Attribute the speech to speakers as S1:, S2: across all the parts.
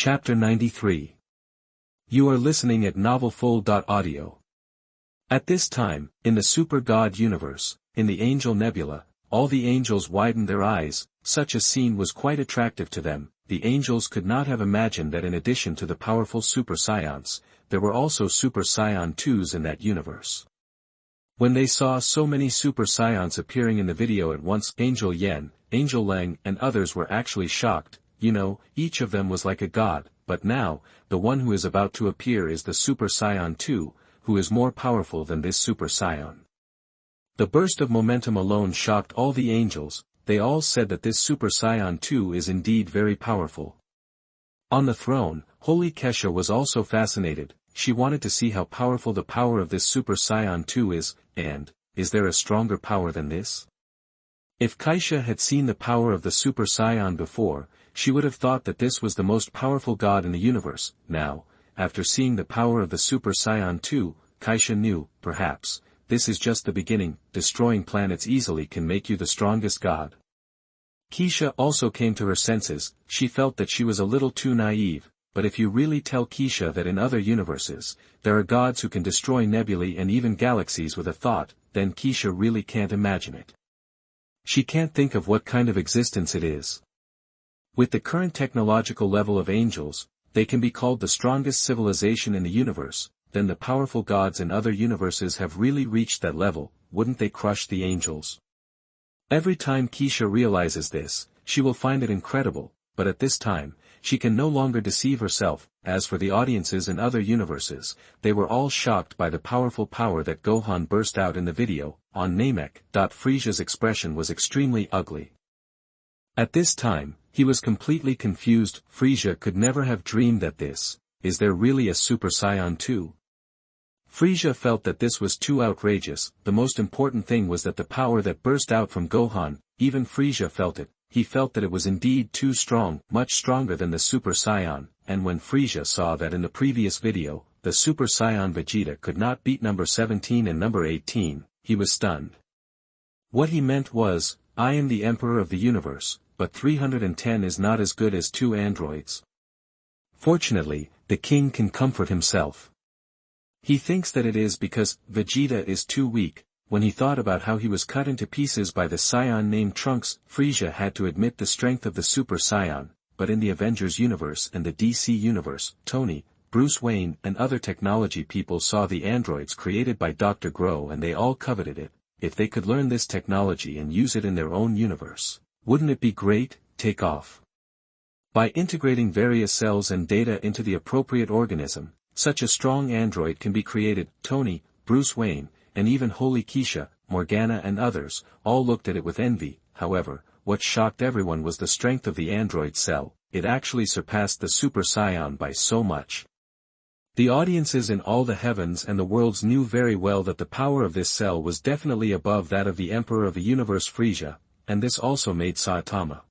S1: Chapter 93. You are listening at novelfull.audio. At this time, in the Super God universe, in the Angel Nebula, all the angels widened their eyes. Such a scene was quite attractive to them. The angels could not have imagined that in addition to the powerful Super Scions, there were also Super Scion 2s in that universe. When they saw so many Super Scions appearing in the video at once, Angel Yen, Angel Leng and others were actually shocked. Each of them was like a god, but now, the one who is about to appear is the Super Scion 2, who is more powerful than this Super Scion. The burst of momentum alone shocked all the angels. They all said that this Super Scion 2 is indeed very powerful. On the throne, Holy Kesha was also fascinated. She wanted to see how powerful the power of this Super Scion 2 is, and, is there a stronger power than this? If Kaisha had seen the power of the Super Scion before, she would have thought that this was the most powerful god in the universe. Now, after seeing the power of the Super Scion 2, Kaisha knew, perhaps, this is just the beginning. Destroying planets easily can make you the strongest god. Keisha also came to her senses. She felt that she was a little too naive, but if you really tell Keisha that in other universes, there are gods who can destroy nebulae and even galaxies with a thought, then Keisha really can't imagine it. She can't think of what kind of existence it is. With the current technological level of angels, they can be called the strongest civilization in the universe. Then the powerful gods in other universes have really reached that level. Wouldn't they crush the angels? Every time Keisha realizes this, she will find it incredible, but at this time, she can no longer deceive herself. As for the audiences in other universes, they were all shocked by the powerful power that Gohan burst out in the video. On Namek, Frisia's expression was extremely ugly. At this time, he was completely confused. Frisia could never have dreamed that is there really a Super Scion 2? Frisia felt that this was too outrageous. The most important thing was that the power that burst out from Gohan, even Frisia felt it. He felt that it was indeed too strong, much stronger than the Super Scion, and when Frisia saw that in the previous video, the Super Scion Vegeta could not beat number 17 and number 18, he was stunned. What he meant was, I am the Emperor of the universe, but 310 is not as good as 2 androids. Fortunately, the king can comfort himself. He thinks that it is because Vegeta is too weak. When he thought about how he was cut into pieces by the Scion named Trunks, Frisia had to admit the strength of the Super Scion, but in the Avengers universe and the DC universe, Tony, Bruce Wayne and other technology people saw the androids created by Dr. Grow and they all coveted it. If they could learn this technology and use it in their own universe, wouldn't it be great? Take off. By integrating various cells and data into the appropriate organism, such a strong android can be created. Tony, Bruce Wayne, and even Holy Keisha, Morgana and others, all looked at it with envy. However, what shocked everyone was the strength of the android cell. It actually surpassed the Super Scion by so much. The audiences in all the heavens and the worlds knew very well that the power of this cell was definitely above that of the Emperor of the Universe Frisia, and this also made Saitama.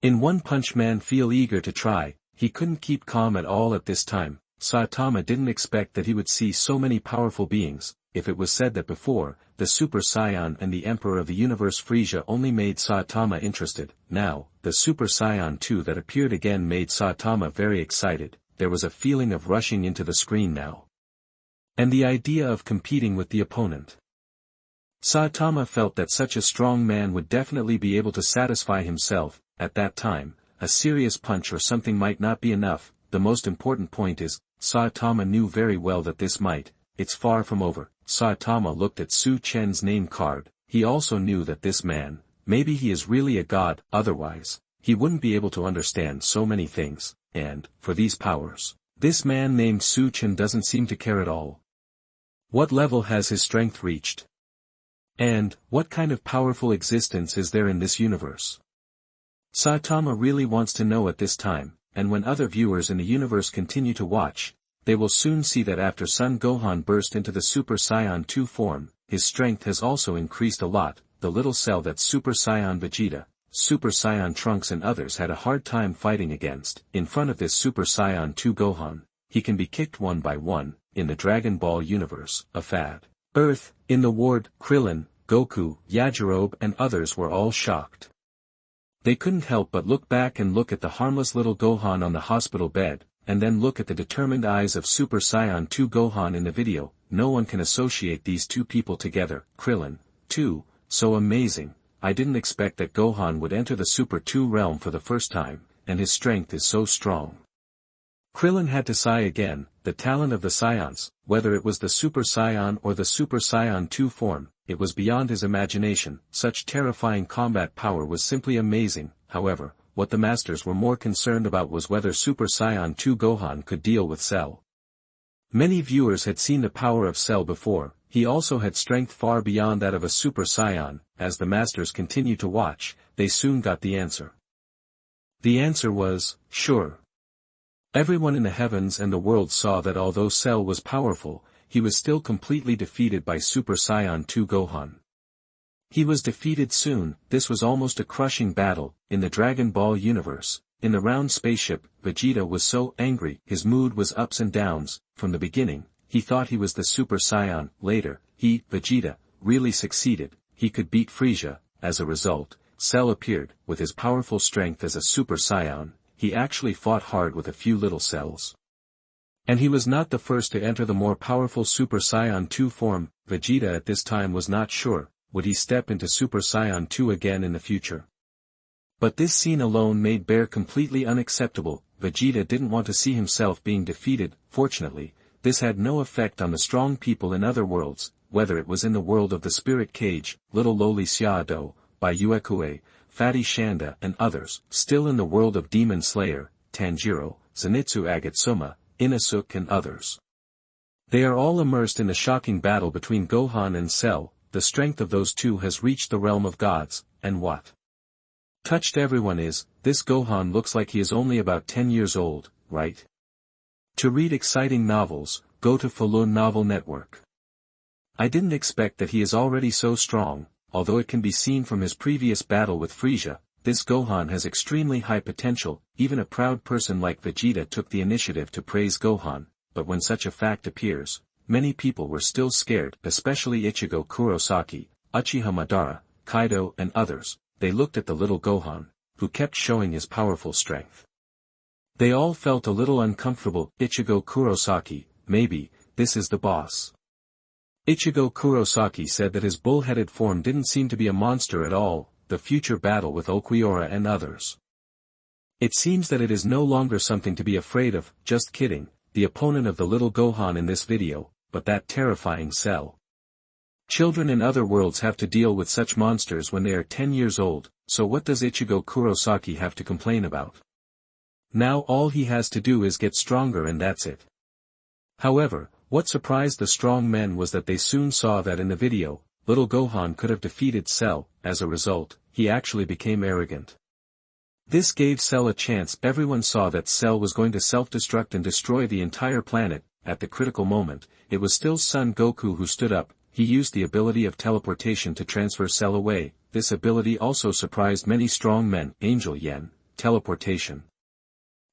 S1: In One Punch Man feel eager to try. He couldn't keep calm at all at this time. Saitama didn't expect that he would see so many powerful beings. If it was said that before, the Super Scion and the Emperor of the Universe Frisia only made Saitama interested, now, the Super Scion 2 that appeared again made Saitama very excited. There was a feeling of rushing into the screen now. And the idea of competing with the opponent. Saitama felt that such a strong man would definitely be able to satisfy himself. At that time, a serious punch or something might not be enough. The most important point is, Saitama knew very well that this might. It's far from over. Saitama looked at Su Chen's name card. He also knew that this man, maybe he is really a god, otherwise, he wouldn't be able to understand so many things, and, for these powers, this man named Su Chen doesn't seem to care at all. What level has his strength reached? And, what kind of powerful existence is there in this universe? Saitama really wants to know at this time, and when other viewers in the universe continue to watch, they will soon see that after Son Gohan burst into the Super Saiyan 2 form, his strength has also increased a lot. The little cell that Super Saiyan Vegeta, Super Saiyan Trunks and others had a hard time fighting against. In front of this Super Saiyan 2 Gohan, he can be kicked one by one. In the Dragon Ball universe, a fad. Earth, in the Ward, Krillin, Goku, Yajirobe and others were all shocked. They couldn't help but look back and look at the harmless little Gohan on the hospital bed, and then look at the determined eyes of Super Saiyan 2 Gohan in the video. No one can associate these two people together. Krillin, too, so amazing. I didn't expect that Gohan would enter the Super 2 realm for the first time, and his strength is so strong. Krillin had to sigh again. The talent of the Saiyans, whether it was the Super Saiyan or the Super Saiyan 2 form, it was beyond his imagination. Such terrifying combat power was simply amazing. However, what the masters were more concerned about was whether Super Saiyan 2 Gohan could deal with Cell. Many viewers had seen the power of Cell before. He also had strength far beyond that of a Super Saiyan. As the masters continued to watch, they soon got the answer. The answer was, sure. Everyone in the heavens and the world saw that although Cell was powerful, he was still completely defeated by Super Saiyan 2 Gohan. He was defeated soon. This was almost a crushing battle. In the Dragon Ball universe, in the round spaceship, Vegeta was so angry. His mood was ups and downs. From the beginning, he thought he was the Super Saiyan. Later, Vegeta, really succeeded. He could beat Frieza. As a result, Cell appeared. With his powerful strength as a Super Saiyan, he actually fought hard with a few little cells. And he was not the first to enter the more powerful Super Saiyan 2 form. Vegeta at this time was not sure, would he step into Super Saiyan 2 again in the future? But this scene alone made Bear completely unacceptable. Vegeta didn't want to see himself being defeated. Fortunately, this had no effect on the strong people in other worlds, whether it was in the world of the Spirit Cage, Little Loli Xiaodo, by Uekue, Fatty Shanda and others, still in the world of Demon Slayer, Tanjiro, Zenitsu Agatsuma, Inosuke and others. They are all immersed in the shocking battle between Gohan and Cell. The strength of those two has reached the realm of gods, and what touched everyone is, this Gohan looks like he is only about 10 years old, right? To read exciting novels, go to Falun Novel Network. I didn't expect that he is already so strong. Although it can be seen from his previous battle with Frieza, this Gohan has extremely high potential. Even a proud person like Vegeta took the initiative to praise Gohan, but when such a fact appears, many people were still scared, especially Ichigo Kurosaki, Uchiha Madara, Kaido and others. They looked at the little Gohan, who kept showing his powerful strength. They all felt a little uncomfortable. Ichigo Kurosaki, maybe, this is the boss. Ichigo Kurosaki said that his bull-headed form didn't seem to be a monster at all. The future battle with Ulquiorra and others. It seems that it is no longer something to be afraid of. Just kidding, the opponent of the little Gohan in this video, but that terrifying Cell. Children in other worlds have to deal with such monsters when they are 10 years old, so what does Ichigo Kurosaki have to complain about? Now all he has to do is get stronger and that's it. However, what surprised the strong men was that they soon saw that in the video, little Gohan could have defeated Cell. As a result, he actually became arrogant. This gave Cell a chance. Everyone saw that Cell was going to self-destruct and destroy the entire planet. At the critical moment, it was still Son Goku who stood up. He used the ability of teleportation to transfer Cell away. This ability also surprised many strong men. Angel Yen, teleportation.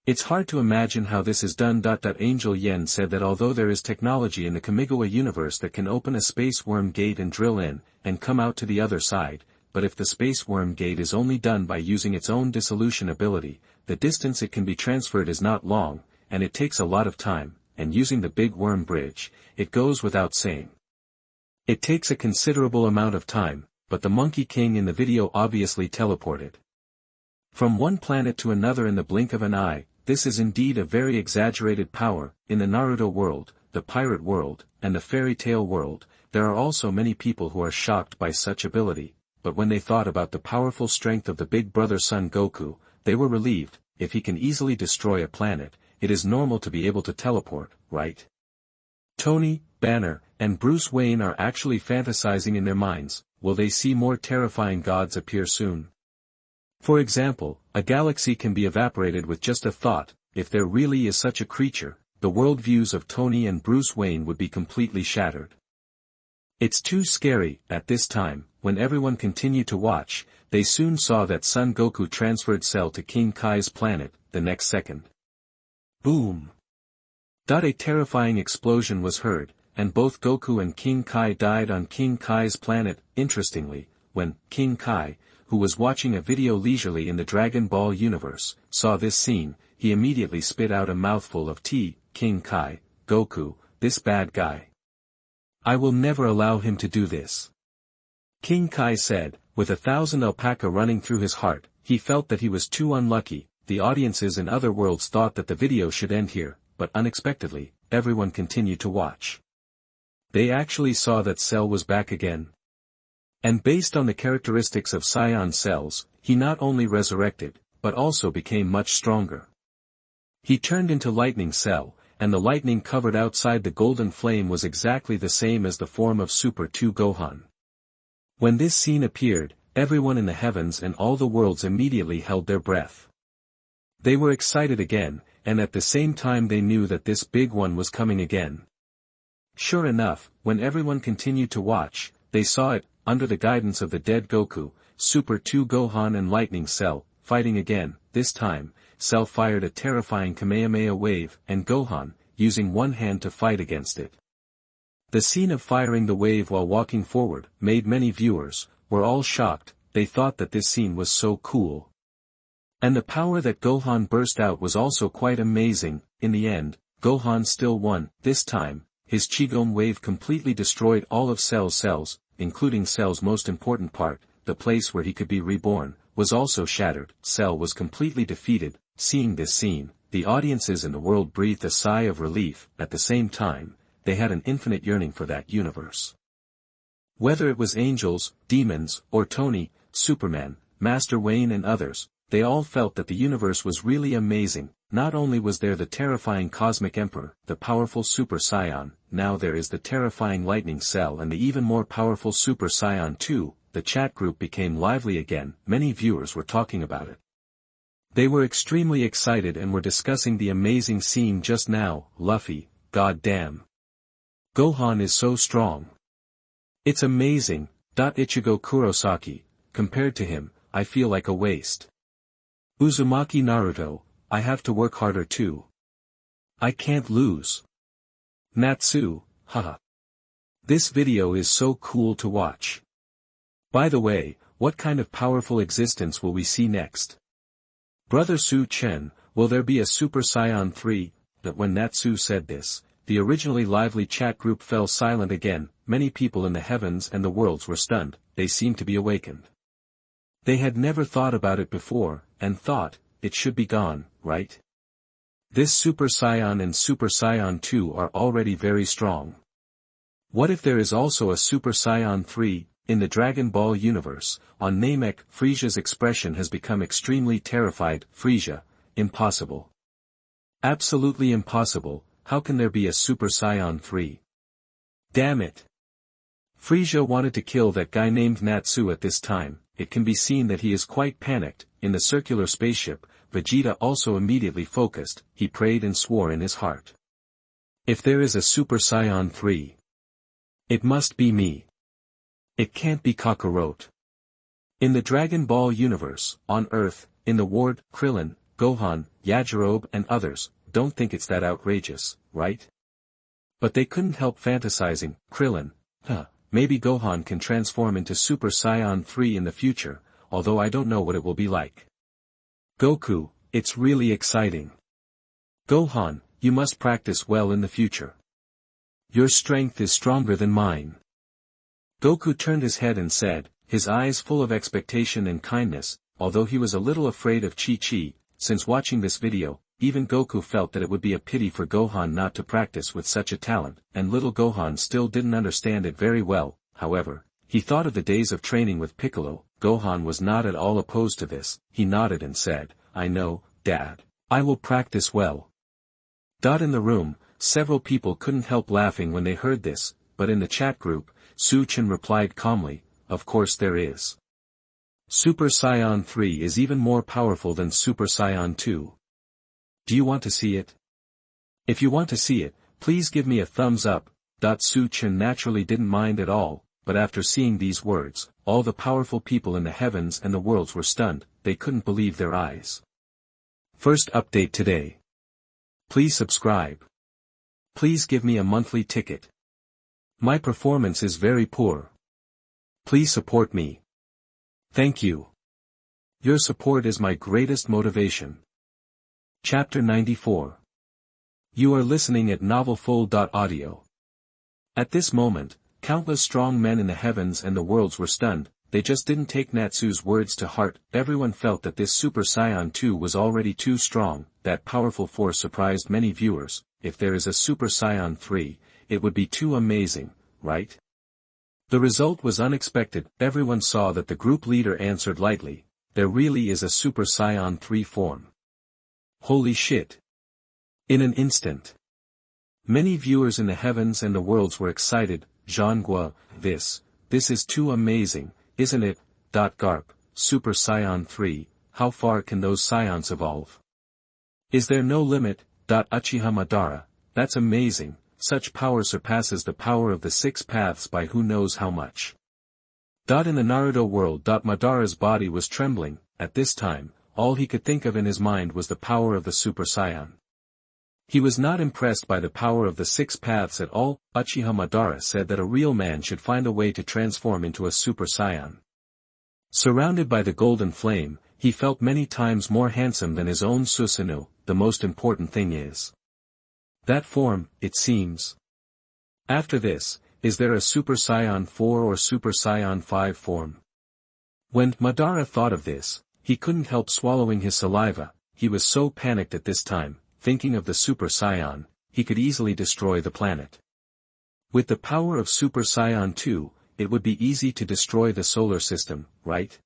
S1: It's hard to imagine how this is done. Angel Yen said that although there is technology in the Kamigawa universe that can open a space worm gate and drill in, and come out to the other side, but if the space worm gate is only done by using its own dissolution ability, the distance it can be transferred is not long, and it takes a lot of time, and using the big worm bridge, it goes without saying. It takes a considerable amount of time, but the Monkey King in the video obviously teleported from one planet to another in the blink of an eye. This is indeed a very exaggerated power. In the Naruto world, the pirate world, and the fairy tale world, there are also many people who are shocked by such ability, but when they thought about the powerful strength of the big brother Son Goku, they were relieved. If he can easily destroy a planet, it is normal to be able to teleport, right? Tony, Banner, and Bruce Wayne are actually fantasizing in their minds. Will they see more terrifying gods appear soon? For example, a galaxy can be evaporated with just a thought. If there really is such a creature, the worldviews of Tony and Bruce Wayne would be completely shattered. It's too scary. At this time, when everyone continued to watch, they soon saw that Son Goku transferred Cell to King Kai's planet. The next second, boom! A terrifying explosion was heard, and both Goku and King Kai died on King Kai's planet. Interestingly, when King Kai, who was watching a video leisurely in the Dragon Ball universe, saw this scene. He immediately spit out a mouthful of tea. King Kai, Goku, this bad guy. I will never allow him to do this. King Kai said, with 1,000 alpaca running through his heart. He felt that he was too unlucky. The audiences in other worlds thought that the video should end here, but unexpectedly, everyone continued to watch. They actually saw that Cell was back again. And based on the characteristics of Saiyan cells, he not only resurrected, but also became much stronger. He turned into Lightning Cell, and the lightning covered outside the golden flame was exactly the same as the form of Super 2 Gohan. When this scene appeared, everyone in the heavens and all the worlds immediately held their breath. They were excited again, and at the same time they knew that this big one was coming again. Sure enough, when everyone continued to watch, they saw it, under the guidance of the dead Goku, Super 2 Gohan and Lightning Cell, fighting again. This time, Cell fired a terrifying Kamehameha wave, and Gohan, using one hand to fight against it. The scene of firing the wave while walking forward, made many viewers, were all shocked. They thought that this scene was so cool. And the power that Gohan burst out was also quite amazing. In the end, Gohan still won. This time, his Qigong wave completely destroyed all of Cell's cells, including Cell's most important part, the place where he could be reborn, was also shattered. Cell was completely defeated. Seeing this scene, the audiences in the world breathed a sigh of relief. At the same time, they had an infinite yearning for that universe. Whether it was angels, demons, or Tony, Superman, Master Wayne and others, they all felt that the universe was really amazing. Not only was there the terrifying Cosmic Emperor, the powerful Super Saiyan, now there is the terrifying Lightning Cell and the even more powerful Super Saiyan 2. The chat group became lively again. Many viewers were talking about it. They were extremely excited and were discussing the amazing scene just now. Luffy, god damn. Gohan is so strong. It's amazing. Ichigo Kurosaki, compared to him, I feel like a waste. Uzumaki Naruto, I have to work harder too. I can't lose. Natsu, haha. This video is so cool to watch. By the way, what kind of powerful existence will we see next? Brother Su Chen, will there be a Super Saiyan 3? That when Natsu said this, the originally lively chat group fell silent again. Many people in the heavens and the worlds were stunned. They seemed to be awakened. They had never thought about it before, and thought, it should be gone, right? This Super Saiyan and Super Saiyan 2 are already very strong. What if there is also a Super Saiyan 3? In the Dragon Ball universe, on Namek, Frisia's expression has become extremely terrified. Frisia, impossible. Absolutely impossible. How can there be a Super Saiyan 3? Damn it. Frisia wanted to kill that guy named Natsu at this time. It can be seen that he is quite panicked. In the circular spaceship, Vegeta also immediately focused. He prayed and swore in his heart. If there is a Super Saiyan 3, it must be me. It can't be Kakarot. In the Dragon Ball universe, on Earth, in the ward, Krillin, Gohan, Yajirobe and others, don't think it's that outrageous, right? But they couldn't help fantasizing. Krillin, maybe Gohan can transform into Super Saiyan 3 in the future, although I don't know what it will be like. Goku, it's really exciting. Gohan, you must practice well in the future. Your strength is stronger than mine. Goku turned his head and said, his eyes full of expectation and kindness, although he was a little afraid of Chi-Chi. Since watching this video, even Goku felt that it would be a pity for Gohan not to practice with such a talent, and little Gohan still didn't understand it very well. However, he thought of the days of training with Piccolo. Gohan was not at all opposed to this. He nodded and said, I know, Dad. I will practice well. In the room, several people couldn't help laughing when they heard this, but in the chat group, Su Chen replied calmly, of course there is. Super Saiyan 3 is even more powerful than Super Saiyan 2. Do you want to see it? If you want to see it, please give me a thumbs up. Su Chen naturally didn't mind at all, but after seeing these words, all the powerful people in the heavens and the worlds were stunned. They couldn't believe their eyes. First update today. Please subscribe. Please give me a monthly ticket. My performance is very poor. Please support me. Thank you. Your support is my greatest motivation. Chapter 94. You are listening at novelfull.audio. At this moment, countless strong men in the heavens and the worlds were stunned. They just didn't take Natsu's words to heart. Everyone felt that this Super Saiyan 2 was already too strong. That powerful force surprised many viewers. If there is a Super Saiyan 3, it would be too amazing, right? The result was unexpected. Everyone saw that the group leader answered lightly. There really is a Super Saiyan 3 form. Holy shit. In an instant. Many viewers in the heavens and the worlds were excited. Zhangguo, this is too amazing, isn't it? Garp, Super Saiyan 3, how far can those Saiyans evolve? Is there no limit? Uchiha Madara, that's amazing, such power surpasses the power of the 6 paths by who knows how much. In the Naruto world. Madara's body was trembling. At this time, all he could think of in his mind was the power of the Super Saiyan. He was not impressed by the power of the 6 paths at all. Uchiha Madara said that a real man should find a way to transform into a Super Saiyan. Surrounded by the golden flame, he felt many times more handsome than his own Susanoo. The most important thing is that form, it seems. After this, is there a Super Saiyan 4 or Super Saiyan 5 form? When Madara thought of this, he couldn't help swallowing his saliva. He was so panicked at this time, thinking of the Super Saiyan, he could easily destroy the planet. With the power of Super Saiyan 2, it would be easy to destroy the solar system, right?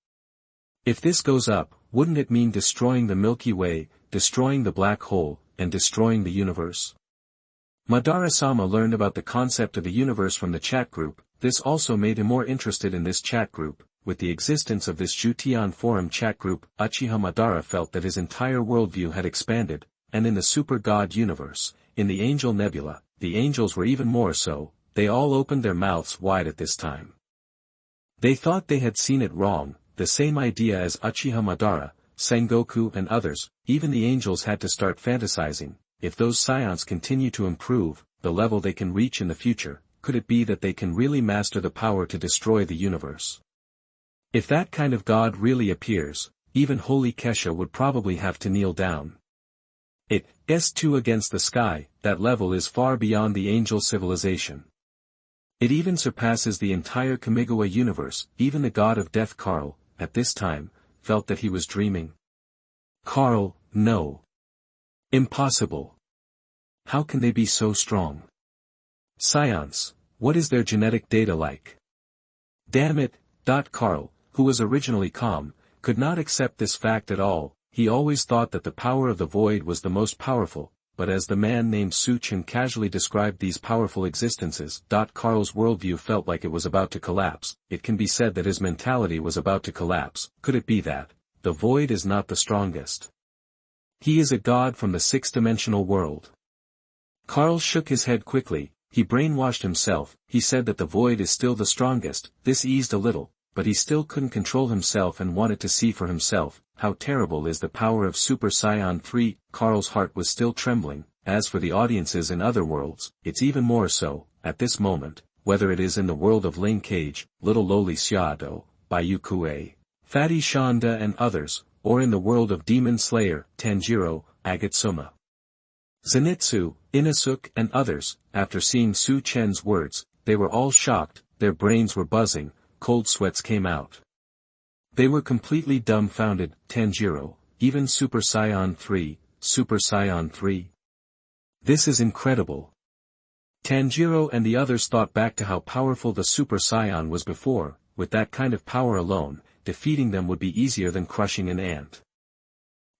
S1: If this goes up, wouldn't it mean destroying the Milky Way, destroying the black hole, and destroying the universe? Madara-sama learned about the concept of the universe from the chat group. This also made him more interested in this chat group. With the existence of this Zhutian Forum chat group, Uchiha Madara felt that his entire worldview had expanded, and in the Super God universe, in the Angel Nebula, the angels were even more so. They all opened their mouths wide at this time. They thought they had seen it wrong, the same idea as Uchiha Madara, Sengoku and others. Even the angels had to start fantasizing. If those Saiyans continue to improve, the level they can reach in the future, could it be that they can really master the power to destroy the universe? If that kind of God really appears, even Holy Kesha would probably have to kneel down. It's too against the sky. That level is far beyond the angel civilization. It even surpasses the entire Kamigawa universe. Even the god of death Karl, at this time, felt that he was dreaming. Karl, no. Impossible. How can they be so strong? Saiyans, what is their genetic data like? Damn it. Karl, who was originally calm, could not accept this fact at all. He always thought that the power of the void was the most powerful, but as the man named Chen casually described these powerful existences, Karl's worldview felt like it was about to collapse. It can be said that his mentality was about to collapse. Could it be that the void is not the strongest? He is a god from the 6-dimensional world. Karl shook his head quickly. He brainwashed himself. He said that the void is still the strongest. This eased a little, but he still couldn't control himself and wanted to see for himself. How terrible is the power of Super Saiyan 3? Karl's heart was still trembling. As for the audiences in other worlds, it's even more so, at this moment, whether it is in the world of Ling Kage, Little Loli Xiado, Bayukue, Fatty Shanda and others, or in the world of Demon Slayer, Tanjiro, Agatsuma, Zenitsu, Inosuke and others. After seeing Chen's words, they were all shocked, their brains were buzzing, cold sweats came out. They were completely dumbfounded. Tanjiro, even Super Saiyan 3, Super Saiyan 3? This is incredible. Tanjiro and the others thought back to how powerful the Super Saiyan was before. With that kind of power alone, defeating them would be easier than crushing an ant.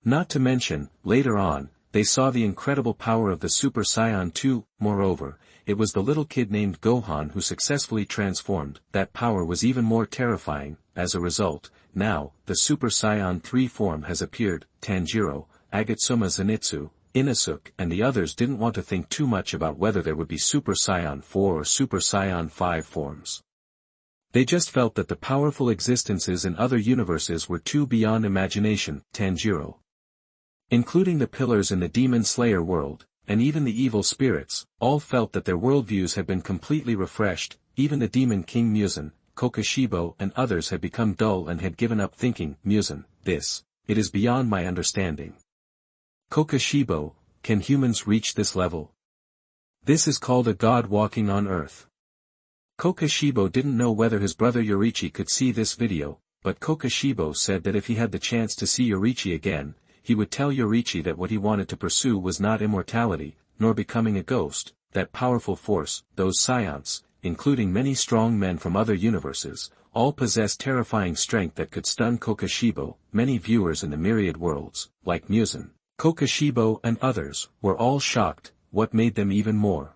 S1: Not to mention, later on, they saw the incredible power of the Super Saiyan 2, moreover, it was the little kid named Gohan who successfully transformed. That power was even more terrifying. As a result, now, the Super Saiyan 3 form has appeared. Tanjiro, Agatsuma, Zenitsu, Inosuke and the others didn't want to think too much about whether there would be Super Saiyan 4 or Super Saiyan 5 forms. They just felt that the powerful existences in other universes were too beyond imagination. Tanjiro, including the pillars in the Demon Slayer world, and even the evil spirits, all felt that their worldviews had been completely refreshed. Even the Demon King Muzan, Kokoshibo and others had become dull and had given up thinking, Musen, it is beyond my understanding. Kokoshibo, can humans reach this level? This is called a god walking on earth. Kokoshibo didn't know whether his brother Yorichi could see this video, but Kokoshibo said that if he had the chance to see Yorichi again, he would tell Yorichi that what he wanted to pursue was not immortality, nor becoming a ghost, that powerful force, those scions, including many strong men from other universes, all possess terrifying strength that could stun Kokoshibo. Many viewers in the myriad worlds, like Musen, Kokoshibo and others, were all shocked. What made them even more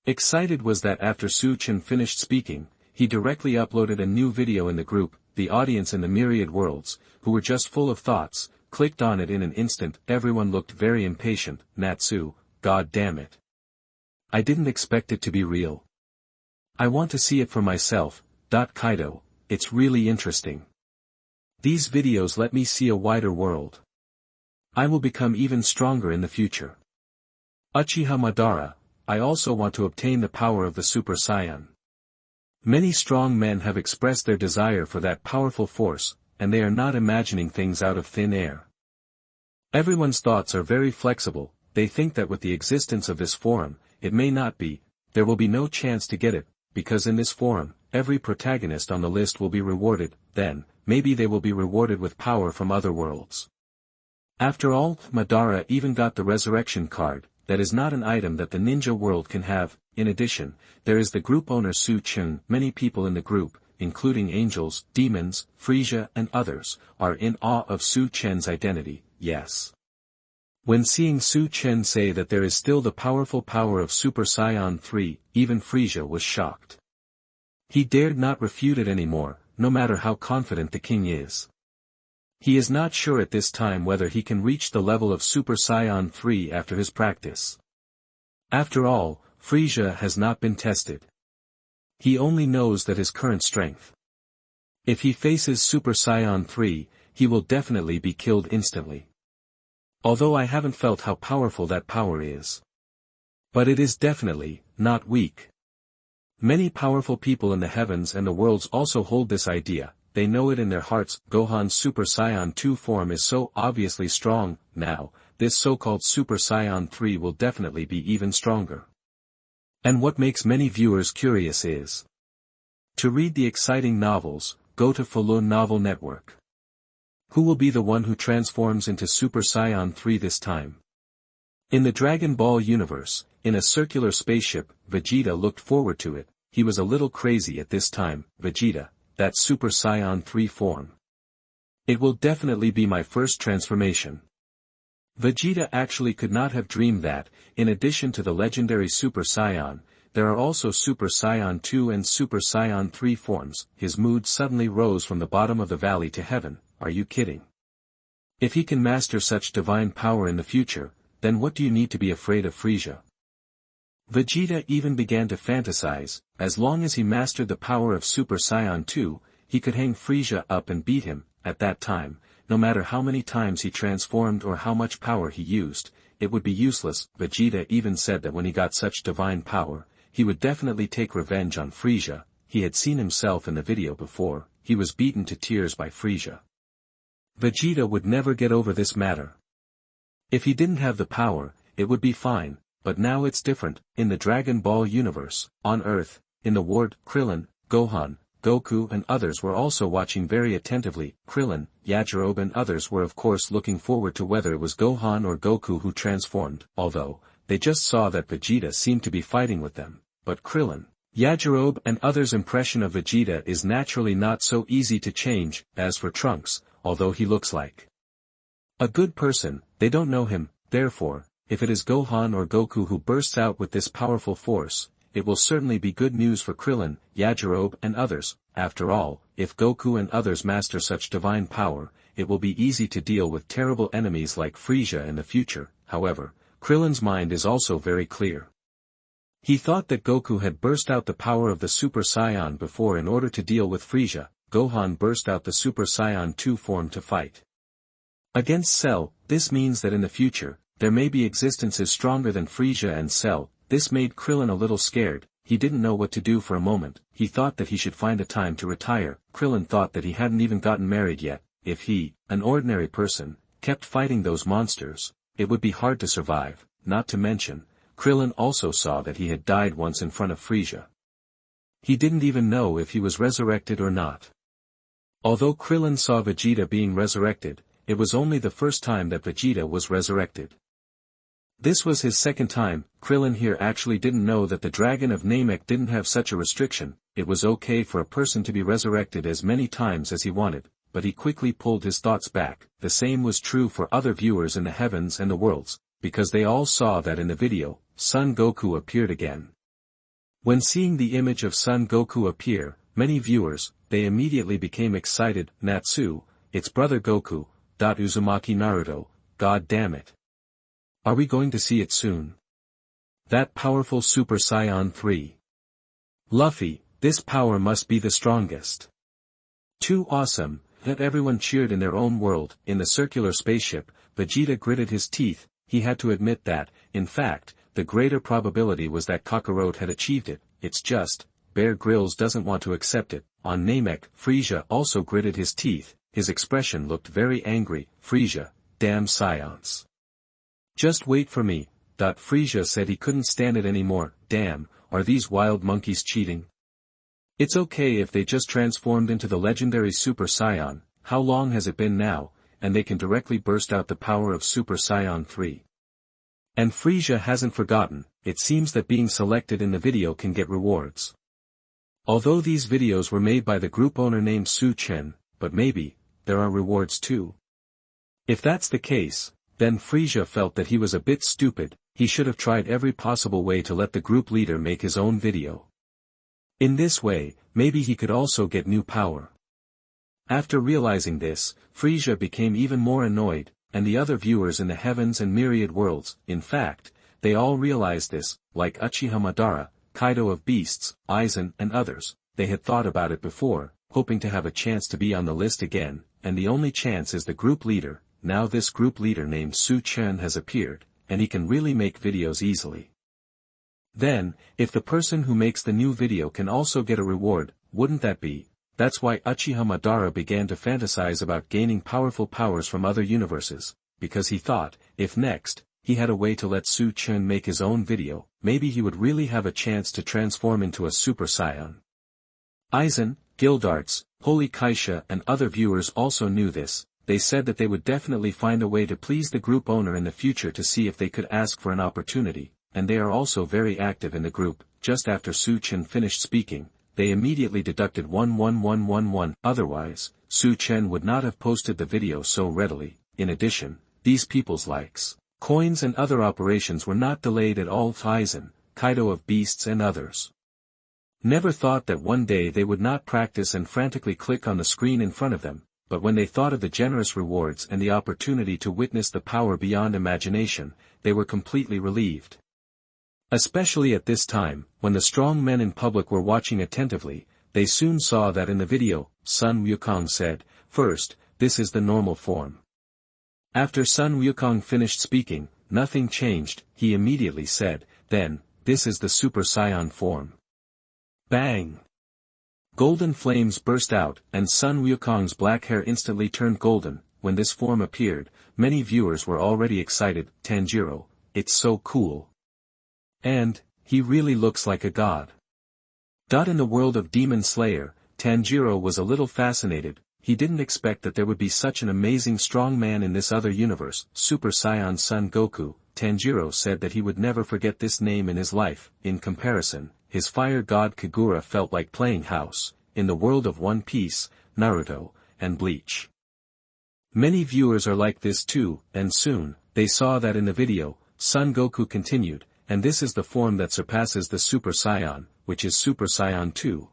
S1: excited was that after Chen finished speaking, he directly uploaded a new video in the group. The audience in the myriad worlds, who were just full of thoughts, clicked on it in an instant. Everyone looked very impatient. Natsu, god damn it. I didn't expect it to be real. I want to see it for myself. Kaido, it's really interesting. These videos let me see a wider world. I will become even stronger in the future. Uchiha Madara, I also want to obtain the power of the Super Saiyan. Many strong men have expressed their desire for that powerful force, and they are not imagining things out of thin air. Everyone's thoughts are very flexible. They think that with the existence of this forum, it may not be, there will be no chance to get it, because in this forum, every protagonist on the list will be rewarded. Then, maybe they will be rewarded with power from other worlds. After all, Madara even got the resurrection card. That is not an item that the ninja world can have. In addition, there is the group owner Chen. Many people in the group, including angels, demons, Frisia and others, are in awe of Chen's identity. Yes. When seeing Chen say that there is still the powerful power of Super Saiyan 3, even Frisia was shocked. He dared not refute it anymore, no matter how confident the king is. He is not sure at this time whether he can reach the level of Super Saiyan 3 after his practice. After all, Frisia has not been tested. He only knows that his current strength. If he faces Super Saiyan 3, he will definitely be killed instantly. Although I haven't felt how powerful that power is. But it is definitely not weak. Many powerful people in the heavens and the worlds also hold this idea. They know it in their hearts. Gohan's Super Saiyan 2 form is so obviously strong. Now, this so-called Super Saiyan 3 will definitely be even stronger. And what makes many viewers curious is to read the exciting novels. Go to Falun Novel Network. Who will be the one who transforms into Super Saiyan 3 this time? In the Dragon Ball universe, in a circular spaceship, Vegeta looked forward to it. He was a little crazy at this time. Vegeta, that Super Saiyan 3 form. It will definitely be my first transformation. Vegeta actually could not have dreamed that, in addition to the legendary Super Saiyan, there are also Super Saiyan 2 and Super Saiyan 3 forms. His mood suddenly rose from the bottom of the valley to heaven. Are you kidding? If he can master such divine power in the future, then what do you need to be afraid of Frisia? Vegeta even began to fantasize. As long as he mastered the power of Super Saiyan 2, he could hang Frisia up and beat him. At that time, no matter how many times he transformed or how much power he used, it would be useless. Vegeta even said that when he got such divine power, he would definitely take revenge on Frisia. He had seen himself in the video before. He was beaten to tears by Frisia. Vegeta would never get over this matter. If he didn't have the power, it would be fine. But now it's different. In the Dragon Ball universe, on Earth, in the ward, Krillin, Gohan, Goku and others were also watching very attentively. Krillin, Yajirobe and others were of course looking forward to whether it was Gohan or Goku who transformed, although, they just saw that Vegeta seemed to be fighting with them. But Krillin, Yajirobe and others' impression of Vegeta is naturally not so easy to change. As for Trunks, although he looks like a good person, they don't know him. Therefore, if it is Gohan or Goku who bursts out with this powerful force, it will certainly be good news for Krillin, Yajirobe and others. After all, if Goku and others master such divine power, it will be easy to deal with terrible enemies like Frisia in the future. However, Krillin's mind is also very clear. He thought that Goku had burst out the power of the Super Saiyan before in order to deal with Frisia. Gohan burst out the Super Saiyan 2 form to fight against Cell. This means that in the future, there may be existences stronger than Frisia and Cell. This made Krillin a little scared. he didn't know what to do for a moment. He thought that he should find a time to retire. Krillin thought that he hadn't even gotten married yet. If he, an ordinary person, kept fighting those monsters, it would be hard to survive. Not to mention, Krillin also saw that he had died once in front of Frieza. He didn't even know if he was resurrected or not. Although Krillin saw Vegeta being resurrected, it was only the first time that Vegeta was resurrected. This was his second time. Krillin here actually didn't know that the Dragon of Namek didn't have such a restriction. It was okay for a person to be resurrected as many times as he wanted, but he quickly pulled his thoughts back. The same was true for other viewers in the heavens and the worlds, because they all saw that in the video, Son Goku appeared again. When seeing the image of Son Goku appear, many viewers, they immediately became excited. Natsu, it's brother Goku. Uzumaki Naruto, god damn it. Are we going to see it soon? That powerful Super Saiyan 3. Luffy, this power must be the strongest. Too awesome. That everyone cheered in their own world. In the circular spaceship, Vegeta gritted his teeth. He had to admit that, in fact, the greater probability was that Kakarot had achieved it. It's just, Bear Grylls doesn't want to accept it. On Namek, Frieza also gritted his teeth. His expression looked very angry. Frieza, damn Saiyans. Just wait for me. Frieza said he couldn't stand it anymore. Damn, are these wild monkeys cheating? It's okay if they just transformed into the legendary Super Saiyan. How long has it been now? And they can directly burst out the power of Super Saiyan 3. And Frieza hasn't forgotten. It seems that being selected in the video can get rewards. Although these videos were made by the group owner named Chen, but maybe there are rewards too. If that's the case, then Frieza felt that he was a bit stupid. He should have tried every possible way to let the group leader make his own video. In this way, maybe he could also get new power. After realizing this, Frieza became even more annoyed, and the other viewers in the heavens and myriad worlds, in fact, they all realized this, like Uchiha Madara, Kaido of Beasts, Aizen and others. They had thought about it before, hoping to have a chance to be on the list again, and the only chance is the group leader. Now this group leader named Chen has appeared, and he can really make videos easily. Then, if the person who makes the new video can also get a reward, wouldn't that be? That's why Uchiha Madara began to fantasize about gaining powerful powers from other universes, because he thought, if next, he had a way to let Chen make his own video, maybe he would really have a chance to transform into a Super Saiyan. Aizen, Gildarts, Holy Kaisha and other viewers also knew this. They said that they would definitely find a way to please the group owner in the future to see if they could ask for an opportunity, and they are also very active in the group. Just after Chen finished speaking, they immediately deducted 11111, otherwise, Chen would not have posted the video so readily. In addition, these people's likes, coins and other operations were not delayed at all. Aizen, Kaido of Beasts and others never thought that one day they would not practice and frantically click on the screen in front of them, but when they thought of the generous rewards and the opportunity to witness the power beyond imagination, they were completely relieved. Especially at this time, when the strong men in public were watching attentively, they soon saw that in the video, Sun Wukong said, "First, this is the normal form." After Sun Wukong finished speaking, nothing changed. He immediately said, "Then, this is the Super Saiyan form." Bang! Golden flames burst out, and Sun Wukong's black hair instantly turned golden. When this form appeared, many viewers were already excited. Tanjiro, it's so cool. And, he really looks like a god. In the world of Demon Slayer, Tanjiro was a little fascinated. He didn't expect that there would be such an amazing strong man in this other universe. Super Saiyan Son Goku. Tanjiro said that he would never forget this name in his life. In comparison, his fire god Kagura felt like playing house, in the world of One Piece, Naruto, and Bleach. Many viewers are like this too, and soon, they saw that in the video, Son Goku continued, and this is the form that surpasses the Super Saiyan, which is Super Saiyan 2.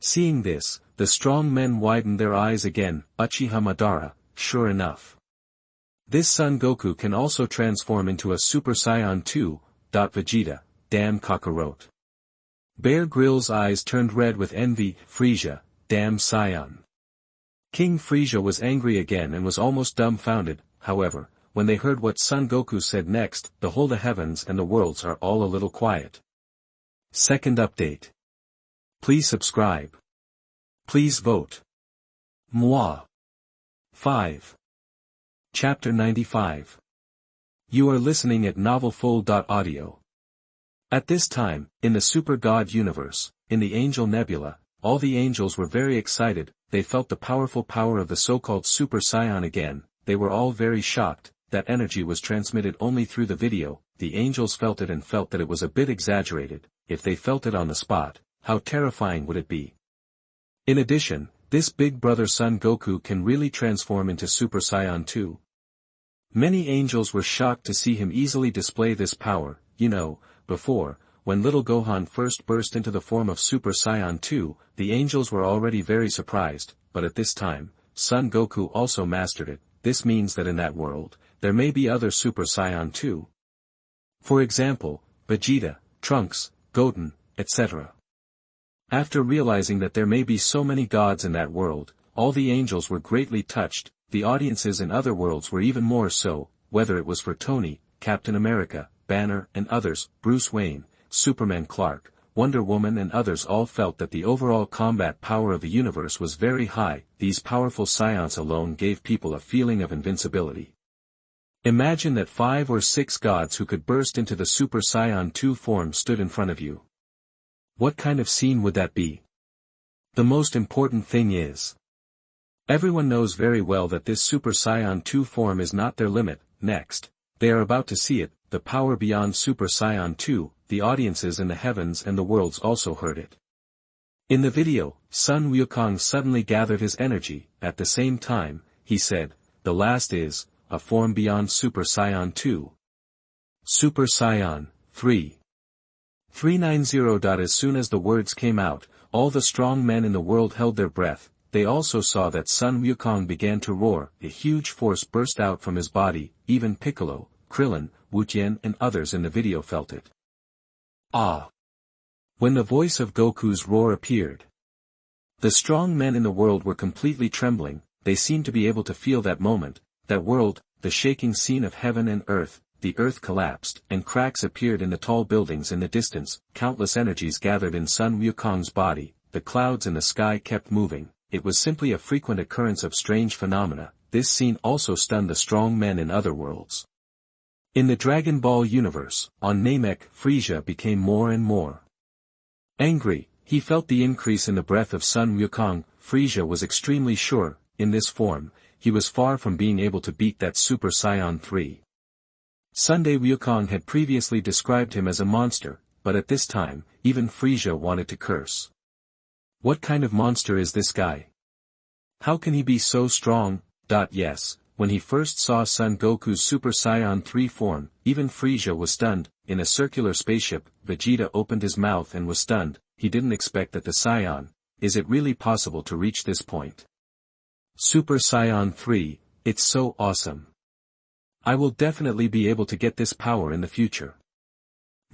S1: Seeing this, the strong men widened their eyes again. Uchiha Madara, sure enough. This Son Goku can also transform into a Super Saiyan 2. Vegeta, damn Kakarot. Bear Grylls' eyes turned red with envy. Frieza, damn Saiyan. King Frieza was angry again and was almost dumbfounded. However, when they heard what Son Goku said next, the whole the heavens and the worlds are all a little quiet. Second update. Please subscribe. Please vote. Moi. 5. Chapter 95. You are listening at novelfull.audio. At this time, in the Super God universe, in the Angel Nebula, all the angels were very excited. They felt the powerful power of the so-called Super Saiyan again. They were all very shocked. That energy was transmitted only through the video. The angels felt it and felt that it was a bit exaggerated. If they felt it on the spot, how terrifying would it be? In addition, this big brother Son Goku can really transform into Super Saiyan 2. Many angels were shocked to see him easily display this power. Before, when little Gohan first burst into the form of Super Saiyan 2, the angels were already very surprised, but at this time, Son Goku also mastered it. This means that in that world, there may be other Super Saiyan 2. For example, Vegeta, Trunks, Goten, etc. After realizing that there may be so many gods in that world, all the angels were greatly touched. The audiences in other worlds were even more so, whether it was for Tony, Captain America, Banner and others, Bruce Wayne, Superman Clark, Wonder Woman and others all felt that the overall combat power of the universe was very high. These powerful Saiyans alone gave people a feeling of invincibility. Imagine that 5 or 6 gods who could burst into the Super Saiyan 2 form stood in front of you. What kind of scene would that be? The most important thing is, everyone knows very well that this Super Saiyan 2 form is not their limit. Next, they are about to see it, the power beyond Super Saiyan 2, the audiences in the heavens and the worlds also heard it. In the video, Sun Wukong suddenly gathered his energy. At the same time, he said, the last is, a form beyond Super Saiyan 2. Super Saiyan 3. 390. As soon as the words came out, all the strong men in the world held their breath. They also saw that Sun Wukong began to roar. A huge force burst out from his body. Even Piccolo, Krillin, Wu-Tien and others in the video felt it. Ah! When the voice of Goku's roar appeared, the strong men in the world were completely trembling. They seemed to be able to feel that moment, that world, the shaking scene of heaven and earth. The earth collapsed, and cracks appeared in the tall buildings in the distance. Countless energies gathered in Sun Wukong's body. The clouds in the sky kept moving. It was simply a frequent occurrence of strange phenomena. This scene also stunned the strong men in other worlds. In the Dragon Ball universe, on Namek, Frieza became more and more angry. He felt the increase in the breath of Sun Wukong. Frieza was extremely sure, in this form, he was far from being able to beat that Super Saiyan 3. Sunday Wukong had previously described him as a monster, but at this time, even Frieza wanted to curse. What kind of monster is this guy? How can he be so strong? Yes, when he first saw Son Goku's Super Saiyan 3 form, even Frieza was stunned. In a circular spaceship, Vegeta opened his mouth and was stunned. He didn't expect that the Saiyan. Is it really possible to reach this point? Super Saiyan 3, it's so awesome. I will definitely be able to get this power in the future.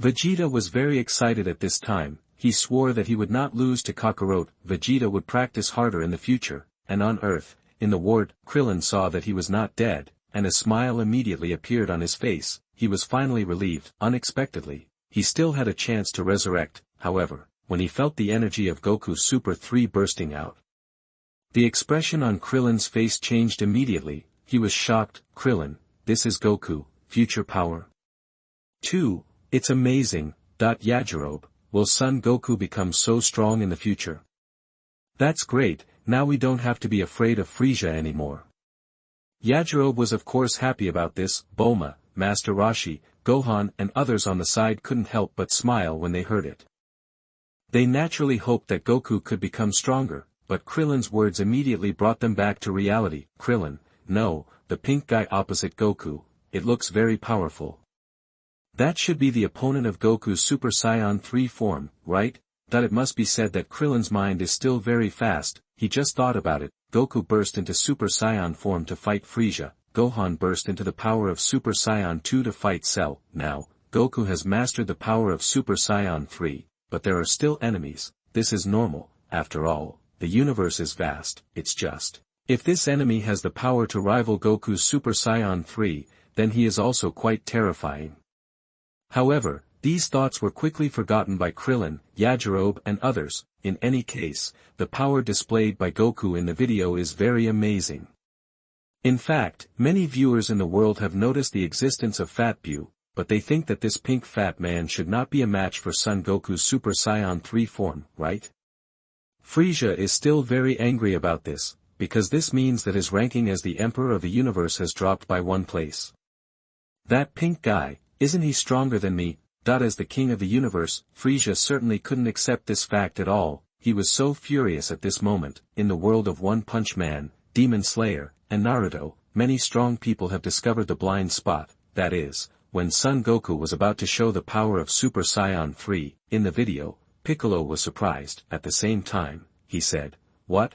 S1: Vegeta was very excited at this time. He swore that he would not lose to Kakarot. Vegeta would practice harder in the future, and on Earth, in the ward, Krillin saw that he was not dead, and a smile immediately appeared on his face. He was finally relieved. Unexpectedly, he still had a chance to resurrect, however, when he felt the energy of Goku's Super 3 bursting out. The expression on Krillin's face changed immediately. He was shocked. Krillin, this is Goku, future power. 2. It's amazing. Yajirobe, will Son Goku become so strong in the future? That's great, now we don't have to be afraid of Frieza anymore. Yajirobe was of course happy about this. Bulma, Master Roshi, Gohan and others on the side couldn't help but smile when they heard it. They naturally hoped that Goku could become stronger, but Krillin's words immediately brought them back to reality. Krillin, no, the pink guy opposite Goku, it looks very powerful. That should be the opponent of Goku's Super Saiyan 3 form, right? It must be said that Krillin's mind is still very fast. He just thought about it. Goku burst into Super Saiyan form to fight Frieza. Gohan burst into the power of Super Saiyan 2 to fight Cell. Now, Goku has mastered the power of Super Saiyan 3, but there are still enemies. This is normal. After all, the universe is vast. It's just, if this enemy has the power to rival Goku's Super Saiyan 3, then he is also quite terrifying. However, These thoughts were quickly forgotten by Krillin, Yajirobe and others. In any case, the power displayed by Goku in the video is very amazing. In fact, many viewers in the world have noticed the existence of Fat Bu, but they think that this pink fat man should not be a match for Son Goku's Super Saiyan 3 form, right? Frieza is still very angry about this, because this means that his ranking as the Emperor of the Universe has dropped by 1 place. That pink guy, isn't he stronger than me? As the King of the Universe, Frieza certainly couldn't accept this fact at all. He was so furious at this moment. In the world of One Punch Man, Demon Slayer, and Naruto, many strong people have discovered the blind spot, that is, when Son Goku was about to show the power of Super Saiyan 3, in the video, Piccolo was surprised. At the same time, he said, What?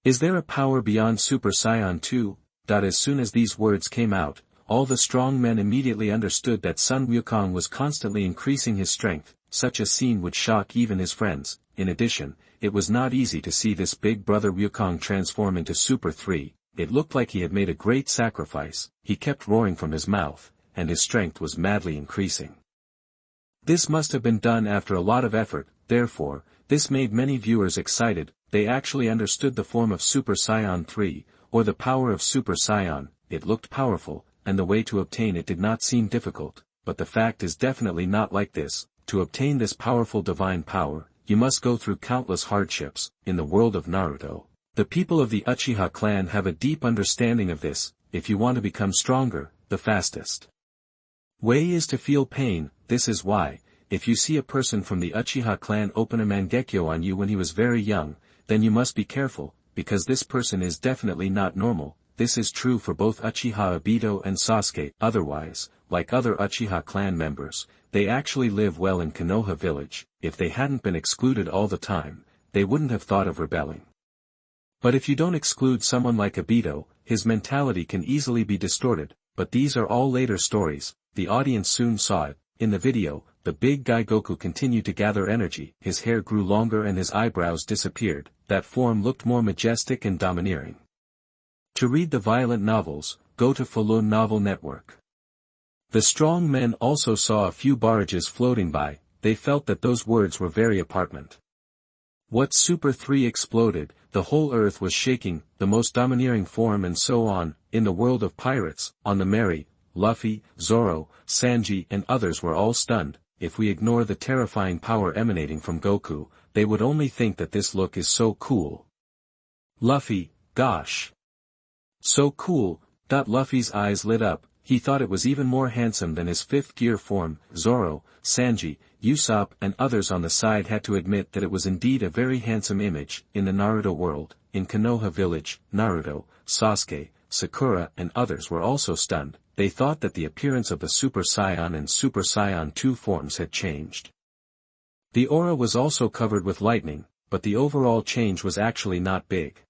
S1: Is there a power beyond Super Saiyan 2? As soon as these words came out, all the strong men immediately understood that Sun Wukong was constantly increasing his strength. Such a scene would shock even his friends. In addition, it was not easy to see this big brother Wukong transform into Super 3, it looked like he had made a great sacrifice. He kept roaring from his mouth, and his strength was madly increasing. This must have been done after a lot of effort, therefore, this made many viewers excited. They actually understood the form of Super Saiyan 3, or the power of Super Saiyan. It looked powerful, and the way to obtain it did not seem difficult, but the fact is definitely not like this. To obtain this powerful divine power, you must go through countless hardships. In the world of Naruto, the people of the Uchiha clan have a deep understanding of this. If you want to become stronger, the fastest way is to feel pain. This is why, if you see a person from the Uchiha clan open a mangekyo on you when he was very young, then you must be careful, because this person is definitely not normal. This is true for both Uchiha Obito and Sasuke. Otherwise, like other Uchiha clan members, they actually live well in Konoha village. If they hadn't been excluded all the time, they wouldn't have thought of rebelling. But if you don't exclude someone like Obito, his mentality can easily be distorted. But these are all later stories. The audience soon saw it. In the video, the big guy Goku continued to gather energy. His hair grew longer and his eyebrows disappeared. That form looked more majestic and domineering. To read the violent novels, go to Falun Novel Network. The strong men also saw a few barrages floating by. They felt that those words were very apartment. What Super 3 exploded, the whole earth was shaking, the most domineering form and so on. In the world of pirates, on the Mary, Luffy, Zoro, Sanji and others were all stunned. If we ignore the terrifying power emanating from Goku, they would only think that this look is so cool. Luffy, gosh. So cool. Luffy's eyes lit up. He thought it was even more handsome than his fifth gear form. Zoro, Sanji, Usopp and others on the side had to admit that it was indeed a very handsome image. In the Naruto world, in Konoha village, Naruto, Sasuke, Sakura and others were also stunned. They thought that the appearance of the Super Saiyan and Super Saiyan 2 forms had changed. The aura was also covered with lightning, but the overall change was actually not big.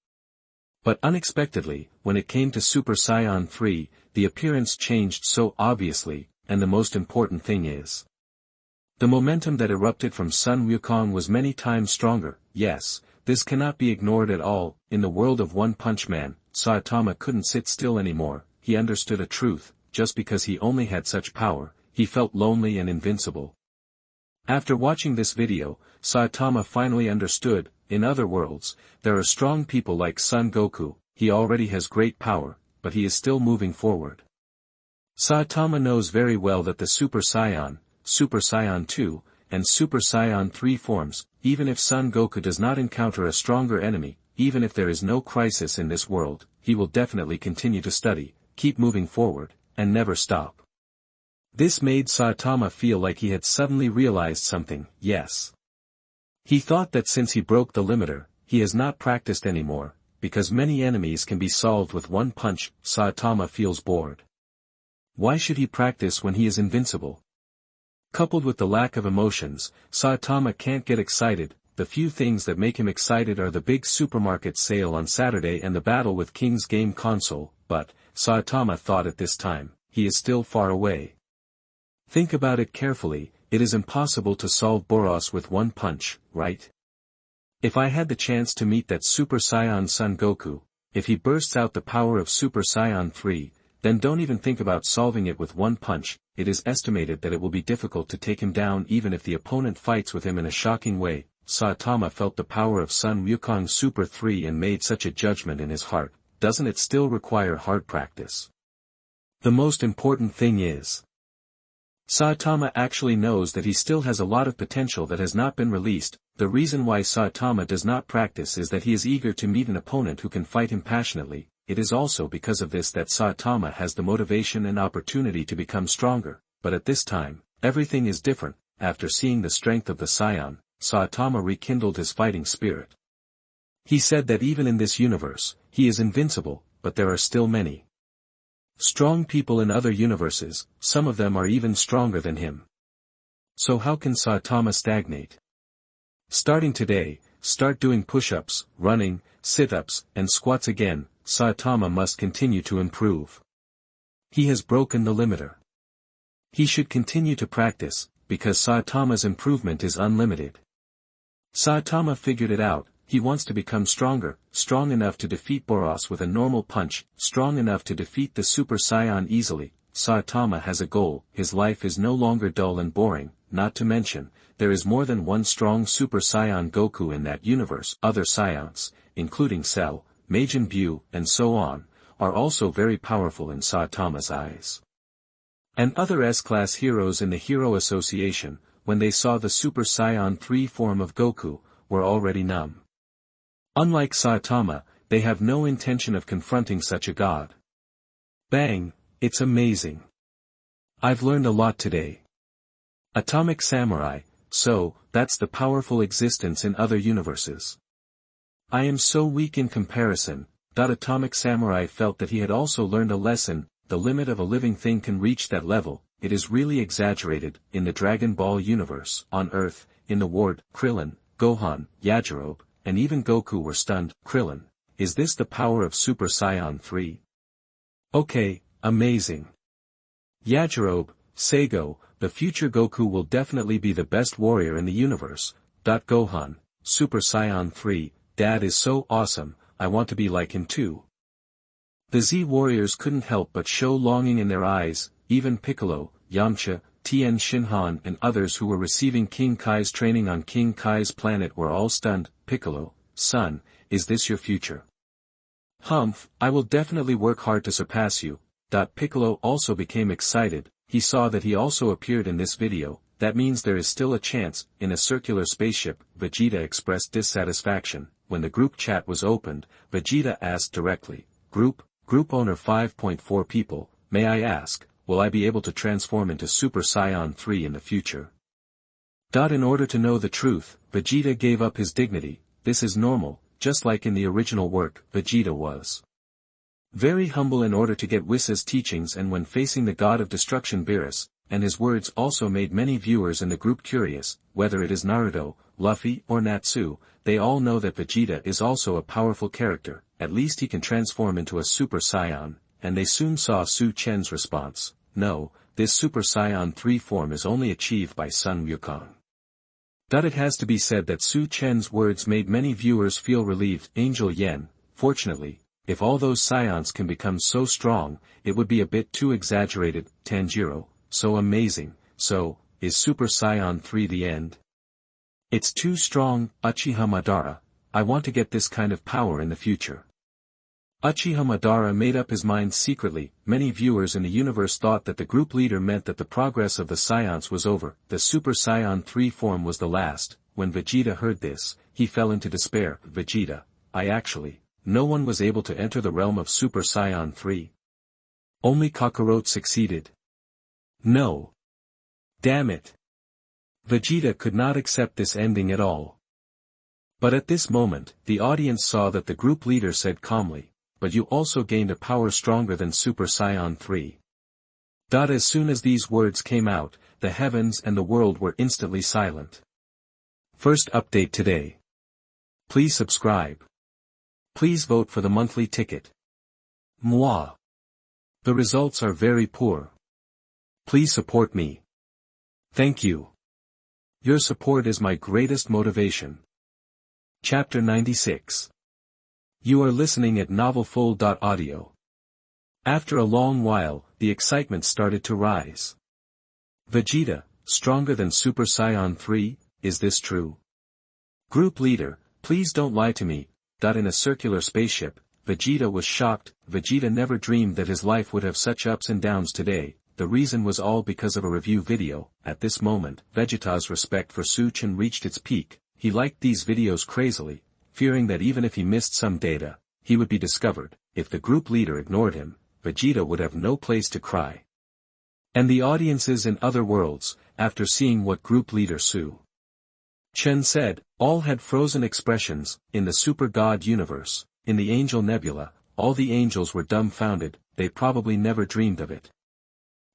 S1: But unexpectedly, when it came to Super Saiyan 3, the appearance changed so obviously, and the most important thing is, the momentum that erupted from Sun Wukong was many times stronger. Yes, this cannot be ignored at all. In the world of One Punch Man, Saitama couldn't sit still anymore. He understood a truth. Just because he only had such power, he felt lonely and invincible. After watching this video, Saitama finally understood. In other worlds, there are strong people like Son Goku. He already has great power, but he is still moving forward. Saitama knows very well that the Super Saiyan, Super Saiyan 2, and Super Saiyan 3 forms, even if Son Goku does not encounter a stronger enemy, even if there is no crisis in this world, he will definitely continue to study, keep moving forward, and never stop. This made Saitama feel like he had suddenly realized something. Yes. He thought that since he broke the limiter, he has not practiced anymore, because many enemies can be solved with one punch. Saitama feels bored. Why should he practice when he is invincible? Coupled with the lack of emotions, Saitama can't get excited. The few things that make him excited are the big supermarket sale on Saturday and the battle with King's game console, but, Saitama thought at this time, he is still far away. Think about it carefully, it is impossible to solve Boros with one punch, right? If I had the chance to meet that Super Saiyan Son Goku, if he bursts out the power of Super Saiyan 3, then don't even think about solving it with one punch. It is estimated that it will be difficult to take him down even if the opponent fights with him in a shocking way. Saitama felt the power of Sun Wukong Super 3 and made such a judgment in his heart. Doesn't it still require hard practice? The most important thing is, Saitama actually knows that he still has a lot of potential that has not been released. The reason why Saitama does not practice is that he is eager to meet an opponent who can fight him passionately. It is also because of this that Saitama has the motivation and opportunity to become stronger, but at this time, everything is different. After seeing the strength of the Scion, Saitama rekindled his fighting spirit. He said that even in this universe, he is invincible, but there are still many strong people in other universes, some of them are even stronger than him. So how can Saitama stagnate? Starting today, start doing push-ups, running, sit-ups, and squats again. Saitama must continue to improve. He has broken the limiter. He should continue to practice, because Saitama's improvement is unlimited. Saitama figured it out. He wants to become stronger, strong enough to defeat Boros with a normal punch, strong enough to defeat the Super Saiyan easily. Saitama has a goal. His life is no longer dull and boring, not to mention, there is more than one strong Super Saiyan Goku in that universe. Other Saiyans, including Cell, Majin Buu, and so on, are also very powerful in Saitama's eyes. And other S-class heroes in the Hero Association, when they saw the Super Saiyan 3 form of Goku, were already numb. Unlike Saitama, they have no intention of confronting such a god. Bang, it's amazing. I've learned a lot today. Atomic Samurai, so, that's the powerful existence in other universes. I am so weak in comparison. Atomic Samurai felt that he had also learned a lesson. The limit of a living thing can reach that level. It is really exaggerated. In the Dragon Ball universe, on Earth, in the Ward, Krillin, Gohan, Yajirobe, and even Goku were stunned. Krillin, is this the power of Super Saiyan 3? Okay, amazing. Yajirobe, Seigo, the future Goku will definitely be the best warrior in the universe. Gohan, Super Saiyan 3, Dad is so awesome, I want to be like him too. The Z warriors couldn't help but show longing in their eyes. Even Piccolo, Yamcha, Tien Shinhan and others who were receiving King Kai's training on King Kai's planet were all stunned. Piccolo, son, is this your future? Humph, I will definitely work hard to surpass you. Piccolo also became excited. He saw that he also appeared in this video. That means there is still a chance. In a circular spaceship, Vegeta expressed dissatisfaction. When the group chat was opened, Vegeta asked directly, Group owner 5.4 people, may I ask, will I be able to transform into Super Saiyan 3 in the future? In order to know the truth, Vegeta gave up his dignity. This is normal, just like in the original work, Vegeta was very humble in order to get Whis' teachings, and when facing the god of destruction Beerus, and his words also made many viewers in the group curious, whether it is Naruto, Luffy or Natsu, they all know that Vegeta is also a powerful character. At least he can transform into a Super Saiyan, and they soon saw Su Chen's response. No, this Super Saiyan 3 form is only achieved by Sun Wukong. It has to be said that Su Chen's words made many viewers feel relieved. Angel Yen, fortunately, if all those Saiyans can become so strong, it would be a bit too exaggerated. Tanjiro, so amazing. So, is Super Saiyan 3 the end? It's too strong. Uchiha Madara, I want to get this kind of power in the future. Uchiha Madara made up his mind secretly. Many viewers in the universe thought that the group leader meant that the progress of the Saiyans was over. The Super Saiyan 3 form was the last. When Vegeta heard this, he fell into despair. Vegeta, no one was able to enter the realm of Super Saiyan 3. Only Kakarot succeeded. No. Damn it. Vegeta could not accept this ending at all. But at this moment, the audience saw that the group leader said calmly, but you also gained a power stronger than Super Saiyan 3. As soon as these words came out, the heavens and the world were instantly silent. First update today. Please subscribe. Please vote for the monthly ticket. Moi. The results are very poor. Please support me. Thank you. Your support is my greatest motivation. Chapter 96. You are listening at novelfull.audio. After a long while, the excitement started to rise. Vegeta, stronger than Super Saiyan 3, is this true? Group leader, please don't lie to me. In a circular spaceship, Vegeta was shocked. Vegeta never dreamed that his life would have such ups and downs today. The reason was all because of a review video. At this moment, Vegeta's respect for Chen reached its peak. He liked these videos crazily, fearing that even if he missed some data, he would be discovered. If the group leader ignored him, Vegeta would have no place to cry. And the audiences in other worlds, after seeing what group leader Chen said, all had frozen expressions. In the Super God universe, in the Angel Nebula, all the angels were dumbfounded. They probably never dreamed of it.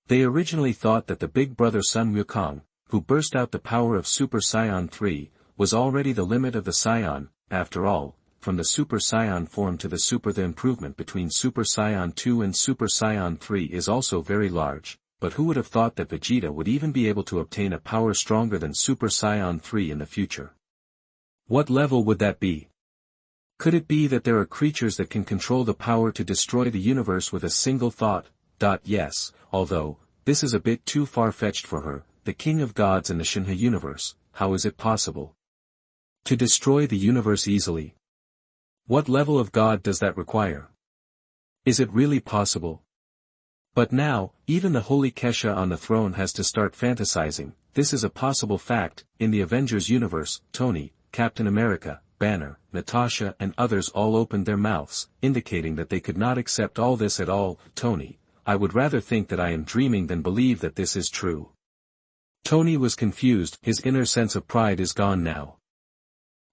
S1: They originally thought that the big brother Sun Wukong, who burst out the power of Super Saiyan 3, was already the limit of the Saiyan. After all, from the Super Saiyan form to the Super, the improvement between Super Saiyan 2 and Super Saiyan 3 is also very large. But who would have thought that Vegeta would even be able to obtain a power stronger than Super Saiyan 3 in the future? What level would that be? Could it be that there are creatures that can control the power to destroy the universe with a single thought? Yes, although, this is a bit too far-fetched for her, the king of gods in the Shinra universe. How is it possible to destroy the universe easily? What level of god does that require? Is it really possible? But now, even the holy Kesha on the throne has to start fantasizing. This is a possible fact. In the Avengers universe, Tony, Captain America, Banner, Natasha and others all opened their mouths, indicating that they could not accept all this at all. Tony, I would rather think that I am dreaming than believe that this is true. Tony was confused. His inner sense of pride is gone now.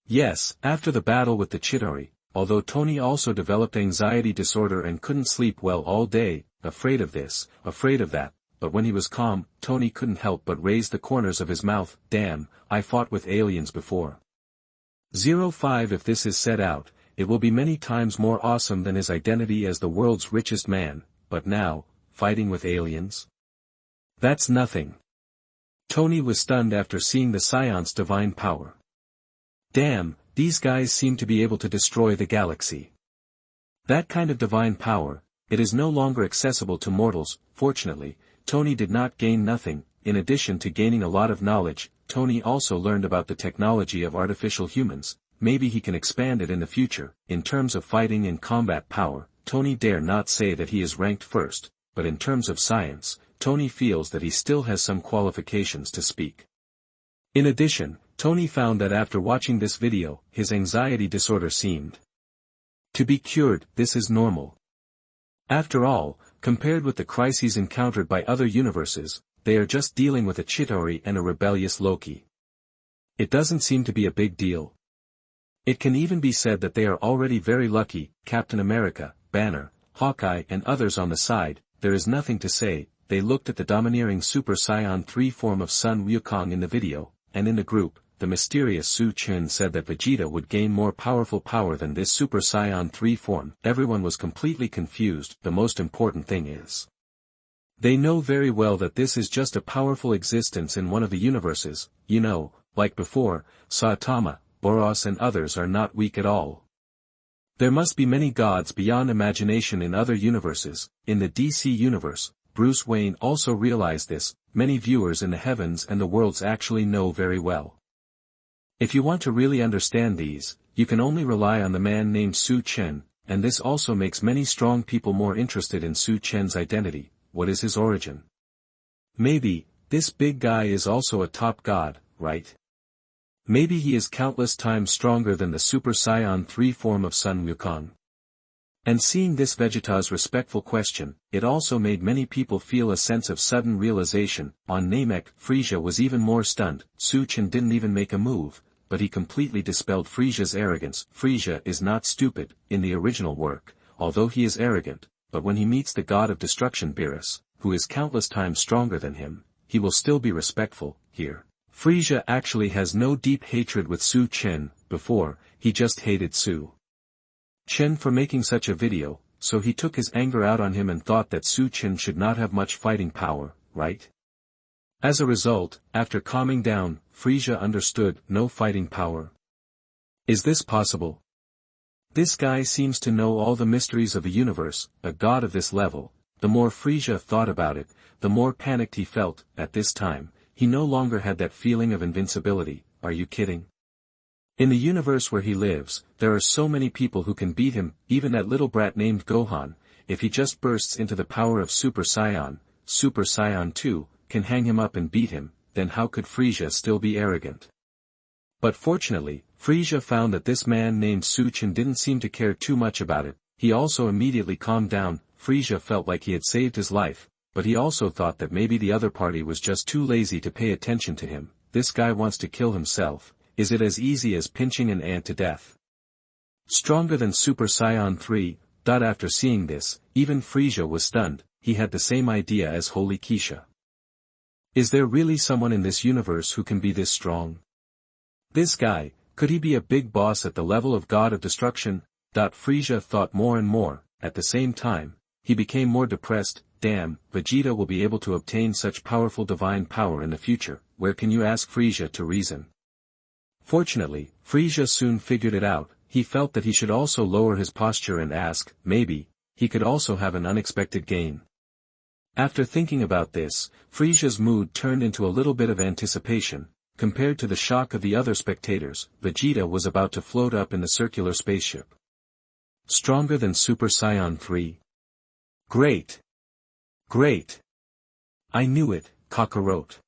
S1: Yes, after the battle with the Chidori, although Tony also developed anxiety disorder and couldn't sleep well all day, afraid of this, afraid of that, but when he was calm, Tony couldn't help but raise the corners of his mouth. Damn, I fought with aliens before. 05 If this is set out, it will be many times more awesome than his identity as the world's richest man, but now, fighting with aliens? That's nothing. Tony was stunned after seeing the Scion's divine power. Damn, these guys seem to be able to destroy the galaxy. That kind of divine power, it is no longer accessible to mortals. Fortunately, Tony did not gain nothing. In addition to gaining a lot of knowledge, Tony also learned about the technology of artificial humans. Maybe he can expand it in the future. In terms of fighting and combat power, Tony dare not say that he is ranked first, but in terms of science, Tony feels that he still has some qualifications to speak. In addition, Tony found that after watching this video, his anxiety disorder seemed to be cured. This is normal. After all, compared with the crises encountered by other universes, they are just dealing with a Chidori and a rebellious Loki. It doesn't seem to be a big deal. It can even be said that they are already very lucky. Captain America, Banner, Hawkeye and others on the side, there is nothing to say. They looked at the domineering Super Saiyan 3 form of Sun Wukong in the video, and in the group, the mysterious Chen said that Vegeta would gain more powerful power than this Super Saiyan 3 form. Everyone was completely confused. The most important thing is, they know very well that this is just a powerful existence in one of the universes. You know, like before, Saitama, Boros and others are not weak at all. There must be many gods beyond imagination in other universes. In the DC universe, Bruce Wayne also realized this. Many viewers in the heavens and the worlds actually know very well. If you want to really understand these, you can only rely on the man named Chen, and this also makes many strong people more interested in Chen's identity. What is his origin? Maybe, this big guy is also a top god, right? Maybe he is countless times stronger than the Super Saiyan 3 form of Sun Wukong. And seeing this Vegeta's respectful question, it also made many people feel a sense of sudden realization. On Namek, Frieza was even more stunned. Chen didn't even make a move, but he completely dispelled Frieza's arrogance. Frieza is not stupid, in the original work, although he is arrogant, but when he meets the god of destruction Beerus, who is countless times stronger than him, he will still be respectful. Here, Frieza actually has no deep hatred with Chen. Before, he just hated Chen for making such a video, so he took his anger out on him and thought that Chen should not have much fighting power, right? As a result, after calming down, Frieza understood no fighting power. Is this possible? This guy seems to know all the mysteries of the universe, a god of this level. The more Frisia thought about it, the more panicked he felt. At this time, he no longer had that feeling of invincibility. Are you kidding? In the universe where he lives, there are so many people who can beat him, even that little brat named Gohan. If he just bursts into the power of Super Saiyan 2, can hang him up and beat him, then how could Frisia still be arrogant? But fortunately, Frisia found that this man named Chen didn't seem to care too much about it. He also immediately calmed down. Frisia felt like he had saved his life, but he also thought that maybe the other party was just too lazy to pay attention to him. This guy wants to kill himself. Is it as easy as pinching an ant to death? Stronger than Super Saiyan 3. After seeing this, even Frisia was stunned. He had the same idea as Holy Keisha. Is there really someone in this universe who can be this strong? This guy, could he be a big boss at the level of God of Destruction? Frisia thought more and more. At the same time, he became more depressed. Damn, Vegeta will be able to obtain such powerful divine power in the future. Where can you ask Frisia to reason? Fortunately, Frisia soon figured it out. He felt that he should also lower his posture and ask, maybe, he could also have an unexpected gain. After thinking about this, Frisia's mood turned into a little bit of anticipation. Compared to the shock of the other spectators, Vegeta was about to float up in the circular spaceship. Stronger than Super Saiyan 3. Great! Great! I knew it, Kakarot.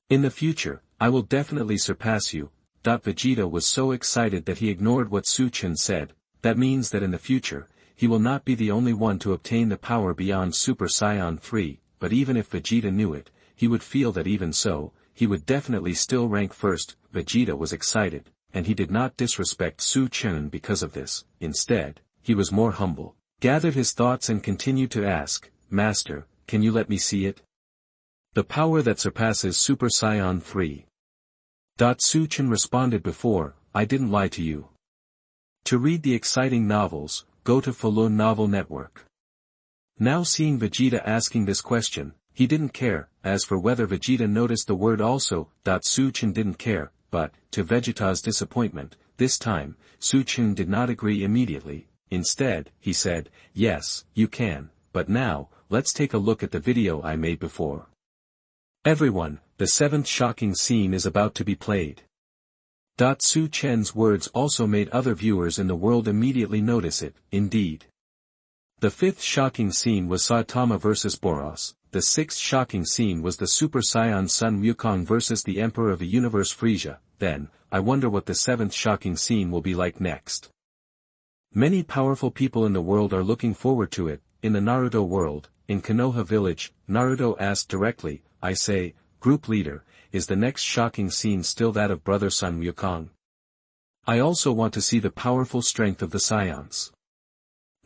S1: In the future, I will definitely surpass you. Vegeta was so excited that he ignored what Chen said. That means that in the future, he will not be the only one to obtain the power beyond Super Saiyan 3, but even if Vegeta knew it, he would feel that even so, he would definitely still rank first. Vegeta was excited, and he did not disrespect Chen because of this. Instead, he was more humble, gathered his thoughts and continued to ask, Master, can you let me see it? The power that surpasses Super Saiyan 3. Chen responded before, I didn't lie to you. To read the exciting novels, go to Follow Novel Network. Now seeing Vegeta asking this question, he didn't care. As for whether Vegeta noticed the word also, Chen didn't care, but, to Vegeta's disappointment, this time, Chen did not agree immediately. Instead, he said, yes, you can, but now, let's take a look at the video I made before. Everyone, the seventh shocking scene is about to be played. Chen's words also made other viewers in the world immediately notice it. Indeed. The fifth shocking scene was Saitama vs Boros. The sixth shocking scene was the Super Saiyan Sun Wukong vs the Emperor of the Universe Frisia. Then, I wonder what the seventh shocking scene will be like next. Many powerful people in the world are looking forward to it. In the Naruto world, in Konoha village, Naruto asked directly, I say, group leader, is the next shocking scene still that of Brother Sun Wukong? I also want to see the powerful strength of the Saiyans.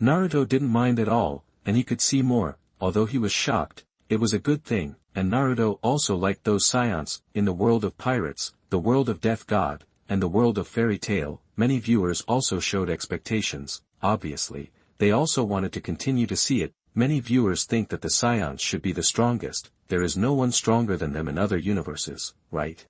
S1: Naruto didn't mind at all, and he could see more. Although he was shocked, it was a good thing, and Naruto also liked those Saiyans. In the world of pirates, the world of Death God, and the world of Fairy Tail, many viewers also showed expectations. Obviously, they also wanted to continue to see it. Many viewers think that the Saiyans should be the strongest. There is no one stronger than them in other universes, right?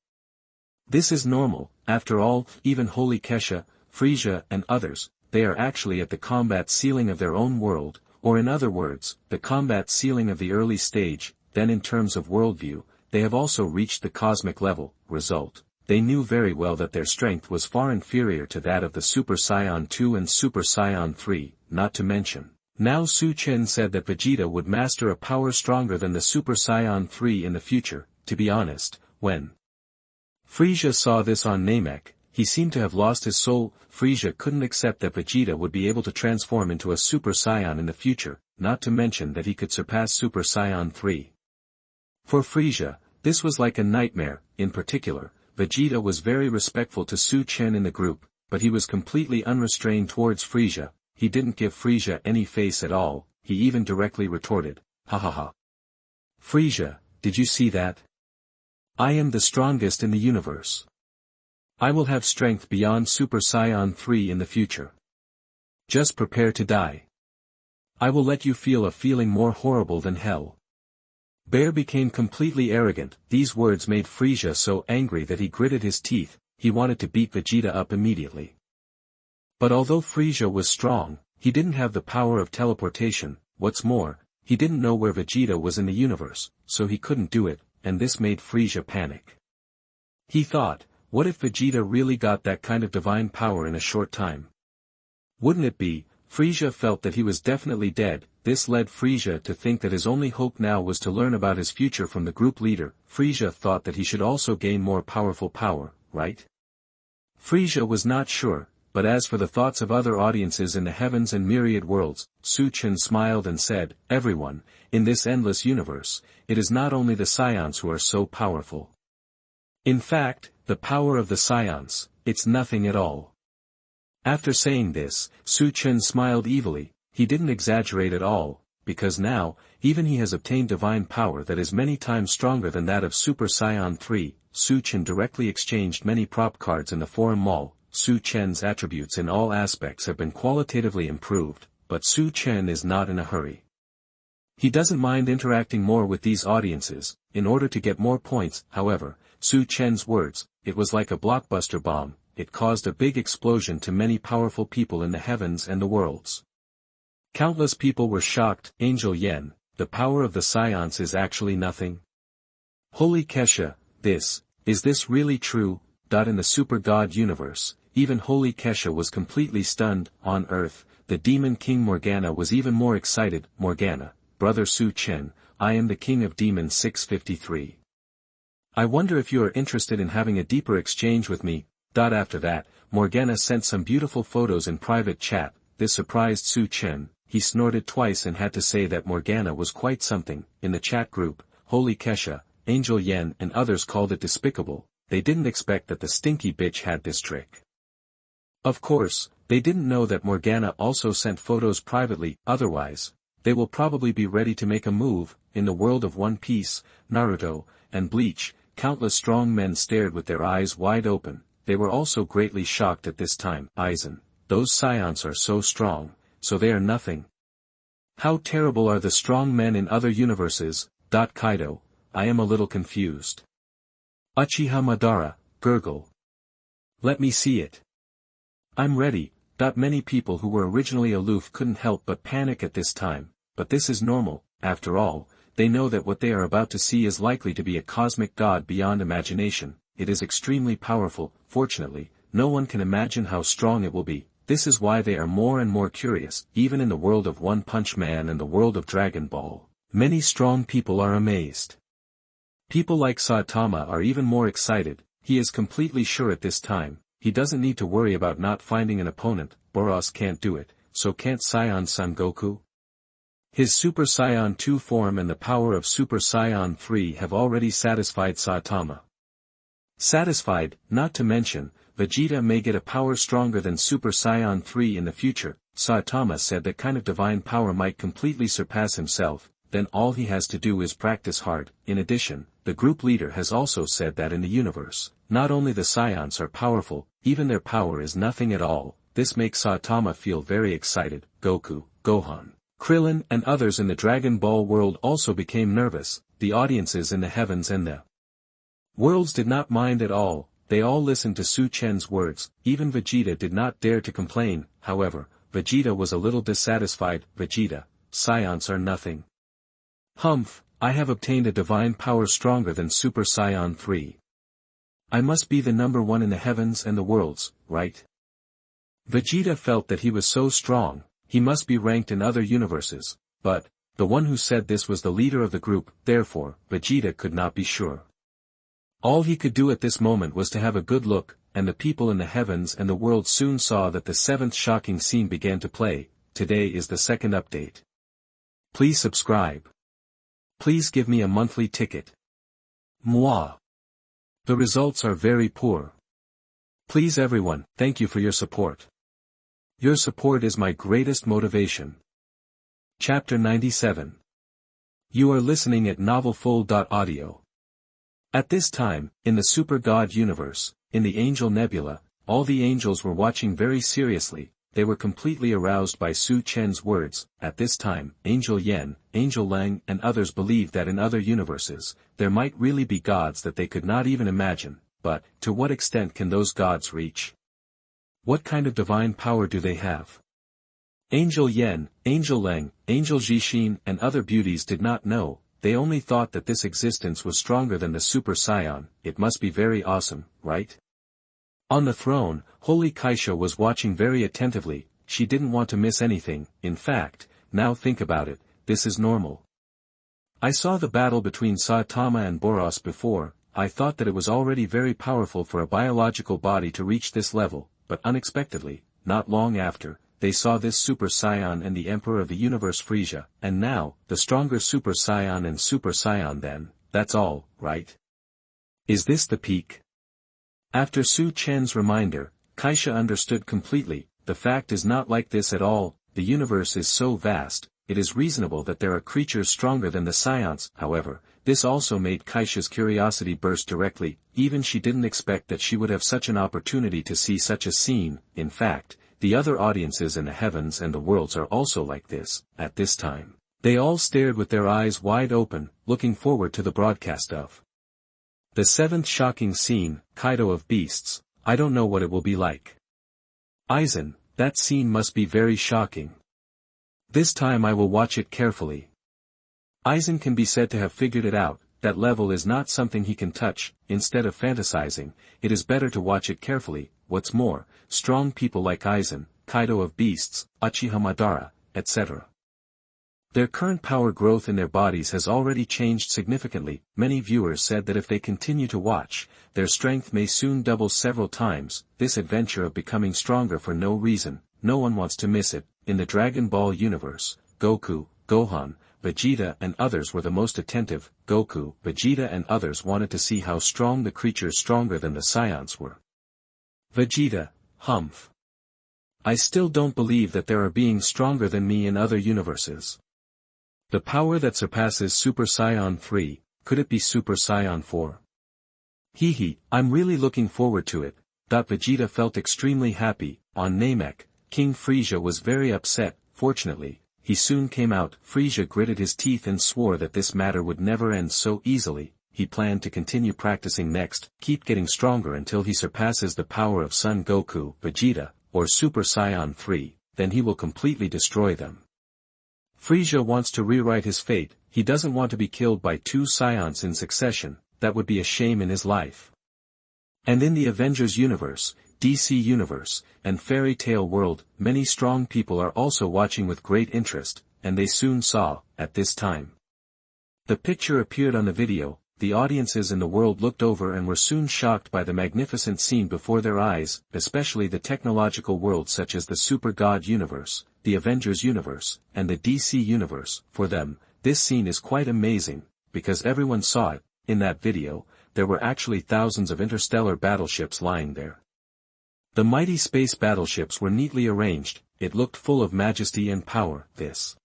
S1: This is normal. After all, even Holy Kesha, Frisia and others, they are actually at the combat ceiling of their own world, or in other words, the combat ceiling of the early stage. Then in terms of worldview, they have also reached the cosmic level. Result, they knew very well that their strength was far inferior to that of the Super Saiyan 2 and Super Saiyan 3, not to mention. Now Chen said that Vegeta would master a power stronger than the Super Saiyan 3 in the future. To be honest, when Frisia saw this on Namek, he seemed to have lost his soul. Frisia couldn't accept that Vegeta would be able to transform into a Super Saiyan in the future, not to mention that he could surpass Super Saiyan 3. For Frisia, this was like a nightmare. In particular, Vegeta was very respectful to Chen in the group, but he was completely unrestrained towards Frisia. He didn't give Frisia any face at all. He even directly retorted, ha ha ha. Frisia, did you see that? I am the strongest in the universe. I will have strength beyond Super Saiyan 3 in the future. Just prepare to die. I will let you feel a feeling more horrible than hell. Bear became completely arrogant. These words made Frisia so angry that he gritted his teeth. He wanted to beat Vegeta up immediately. But although Frieza was strong, he didn't have the power of teleportation. What's more, he didn't know where Vegeta was in the universe, so he couldn't do it, and this made Frieza panic. He thought, what if Vegeta really got that kind of divine power in a short time? Wouldn't it be? Frieza felt that he was definitely dead. This led Frieza to think that his only hope now was to learn about his future from the group leader. Frieza thought that he should also gain more powerful power, right? Frieza was not sure, but as for the thoughts of other audiences in the heavens and myriad worlds, Chen smiled and said, everyone, in this endless universe, it is not only the Scions who are so powerful. In fact, the power of the Scions, it's nothing at all. After saying this, Chen smiled evilly. He didn't exaggerate at all, because now, even he has obtained divine power that is many times stronger than that of Super Saiyan 3. Chen directly exchanged many prop cards in the forum mall. Chen's attributes in all aspects have been qualitatively improved, but Chen is not in a hurry. He doesn't mind interacting more with these audiences, in order to get more points. However, Chen's words, it was like a blockbuster bomb. It caused a big explosion to many powerful people in the heavens and the worlds. Countless people were shocked. Angel Yen, the power of the Scions is actually nothing. Holy Kesha, is this really true? In the Super God universe, even Holy Kesha was completely stunned. On Earth, the Demon King Morgana was even more excited. Morgana, brother Chen, I am the King of Demons 653. I wonder if you are interested in having a deeper exchange with me. After that, Morgana sent some beautiful photos in private chat. This surprised Chen. He snorted twice and had to say that Morgana was quite something. In the chat group, Holy Kesha, Angel Yen and others called it despicable. They didn't expect that the stinky bitch had this trick. Of course, they didn't know that Morgana also sent photos privately. Otherwise, they will probably be ready to make a move. In the world of One Piece, Naruto, and Bleach, countless strong men stared with their eyes wide open. They were also greatly shocked at this time. Aizen, those Scions are so strong, so they are nothing. How terrible are the strong men in other universes. Kaido, I am a little confused. Uchiha Madara, gurgle. Let me see it. I'm ready. Many people who were originally aloof couldn't help but panic at this time, but this is normal. After all, they know that what they are about to see is likely to be a cosmic god beyond imagination. It is extremely powerful. Fortunately, no one can imagine how strong it will be. This is why they are more and more curious. Even in the world of One Punch Man and the world of Dragon Ball, many strong people are amazed. People like Saitama are even more excited. He is completely sure at this time, he doesn't need to worry about not finding an opponent. Boros can't do it, so can't Saiyan Son Goku? His Super Saiyan 2 form and the power of Super Saiyan 3 have already satisfied Saitama. Satisfied, not to mention, Vegeta may get a power stronger than Super Saiyan 3 in the future. Saitama said that kind of divine power might completely surpass himself, then all he has to do is practice hard. In addition, the group leader has also said that in the universe, not only the Scions are powerful, even their power is nothing at all. This makes Saitama feel very excited. Goku, Gohan, Krillin and others in the Dragon Ball world also became nervous. The audiences in the heavens and the worlds did not mind at all. They all listened to Chen's words. Even Vegeta did not dare to complain. However, Vegeta was a little dissatisfied. Vegeta, Scions are nothing. Humph, I have obtained a divine power stronger than Super Saiyan 3. I must be the number one in the heavens and the worlds, right? Vegeta felt that he was so strong, he must be ranked in other universes, but, the one who said this was the leader of the group. Therefore, Vegeta could not be sure. All he could do at this moment was to have a good look, and the people in the heavens and the world soon saw that the seventh shocking scene began to play. Today is the second update. Please subscribe. Please give me a monthly ticket. Moi. The results are very poor. Please everyone, thank you for your support. Your support is my greatest motivation. Chapter 97. You are listening at novelfull.audio. At this time, in the Super God universe, in the Angel Nebula, all the angels were watching very seriously. They were completely aroused by Chen's words. At this time, Angel Yen, Angel Lang and others believed that in other universes, there might really be gods that they could not even imagine, but, to what extent can those gods reach? What kind of divine power do they have? Angel Yen, Angel Leng, Angel Jixin and other beauties did not know, they only thought that this existence was stronger than the Super Saiyan. It must be very awesome, right? On the throne, Holy Kaisha was watching very attentively. She didn't want to miss anything. In fact, now think about it, this is normal. I saw the battle between Saitama and Boros before. I thought that it was already very powerful for a biological body to reach this level, but unexpectedly, not long after, they saw this Super Saiyan and the Emperor of the Universe Frieza, and now, the stronger Super Saiyan and Super Saiyan then, that's all, right? Is this the peak? After Su Chen's reminder, Kaisha understood completely. The fact is not like this at all. The universe is so vast, it is reasonable that there are creatures stronger than the Saiyans. However, this also made Kaisha's curiosity burst directly. Even she didn't expect that she would have such an opportunity to see such a scene. In fact, the other audiences in the heavens and the worlds are also like this. At this time, they all stared with their eyes wide open, looking forward to the broadcast of the seventh shocking scene, Kaido of Beasts. I don't know what it will be like. Aizen, that scene must be very shocking. This time I will watch it carefully. Aizen can be said to have figured it out. That level is not something he can touch. Instead of fantasizing, it is better to watch it carefully. What's more, strong people like Aizen, Kaido of Beasts, Uchiha Madara, etc. Their current power growth in their bodies has already changed significantly. Many viewers said that if they continue to watch, their strength may soon double several times. This adventure of becoming stronger for no reason, no one wants to miss it. In the Dragon Ball universe, Goku, Gohan, Vegeta and others were the most attentive. Goku, Vegeta and others wanted to see how strong the creatures stronger than the Saiyans were. Vegeta, humph. I still don't believe that there are beings stronger than me in other universes. The power that surpasses Super Saiyan 3, could it be Super Saiyan 4? Hehe, I'm really looking forward to it. Vegeta felt extremely happy. On Namek, King Frieza was very upset. Fortunately, he soon came out. Frieza gritted his teeth and swore that this matter would never end so easily. He planned to continue practicing next, keep getting stronger until he surpasses the power of Son Goku, Vegeta, or Super Saiyan 3, then he will completely destroy them. Frieza wants to rewrite his fate. He doesn't want to be killed by two Saiyans in succession. That would be a shame in his life. And in the Avengers universe, DC universe, and Fairy Tail world, many strong people are also watching with great interest, and they soon saw, at this time. The picture appeared on the video. The audiences in the world looked over and were soon shocked by the magnificent scene before their eyes, especially the technological worlds such as the Super God universe, the Avengers universe, and the DC universe. For them, this scene is quite amazing, because everyone saw it. In that video, there were actually thousands of interstellar battleships lying there. The mighty space battleships were neatly arranged. It looked full of majesty and power. This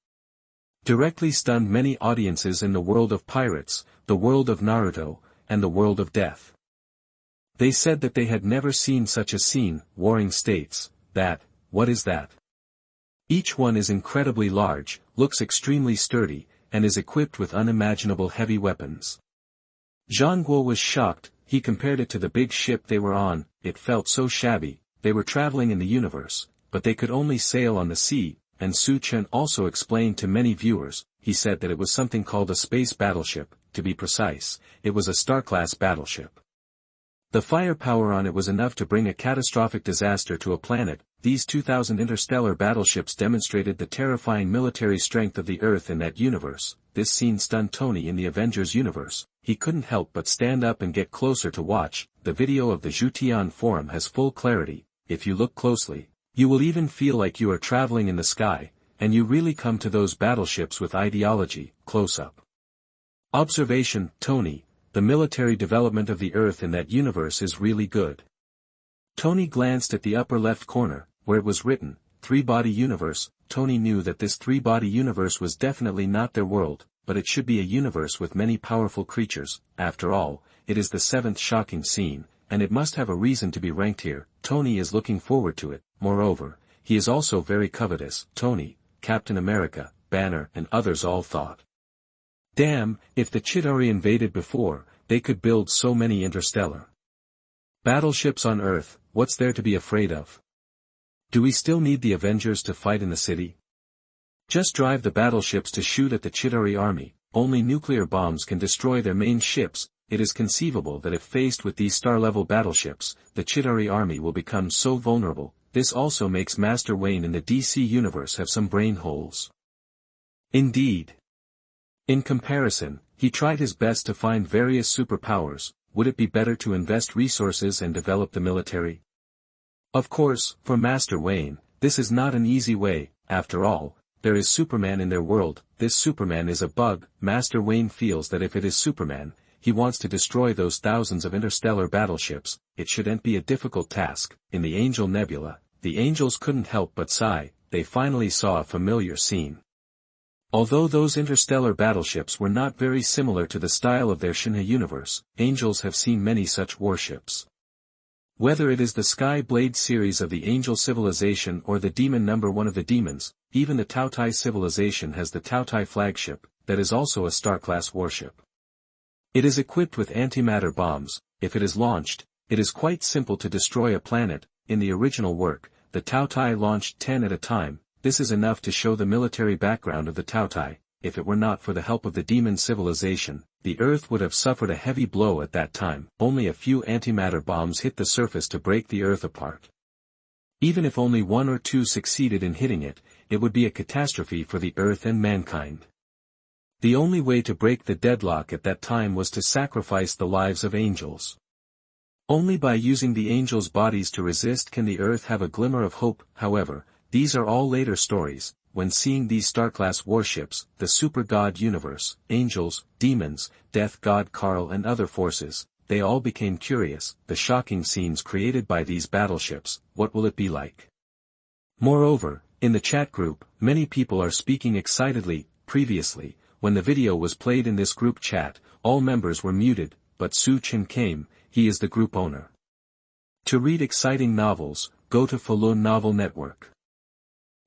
S1: directly stunned many audiences in the world of pirates, the world of Naruto, and the world of death. They said that they had never seen such a scene. Warring states, what is that? Each one is incredibly large, looks extremely sturdy, and is equipped with unimaginable heavy weapons. Zhang Guo was shocked. He compared it to the big ship they were on. It felt so shabby. They were traveling in the universe, but they could only sail on the sea. And Su Chen also explained to many viewers. He said that it was something called a space battleship. To be precise, it was a star-class battleship. The firepower on it was enough to bring a catastrophic disaster to a planet. These 2,000 interstellar battleships demonstrated the terrifying military strength of the Earth in that universe. This scene stunned Tony in the Avengers universe. He couldn't help but stand up and get closer to watch. The video of the Zhutian Forum has full clarity. If you look closely, you will even feel like you are traveling in the sky, and you really come to those battleships with ideology. Close up observation. Tony, the military development of the Earth in that universe is really good. Tony glanced at the upper left corner, where it was written, Three-Body Universe. Tony knew that this three-body universe was definitely not their world, but it should be a universe with many powerful creatures. After all, it is the seventh shocking scene, and it must have a reason to be ranked here. Tony is looking forward to it. Moreover, he is also very covetous. Tony, Captain America, Banner and others all thought, damn, if the Chitauri invaded before, they could build so many interstellar battleships on Earth. What's there to be afraid of? Do we still need the Avengers to fight in the city? Just drive the battleships to shoot at the Chidori army. Only nuclear bombs can destroy their main ships. It is conceivable that if faced with these star-level battleships, the Chidori army will become so vulnerable. This also makes Master Wayne in the DC universe have some brain holes. Indeed. In comparison, he tried his best to find various superpowers. Would it be better to invest resources and develop the military? Of course, for Master Wayne, this is not an easy way. After all, there is Superman in their world. This Superman is a bug. Master Wayne feels that if it is Superman, he wants to destroy those thousands of interstellar battleships. It shouldn't be a difficult task. In the Angel Nebula, the angels couldn't help but sigh. They finally saw a familiar scene. Although those interstellar battleships were not very similar to the style of their Shinra universe, angels have seen many such warships. Whether it is the Sky Blade series of the Angel Civilization or the Demon No. 1 of the Demons, even the Tautai Civilization has the Tautai flagship, that is also a star-class warship. It is equipped with antimatter bombs. If it is launched, it is quite simple to destroy a planet. In the original work, the Tautai launched 10 at a time. This is enough to show the military background of the Tautai. If it were not for the help of the Demon Civilization, the Earth would have suffered a heavy blow at that time. Only a few antimatter bombs hit the surface to break the Earth apart. Even if only one or two succeeded in hitting it, it would be a catastrophe for the Earth and mankind. The only way to break the deadlock at that time was to sacrifice the lives of angels. Only by using the angels' bodies to resist can the Earth have a glimmer of hope. However, these are all later stories. When seeing these star-class warships, the super god universe, angels, demons, death god Karl and other forces, they all became curious. The shocking scenes created by these battleships, what will it be like? Moreover, in the chat group, many people are speaking excitedly. Previously, when the video was played in this group chat, all members were muted, but Chen came. He is the group owner. To read exciting novels, go to Falun Novel Network.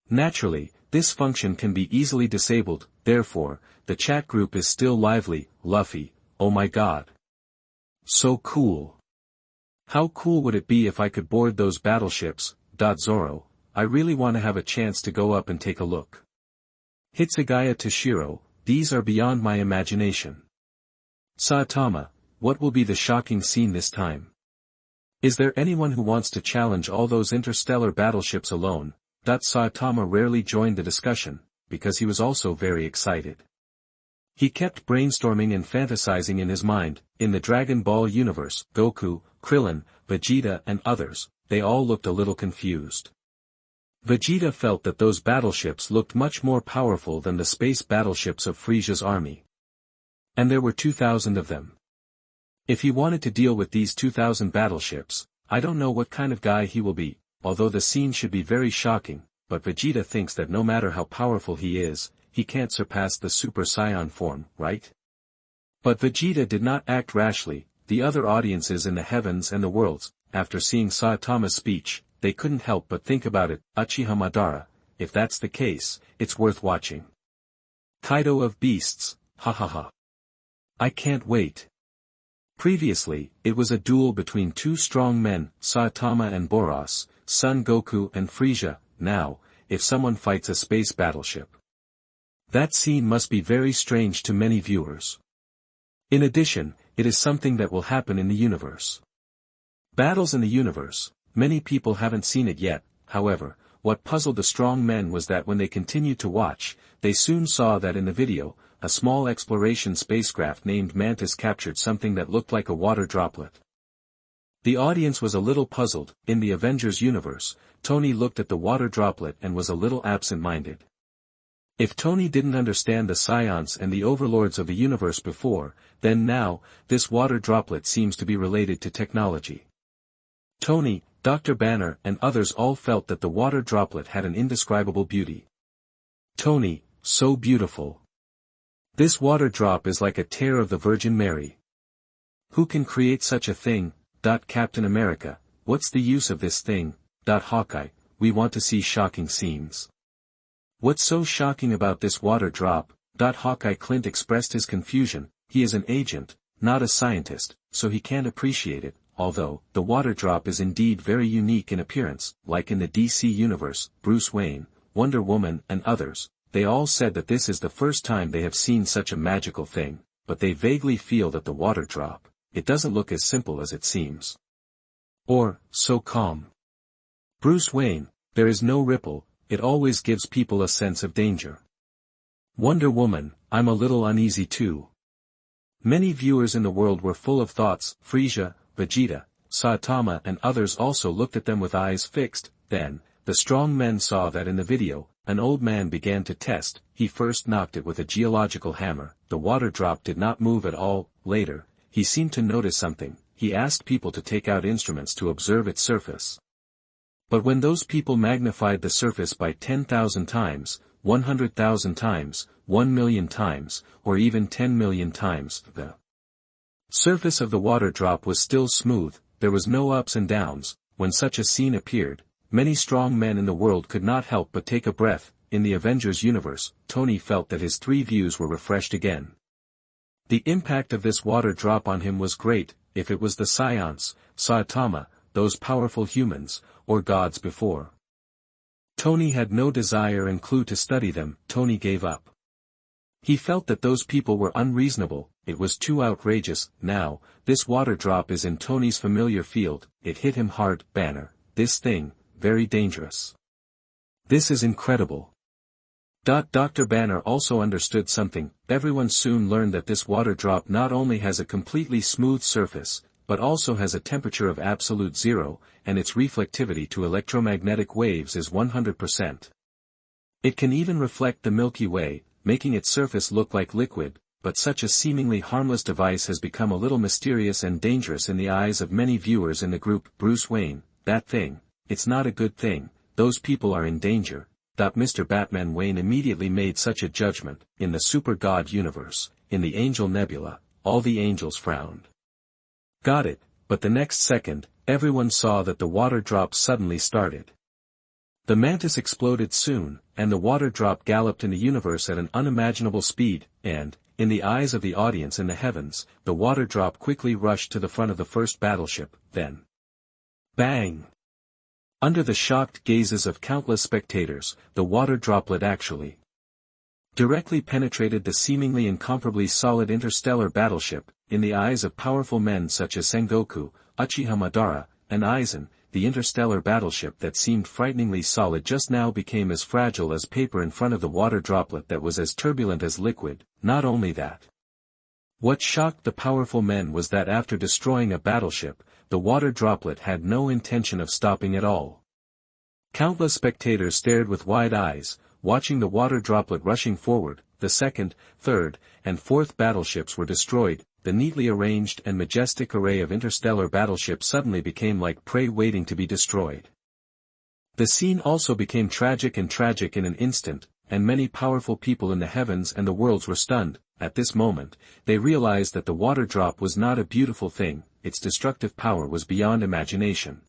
S1: Naturally, this function can be easily disabled. Therefore, the chat group is still lively. Luffy, oh my god. So cool. How cool would it be if I could board those battleships? Zoro, I really want to have a chance to go up and take a look. Hitsugaya Toshiro, these are beyond my imagination. Saitama, what will be the shocking scene this time? Is there anyone who wants to challenge all those interstellar battleships alone? Saitama rarely joined the discussion, because he was also very excited. He kept brainstorming and fantasizing in his mind. In the Dragon Ball universe, Goku, Krillin, Vegeta and others, they all looked a little confused. Vegeta felt that those battleships looked much more powerful than the space battleships of Frisia's army. And there were 2,000 of them. If he wanted to deal with these 2,000 battleships, I don't know what kind of guy he will be. Although the scene should be very shocking, but Vegeta thinks that no matter how powerful he is, he can't surpass the Super Saiyan form, right? But Vegeta did not act rashly. The other audiences in the heavens and the worlds, after seeing Saitama's speech, they couldn't help but think about it. Uchiha Madara, if that's the case, it's worth watching. Kaido of Beasts, hahaha. I can't wait. Previously, it was a duel between two strong men, Saitama and Boros, Son Goku and Frisia. Now, if someone fights a space battleship. That scene must be very strange to many viewers. In addition, it is something that will happen in the universe. Battles in the universe, many people haven't seen it yet. However, what puzzled the strong men was that when they continued to watch, they soon saw that in the video, a small exploration spacecraft named Mantis captured something that looked like a water droplet. The audience was a little puzzled. In the Avengers universe, Tony looked at the water droplet and was a little absent-minded. If Tony didn't understand the scions and the overlords of the universe before, then now, this water droplet seems to be related to technology. Tony, Dr. Banner and others all felt that the water droplet had an indescribable beauty. Tony, so beautiful. This water drop is like a tear of the Virgin Mary. Who can create such a thing? Captain America, what's the use of this thing? Hawkeye, we want to see shocking scenes. What's so shocking about this water drop? Hawkeye. Clint expressed his confusion. He is an agent, not a scientist, so he can't appreciate it. although, the water drop is indeed very unique in appearance, like in the DC universe, Bruce Wayne, Wonder Woman and others, they all said that this is the first time they have seen such a magical thing, but they vaguely feel that the water drop, it doesn't look as simple as it seems. Or, so calm. Bruce Wayne, there is no ripple, it always gives people a sense of danger. Wonder Woman, I'm a little uneasy too. Many viewers in the world were full of thoughts. Frieza, Vegeta, Saitama and others also looked at them with eyes fixed. Then, the strong men saw that in the video, an old man began to test. He first knocked it with a geological hammer, the water drop did not move at all. Later, he seemed to notice something, he asked people to take out instruments to observe its surface. But when those people magnified the surface by 10,000 times, 100,000 times, 1,000,000 times, or even 10 million times, the surface of the water drop was still smooth, there was no ups and downs. When such a scene appeared, many strong men in the world could not help but take a breath. In the Avengers universe, Tony felt that his three views were refreshed again. The impact of this water drop on him was great. If it was the Scions, Saitama, those powerful humans, or gods before, Tony had no desire and clue to study them. Tony gave up. He felt that those people were unreasonable, it was too outrageous. Now, this water drop is in Tony's familiar field, it hit him hard. Banner, this thing, very dangerous. This is incredible. Dr. Banner also understood something. Everyone soon learned that this water drop not only has a completely smooth surface, but also has a temperature of absolute zero, and its reflectivity to electromagnetic waves is 100%. It can even reflect the Milky Way, making its surface look like liquid, but such a seemingly harmless device has become a little mysterious and dangerous in the eyes of many viewers in the group. Bruce Wayne, that thing, it's not a good thing, those people are in danger. Mr. Batman Wayne immediately made such a judgment. In the Super God universe, in the Angel Nebula, all the angels frowned. Got it, but the next second, everyone saw that the water drop suddenly started. The mantis exploded soon, and the water drop galloped in the universe at an unimaginable speed, and, in the eyes of the audience in the heavens, the water drop quickly rushed to the front of the first battleship. Then, bang! Under the shocked gazes of countless spectators, the water droplet actually directly penetrated the seemingly incomparably solid interstellar battleship. In the eyes of powerful men such as Sengoku, Uchiha Madara, and Aizen, the interstellar battleship that seemed frighteningly solid just now became as fragile as paper in front of the water droplet that was as turbulent as liquid. Not only that. What shocked the powerful men was that after destroying a battleship, the water droplet had no intention of stopping at all. Countless spectators stared with wide eyes, watching the water droplet rushing forward. The second, third, and fourth battleships were destroyed. The neatly arranged and majestic array of interstellar battleships suddenly became like prey waiting to be destroyed. The scene also became tragic in an instant, and many powerful people in the heavens and the worlds were stunned. At this moment, they realized that the water drop was not a beautiful thing, its destructive power was beyond imagination.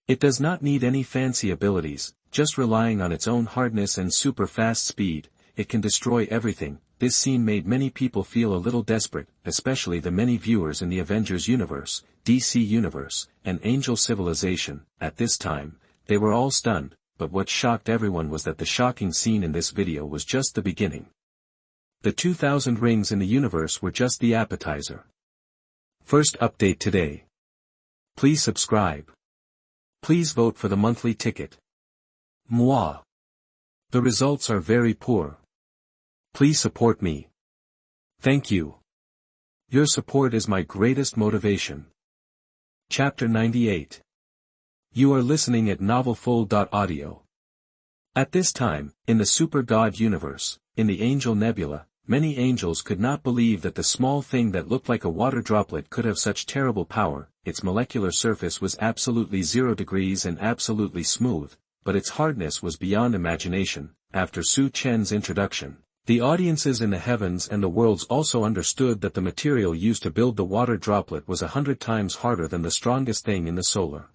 S1: It does not need any fancy abilities, just relying on its own hardness and super fast speed, it can destroy everything. This scene made many people feel a little desperate, especially the many viewers in the Avengers universe, DC universe, and Angel civilization. At this time, they were all stunned, but what shocked everyone was that the shocking scene in this video was just the beginning. The 2000 rings in the universe were just the appetizer. First update today. Please subscribe. Please vote for the monthly ticket. Moi. The results are very poor. Please support me. Thank you. Your support is my greatest motivation. Chapter 98. You are listening at novelfull.audio. At this time, in the Super God universe, in the Angel Nebula, many angels could not believe that the small thing that looked like a water droplet could have such terrible power. Its molecular surface was absolutely 0 degrees and absolutely smooth, but its hardness was beyond imagination. After Su Chen's introduction, the audiences in the heavens and the worlds also understood that the material used to build the water droplet was 100 times harder than the strongest thing in the solar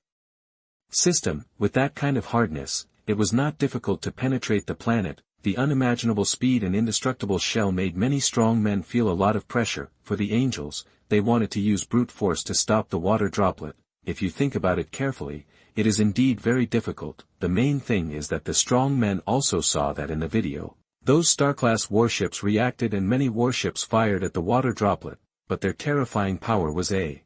S1: system. With that kind of hardness, it was not difficult to penetrate the planet. The unimaginable speed and indestructible shell made many strong men feel a lot of pressure. For the angels, they wanted to use brute force to stop the water droplet. If you think about it carefully, it is indeed very difficult. The main thing is that the strong men also saw that in the video, those star-class warships reacted and many warships fired at the water droplet, but their terrifying power was a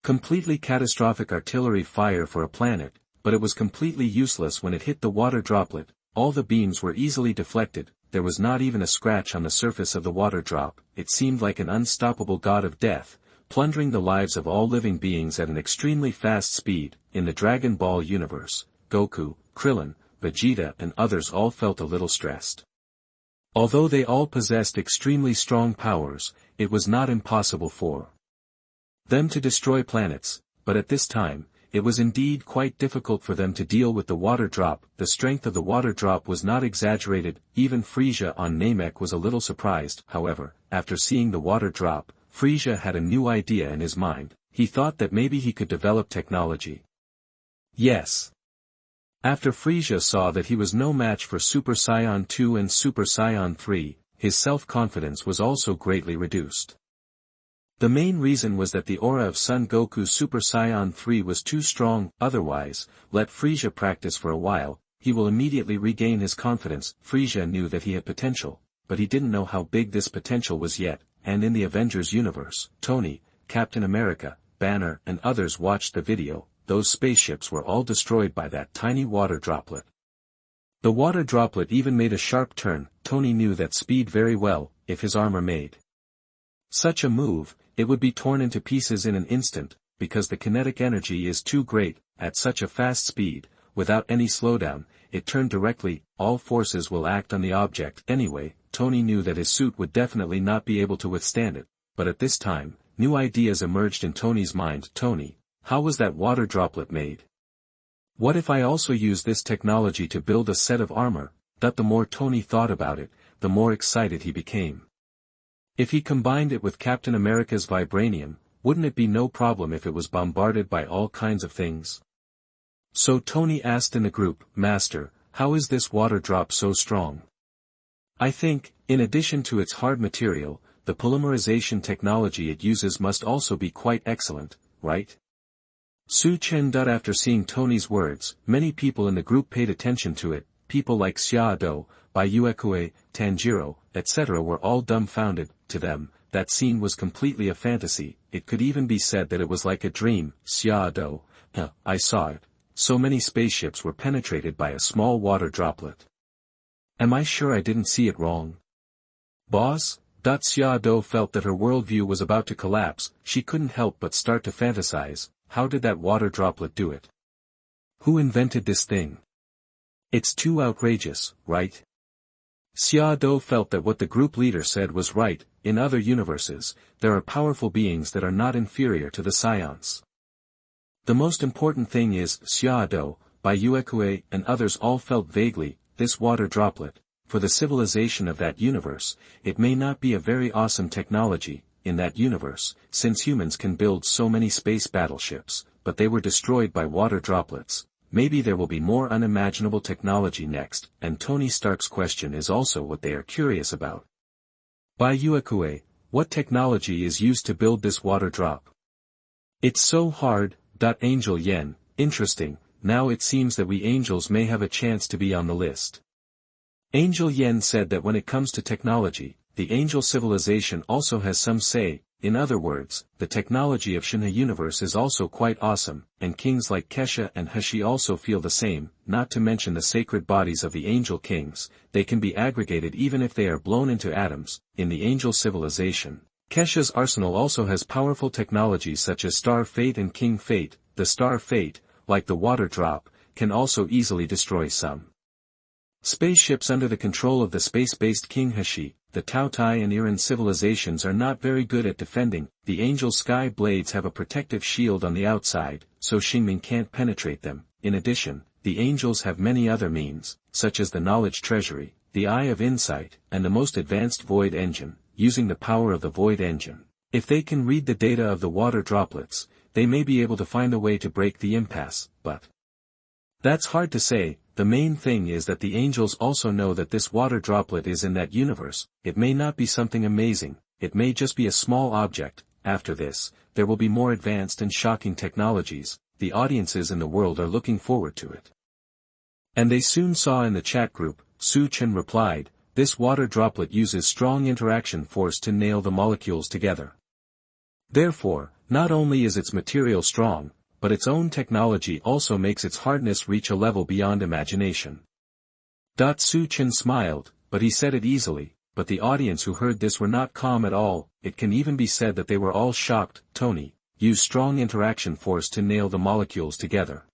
S1: completely catastrophic artillery fire for a planet, but it was completely useless when it hit the water droplet. All the beams were easily deflected, there was not even a scratch on the surface of the water drop. It seemed like an unstoppable god of death, plundering the lives of all living beings at an extremely fast speed. In the Dragon Ball universe, Goku, Krillin, Vegeta and others all felt a little stressed. Although they all possessed extremely strong powers, it was not impossible for them to destroy planets, but at this time, it was indeed quite difficult for them to deal with the water drop. The strength of the water drop was not exaggerated. Even Frieza on Namek was a little surprised. However, after seeing the water drop, Frieza had a new idea in his mind. He thought that maybe he could develop technology. Yes. After Frieza saw that he was no match for Super Saiyan 2 and Super Saiyan 3, his self-confidence was also greatly reduced. The main reason was that the aura of Son Goku Super Saiyan 3 was too strong. Otherwise, let Frieza practice for a while, he will immediately regain his confidence. Frieza knew that he had potential, but he didn't know how big this potential was yet, and in the Avengers universe, Tony, Captain America, Banner and others watched the video. Those spaceships were all destroyed by that tiny water droplet. The water droplet even made a sharp turn. Tony knew that speed very well. If his armor made such a move, it would be torn into pieces in an instant, because the kinetic energy is too great. At such a fast speed, without any slowdown, it turned directly. All forces will act on the object anyway. Tony knew that his suit would definitely not be able to withstand it, but at this time, new ideas emerged in Tony's mind. Tony, how was that water droplet made? What if I also use this technology to build a set of armor? That the more Tony thought about it, the more excited he became. If he combined it with Captain America's vibranium, wouldn't it be no problem if it was bombarded by all kinds of things? So Tony asked in the group, Master, how is this water drop so strong? I think, in addition to its hard material, the polymerization technology it uses must also be quite excellent, right? Chen. After seeing Tony's words, many people in the group paid attention to it. People like Xiao, Bayuekue, Tanjiro, etc. were all dumbfounded. To them, that scene was completely a fantasy. It could even be said that it was like a dream. Xiao, I saw it. So many spaceships were penetrated by a small water droplet. Am I sure I didn't see it wrong? Boss? Xiao felt that her worldview was about to collapse. She couldn't help but start to fantasize. How did that water droplet do it? Who invented this thing? It's too outrageous, right? Xiao felt that what the group leader said was right. In other universes, there are powerful beings that are not inferior to the Scions. The most important thing is, Xiao, Bayuekue and others all felt vaguely, this water droplet, for the civilization of that universe, it may not be a very awesome technology. In that universe, since humans can build so many space battleships, but they were destroyed by water droplets, maybe there will be more unimaginable technology next. And Tony Stark's question is also what they are curious about. Bayuekue, what technology is used to build this water drop? It's so hard. Angel Yen, interesting. Now it seems that we angels may have a chance to be on the list. Angel Yen said that when it comes to technology, the angel civilization also has some say. In other words, the technology of Shinha universe is also quite awesome, and kings like Kesha and Hashi also feel the same, not to mention the sacred bodies of the angel kings. They can be aggregated even if they are blown into atoms. In the angel civilization, Kesha's arsenal also has powerful technologies such as Star Fate and King Fate. The Star Fate, like the water drop, can also easily destroy some spaceships under the control of the space-based King Hashi. The Tautai and Iran civilizations are not very good at defending. The angel sky blades have a protective shield on the outside, so Xingming can't penetrate them. In addition, the angels have many other means, such as the knowledge treasury, the Eye of Insight, and the most advanced void engine. Using the power of the void engine, if they can read the data of the water droplets, they may be able to find a way to break the impasse, but that's hard to say. The main thing is that the angels also know that this water droplet is in that universe. It may not be something amazing, it may just be a small object, after this, there will be more advanced and shocking technologies, the audiences in the world are looking forward to it. And they soon saw in the chat group, Chen replied, this water droplet uses strong interaction force to nail the molecules together. Therefore, not only is its material strong, but its own technology also makes its hardness reach a level beyond imagination. Chen smiled, but he said it easily, but the audience who heard this were not calm at all. It can even be said that they were all shocked. Tony, use strong interaction force to nail the molecules together.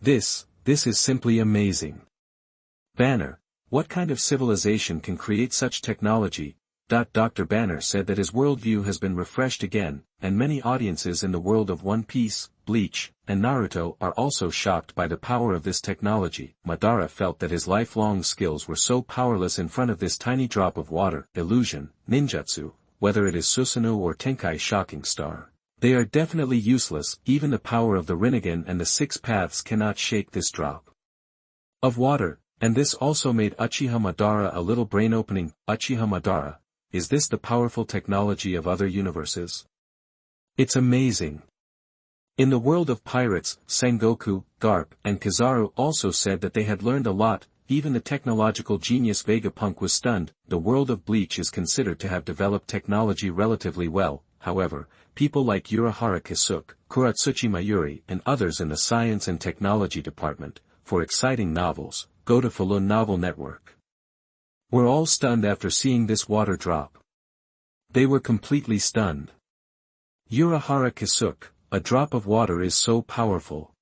S1: This is simply amazing. Banner, what kind of civilization can create such technology? Dr. Banner said that his worldview has been refreshed again, and many audiences in the world of One Piece, Bleach, and Naruto are also shocked by the power of this technology. Madara felt that his lifelong skills were so powerless in front of this tiny drop of water, illusion, ninjutsu, whether it is Susanoo or Tenkai Shocking Star. They are definitely useless. Even the power of the Rinnegan and the Six Paths cannot shake this drop of water, and this also made Uchiha Madara a little brain-opening. Uchiha Madara, is this the powerful technology of other universes? It's amazing. In the world of pirates, Sengoku, Garp, and Kizaru also said that they had learned a lot. Even the technological genius Vegapunk was stunned. The world of Bleach is considered to have developed technology relatively well. However, people like Urahara Kisuke, Kuratsuchi Mayuri, and others in the science and technology department, for exciting novels, go to Falun Novel Network. Were all stunned after seeing this water drop. They were completely stunned. Urahara Kisuke, a drop of water is so powerful.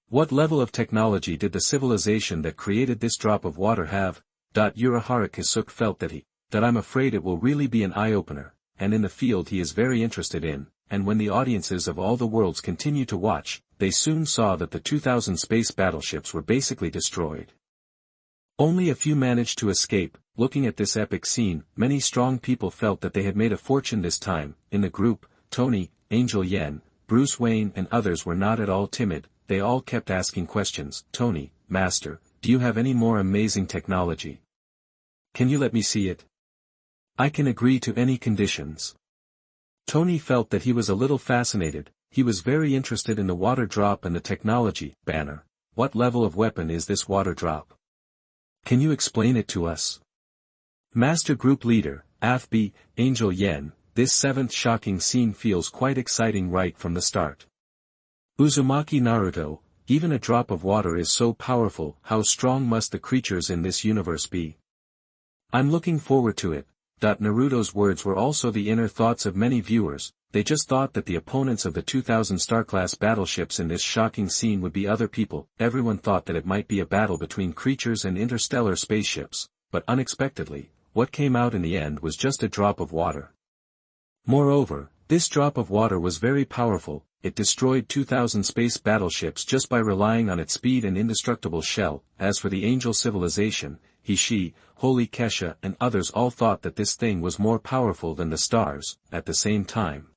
S1: What level of technology did the civilization that created this drop of water have? Urahara Kisuke felt that I'm afraid it will really be an eye-opener, and in the field he is very interested in, and when the audiences of all the worlds continue to watch, they soon saw that the 2,000 space battleships were basically destroyed. Only a few managed to escape. Looking at this epic scene, many strong people felt that they had made a fortune this time. In the group, Tony, Angel Yen, Bruce Wayne and others were not at all timid. They all kept asking questions. Tony, Master, do you have any more amazing technology? Can you let me see it? I can agree to any conditions. Tony felt that he was a little fascinated. He was very interested in the water drop and the technology. Banner, what level of weapon is this water drop? Can you explain it to us? Master Group Leader, AFB, Angel Yen, this seventh shocking scene feels quite exciting right from the start. Uzumaki Naruto, even a drop of water is so powerful, how strong must the creatures in this universe be? I'm looking forward to it. Naruto's words were also the inner thoughts of many viewers. They just thought that the opponents of the 2,000 star-class battleships in this shocking scene would be other people. Everyone thought that it might be a battle between creatures and interstellar spaceships, but unexpectedly, what came out in the end was just a drop of water. Moreover, this drop of water was very powerful. It destroyed 2,000 space battleships just by relying on its speed and indestructible shell. As for the angel civilization, Hishi, Holy Kesha and others all thought that this thing was more powerful than the stars. At the same time,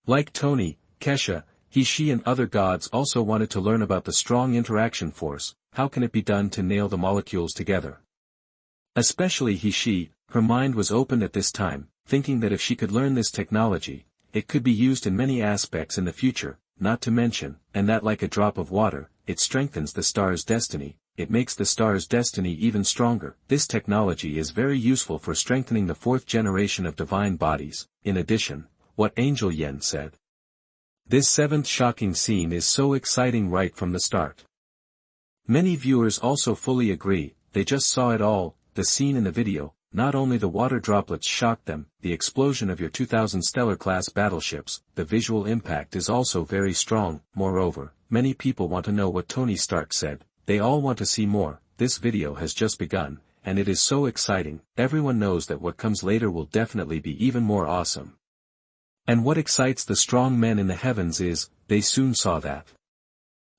S1: like Tony, Kesha, Hishi and other gods also wanted to learn about the strong interaction force. How can it be done to nail the molecules together? Especially Hishi, her mind was opened at this time, thinking that if she could learn this technology, it could be used in many aspects in the future, not to mention, and that like a drop of water, it strengthens the star's destiny. It makes the star's destiny even stronger. This technology is very useful for strengthening the fourth generation of divine bodies. In addition, what Angel Yen said. This seventh shocking scene is so exciting right from the start. Many viewers also fully agree. They just saw it all, the scene in the video. Not only the water droplets shocked them, the explosion of your 2,000 stellar-class battleships, the visual impact is also very strong. Moreover, many people want to know what Tony Stark said. They all want to see more. This video has just begun, and it is so exciting. Everyone knows that what comes later will definitely be even more awesome. And what excites the strong men in the heavens is, they soon saw that.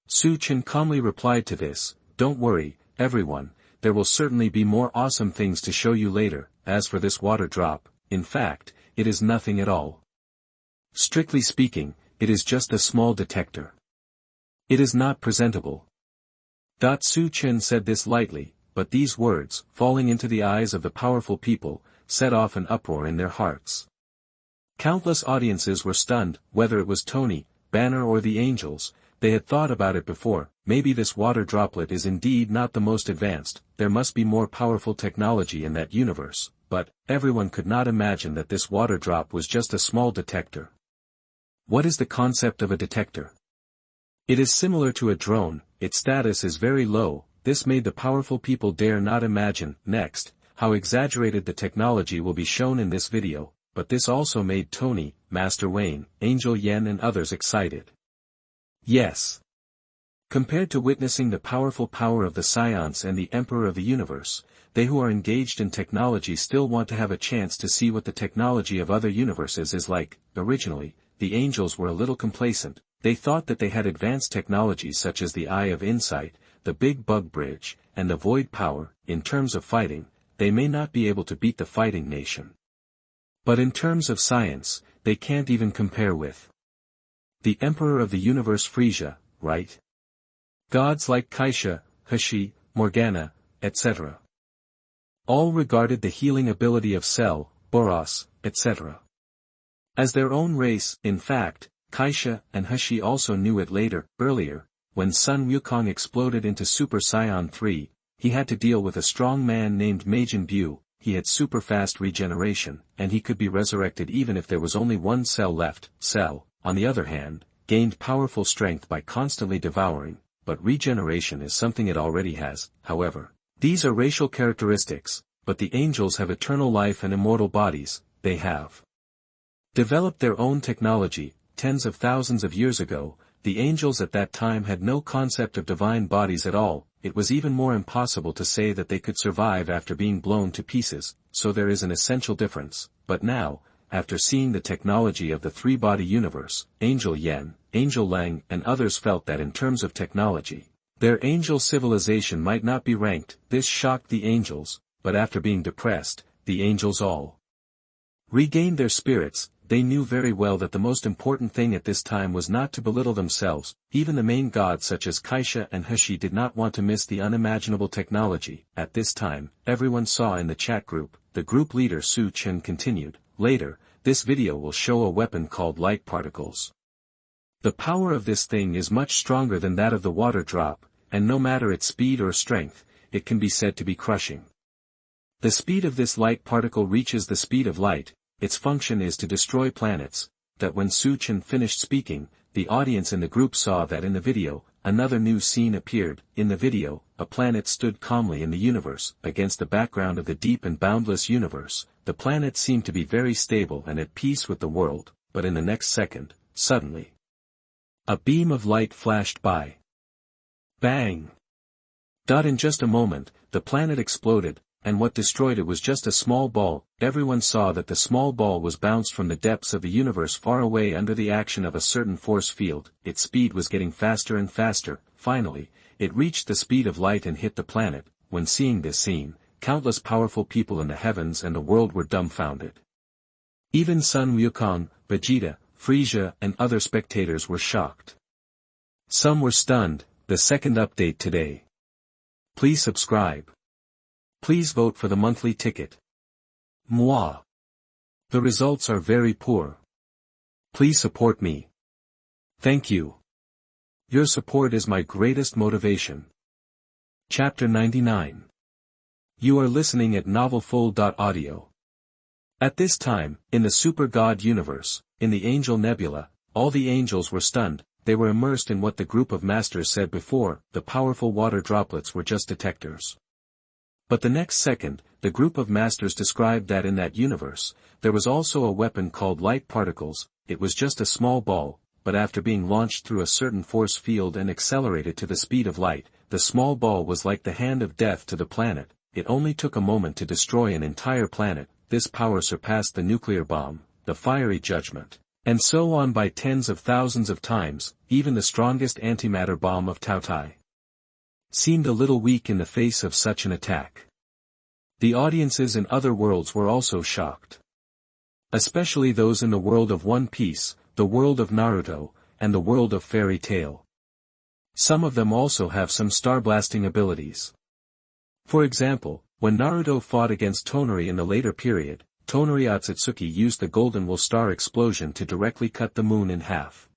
S1: Chen calmly replied to this, don't worry, everyone. There will certainly be more awesome things to show you later. As for this water drop, in fact, it is nothing at all. Strictly speaking, it is just a small detector. It is not presentable. Chen said this lightly, but these words, falling into the eyes of the powerful people, set off an uproar in their hearts. Countless audiences were stunned, whether it was Tony, Banner or the angels. They had thought about it before. Maybe this water droplet is indeed not the most advanced, there must be more powerful technology in that universe, but everyone could not imagine that this water drop was just a small detector. What is the concept of a detector? It is similar to a drone, its status is very low. This made the powerful people dare not imagine. Next, how exaggerated the technology will be shown in this video, but this also made Tony, Master Wayne, Angel Yen and others excited. Yes. Compared to witnessing the powerful power of the Scions and the Emperor of the Universe, they who are engaged in technology still want to have a chance to see what the technology of other universes is like. Originally, the angels were a little complacent. They thought that they had advanced technologies such as the Eye of Insight, the Big Bug Bridge, and the Void Power. In terms of fighting, they may not be able to beat the fighting nation. But in terms of science, they can't even compare with the Emperor of the Universe Frisia, right? Gods like Kaisha, Hashi, Morgana, etc. all regarded the healing ability of Cell, Boros, etc. as their own race. In fact, Kaisha and Hashi also knew it earlier, when Sun Wukong exploded into Super Saiyan 3, he had to deal with a strong man named Majin Buu. He had super fast regeneration, and he could be resurrected even if there was only one cell left. Cell, on the other hand, gained powerful strength by constantly devouring, but regeneration is something it already has. However, these are racial characteristics, but the angels have eternal life and immortal bodies. They have developed their own technology. Tens of thousands of years ago, the angels at that time had no concept of divine bodies at all. It was even more impossible to say that they could survive after being blown to pieces, so there is an essential difference. But now, after seeing the technology of the three-body universe, Angel Yen, Angel Lang and others felt that in terms of technology, their angel civilization might not be ranked. This shocked the angels, but after being depressed, the angels all regained their spirits. They knew very well that the most important thing at this time was not to belittle themselves. Even the main gods such as Kaisha and Hashi did not want to miss the unimaginable technology. At this time, everyone saw in the chat group. The group leader Chen continued, "Later, this video will show a weapon called light particles. The power of this thing is much stronger than that of the water drop, and no matter its speed or strength, it can be said to be crushing. The speed of this light particle reaches the speed of light. Its function is to destroy planets." That when Chen finished speaking, the audience in the group saw that in the video, another new scene appeared. In the video, a planet stood calmly in the universe. Against the background of the deep and boundless universe, the planet seemed to be very stable and at peace with the world, but in the next second, suddenly, a beam of light flashed by. Bang! In just a moment, the planet exploded, and what destroyed it was just a small ball. Everyone saw that the small ball was bounced from the depths of the universe far away under the action of a certain force field. Its speed was getting faster and faster. Finally, it reached the speed of light and hit the planet. When seeing this scene, countless powerful people in the heavens and the world were dumbfounded. Even Sun Wukong, Vegeta, Frisia and other spectators were shocked. Some were stunned. The second update today. Please subscribe. Please vote for the monthly ticket. Moi. The results are very poor. Please support me. Thank you. Your support is my greatest motivation. Chapter 99. You are listening at novelfull.audio. At this time, in the Super God universe, in the Angel Nebula, all the angels were stunned. They were immersed in what the group of masters said before. The powerful water droplets were just detectors. But the next second, the group of masters described that in that universe, there was also a weapon called light particles. It was just a small ball, but after being launched through a certain force field and accelerated to the speed of light, the small ball was like the hand of death to the planet. It only took a moment to destroy an entire planet. This power surpassed the nuclear bomb, the fiery judgment, and so on by tens of thousands of times. Even the strongest antimatter bomb of Taotai seemed a little weak in the face of such an attack. The audiences in other worlds were also shocked. Especially those in the world of One Piece, the world of Naruto, and the world of Fairy Tail. Some of them also have some starblasting abilities. For example, when Naruto fought against Tonari in the later period, Tonari Otsutsuki used the golden wool star explosion to directly cut the moon in half.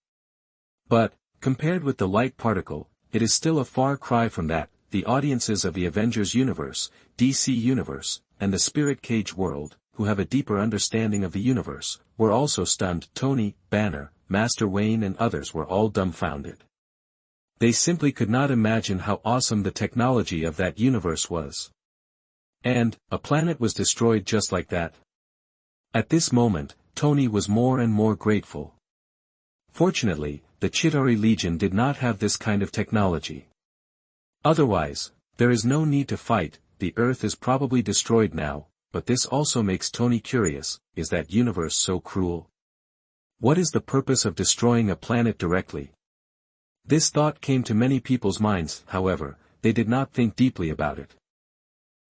S1: But, compared with the light particle, it is still a far cry from that. The audiences of the Avengers universe, DC universe, and the Spirit Cage world, who have a deeper understanding of the universe, were also stunned. Tony, Banner, Master Wayne and others were all dumbfounded. They simply could not imagine how awesome the technology of that universe was. And, a planet was destroyed just like that. At this moment, Tony was more and more grateful. Fortunately, the Chidori Legion did not have this kind of technology. Otherwise, there is no need to fight. The Earth is probably destroyed now, but this also makes Tony curious. Is that universe so cruel? What is the purpose of destroying a planet directly? This thought came to many people's minds. However, they did not think deeply about it.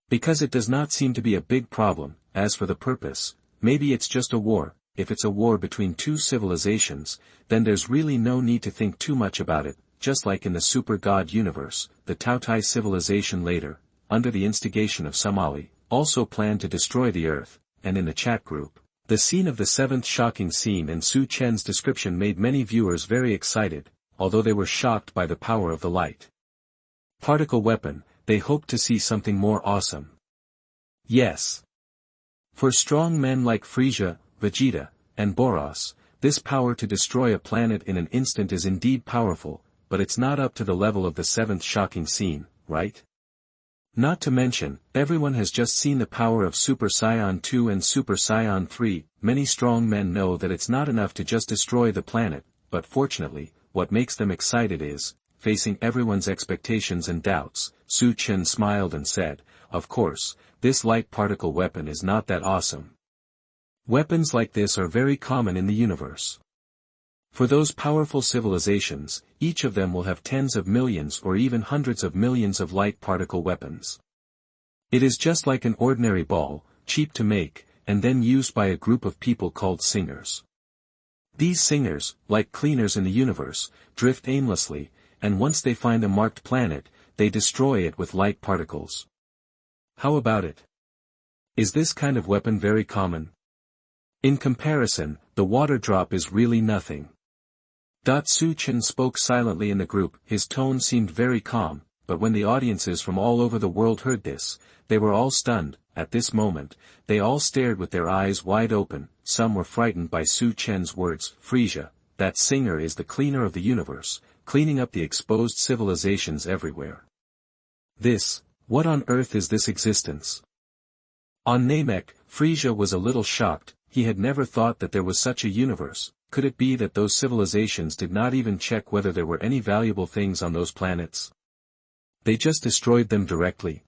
S1: Because it does not seem to be a big problem. As for the purpose, maybe it's just a war. If it's a war between two civilizations, then there's really no need to think too much about it. Just like in the Super God universe, the Tautai civilization later, under the instigation of Somali, also planned to destroy the Earth, and in the chat group, the scene of the seventh shocking scene and Su Chen's description made many viewers very excited, although they were shocked by the power of the light particle weapon. They hoped to see something more awesome. Yes. For strong men like Frieza, Vegeta, and Boros, this power to destroy a planet in an instant is indeed powerful, but it's not up to the level of the seventh shocking scene, right? Not to mention, everyone has just seen the power of Super Saiyan 2 and Super Saiyan 3, many strong men know that it's not enough to just destroy the planet, but fortunately, what makes them excited is, facing everyone's expectations and doubts, Su Chen smiled and said, of course, this light particle weapon is not that awesome. Weapons like this are very common in the universe. For those powerful civilizations, each of them will have tens of millions or even hundreds of millions of light particle weapons. It is just like an ordinary ball, cheap to make, and then used by a group of people called singers. These singers, like cleaners in the universe, drift aimlessly, and once they find a marked planet, they destroy it with light particles. How about it? Is this kind of weapon very common? In comparison, the water drop is really nothing. Su Chen spoke silently in the group. His tone seemed very calm, but when the audiences from all over the world heard this, they were all stunned. At this moment, they all stared with their eyes wide open. Some were frightened by Su Chen's words. Frieza, that singer is the cleaner of the universe, cleaning up the exposed civilizations everywhere. What on earth is this existence? On Namek, Frieza was a little shocked. He had never thought that there was such a universe. Could it be that those civilizations did not even check whether there were any valuable things on those planets? They just destroyed them directly.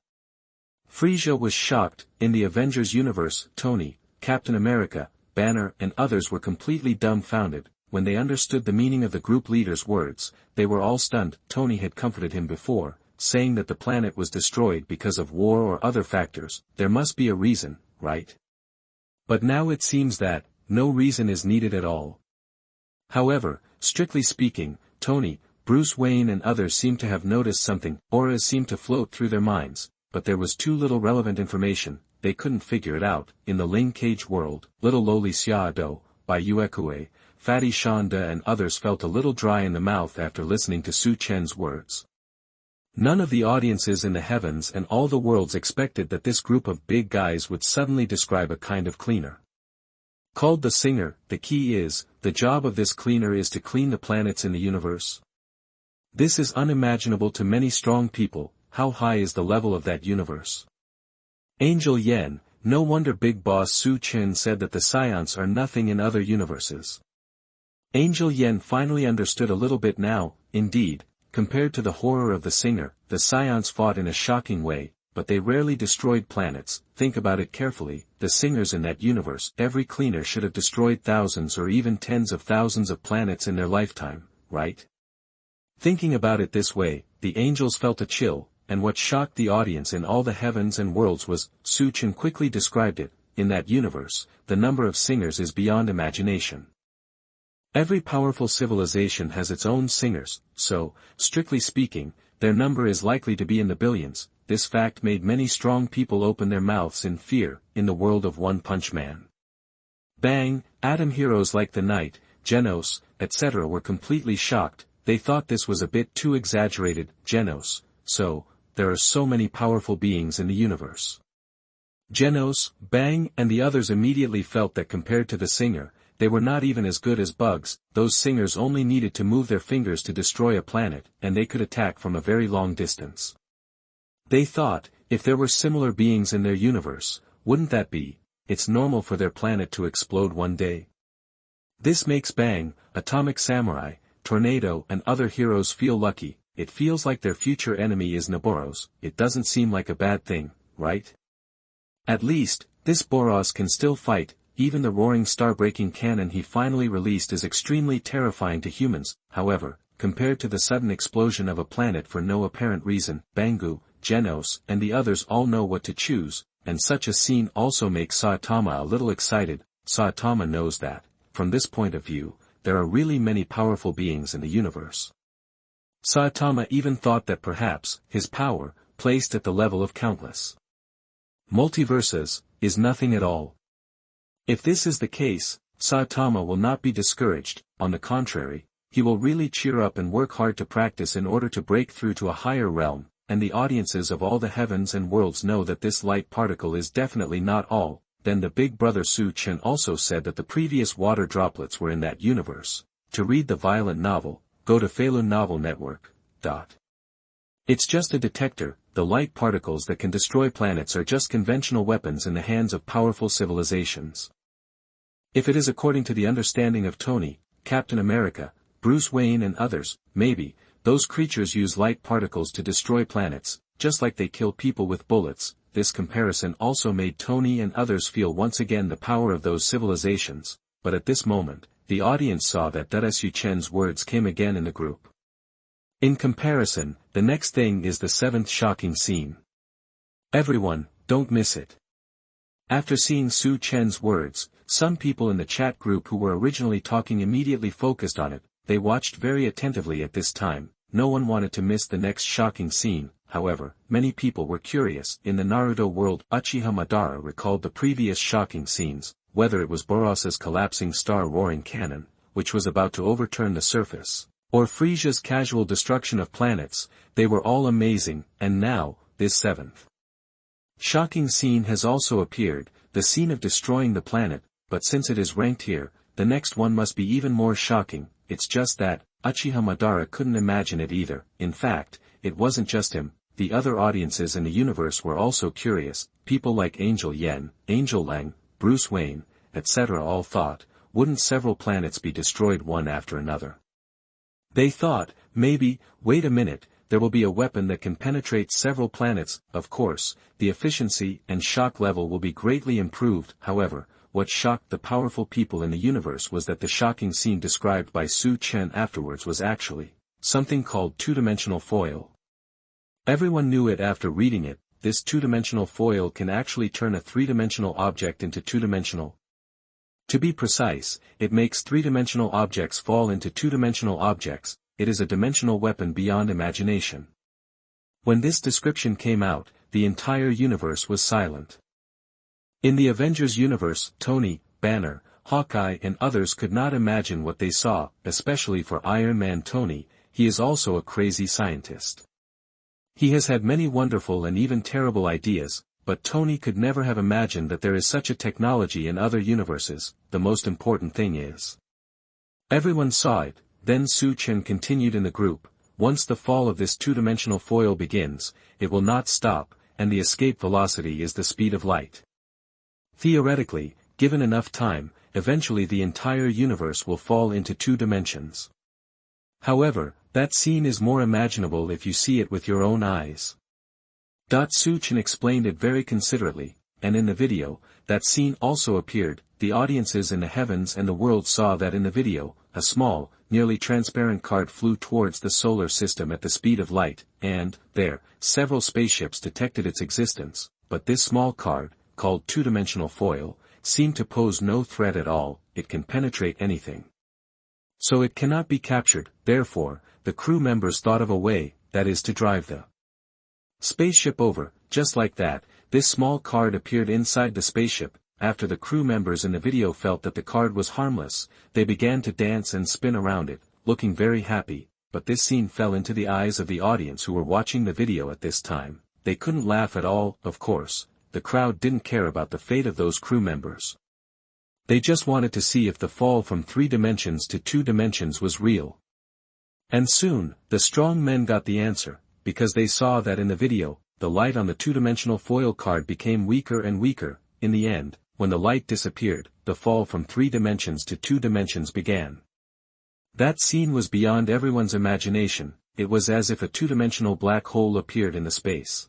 S1: Frieza was shocked. In the Avengers universe, Tony, Captain America, Banner and others were completely dumbfounded. When they understood the meaning of the group leader's words, they were all stunned. Tony had comforted him before, saying that the planet was destroyed because of war or other factors. There must be a reason, right? But now it seems that, no reason is needed at all. However, strictly speaking, Tony, Bruce Wayne and others seemed to have noticed something. Auras seemed to float through their minds, but there was too little relevant information. They couldn't figure it out. In the Ling Cage world, Little Loli Xiaodo, by Uekue, Fatty Shonda and others felt a little dry in the mouth after listening to Su Chen's words. None of the audiences in the heavens and all the worlds expected that this group of big guys would suddenly describe a kind of cleaner. Called the singer, the key is, the job of this cleaner is to clean the planets in the universe. This is unimaginable to many strong people. How high is the level of that universe? Angel Yen, no wonder Big Boss Su Chen said that the Scions are nothing in other universes. Angel Yen finally understood a little bit now. Indeed, compared to the horror of the singer, the Scions fought in a shocking way, but they rarely destroyed planets. Think about it carefully, the singers in that universe, every cleaner should have destroyed thousands or even tens of thousands of planets in their lifetime, right? Thinking about it this way, the angels felt a chill, and what shocked the audience in all the heavens and worlds was, Su Chen quickly described it, in that universe, the number of singers is beyond imagination. Every powerful civilization has its own singers, so, strictly speaking, their number is likely to be in the billions. this fact made many strong people open their mouths in fear, in the world of One Punch Man. Bang, Atom heroes like the Knight, Genos, etc. were completely shocked. They thought this was a bit too exaggerated. Genos, there are so many powerful beings in the universe. Genos, Bang and the others immediately felt that compared to the singer, they were not even as good as bugs. Those singers only needed to move their fingers to destroy a planet, and they could attack from a very long distance. They thought, if there were similar beings in their universe, wouldn't that be, it's normal for their planet to explode one day? This makes Bang, Atomic Samurai, Tornado and other heroes feel lucky. It feels like their future enemy is Naboros. It doesn't seem like a bad thing, right? At least, this Boros can still fight. Even the roaring star-breaking cannon he finally released is extremely terrifying to humans. However, compared to the sudden explosion of a planet for no apparent reason, Bangu, Genos and the others all know what to choose, and such a scene also makes Saitama a little excited. Saitama knows that, from this point of view, there are really many powerful beings in the universe. Saitama even thought that perhaps, his power, placed at the level of countless multiverses, is nothing at all. If this is the case, Saitama will not be discouraged. On the contrary, he will really cheer up and work hard to practice in order to break through to a higher realm, and the audiences of all the heavens and worlds know that this light particle is definitely not all. Then the big brother Chen also said that the previous water droplets were in that universe. To read the violent novel, go to Falun Novel Network. It's just a detector. The light particles that can destroy planets are just conventional weapons in the hands of powerful civilizations. If it is according to the understanding of Tony, Captain America, Bruce Wayne and others, maybe, those creatures use light particles to destroy planets, just like they kill people with bullets. This comparison also made Tony and others feel once again the power of those civilizations, but at this moment, the audience saw that Su Chen's words came again in the group. In comparison, the next thing is the seventh shocking scene. Everyone, don't miss it. After seeing Su Chen's words, some people in the chat group who were originally talking immediately focused on it. They watched very attentively at this time. No one wanted to miss the next shocking scene. However, many people were curious. In the Naruto world, Uchiha Madara recalled the previous shocking scenes, whether it was Boros's collapsing star-roaring cannon, which was about to overturn the surface, or Frisia's casual destruction of planets. They were all amazing, and now, this seventh shocking scene has also appeared, the scene of destroying the planet, but since it is ranked here, the next one must be even more shocking. It's just that, Uchiha Madara couldn't imagine it either. In fact, it wasn't just him, the other audiences in the universe were also curious. People like Angel Yen, Angel Lang, Bruce Wayne, etc. all thought, wouldn't several planets be destroyed one after another? They thought, maybe, wait a minute, there will be a weapon that can penetrate several planets. Of course, the efficiency and shock level will be greatly improved. However, what shocked the powerful people in the universe was that the shocking scene described by Su Chen afterwards was actually something called two-dimensional foil. Everyone knew it after reading it. This two-dimensional foil can actually turn a three-dimensional object into two-dimensional. To be precise, it makes three-dimensional objects fall into two-dimensional objects. It is a dimensional weapon beyond imagination. When this description came out, the entire universe was silent. In the Avengers universe, Tony, Banner, Hawkeye and others could not imagine what they saw, especially for Iron Man Tony. He is also a crazy scientist. He has had many wonderful and even terrible ideas, but Tony could never have imagined that there is such a technology in other universes. The most important thing is, everyone saw it. Then Su Chen continued in the group, once the fall of this two-dimensional foil begins, it will not stop, and the escape velocity is the speed of light. Theoretically, given enough time, eventually the entire universe will fall into two dimensions. However, that scene is more imaginable if you see it with your own eyes. Su Chen explained it very considerately, and in the video, that scene also appeared. The audiences in the heavens and the world saw that in the video, a small, nearly transparent card flew towards the solar system at the speed of light, and, there, several spaceships detected its existence, but this small card, called two-dimensional foil, seemed to pose no threat at all. It can penetrate anything. So it cannot be captured. Therefore, the crew members thought of a way, that is to drive the Spaceship over, just like that, this small card appeared inside the spaceship. After the crew members in the video felt that the card was harmless, they began to dance and spin around it, looking very happy, but this scene fell into the eyes of the audience who were watching the video at this time. They couldn't laugh at all, of course. The crowd didn't care about the fate of those crew members. They just wanted to see if the fall from 3 dimensions to 2 dimensions was real. And soon, the strong men got the answer, because they saw that in the video, the light on the 2-dimensional foil card became weaker and weaker. In the end, when the light disappeared, the fall from 3 dimensions to 2 dimensions began. That scene was beyond everyone's imagination. It was as if a 2-dimensional black hole appeared in the space.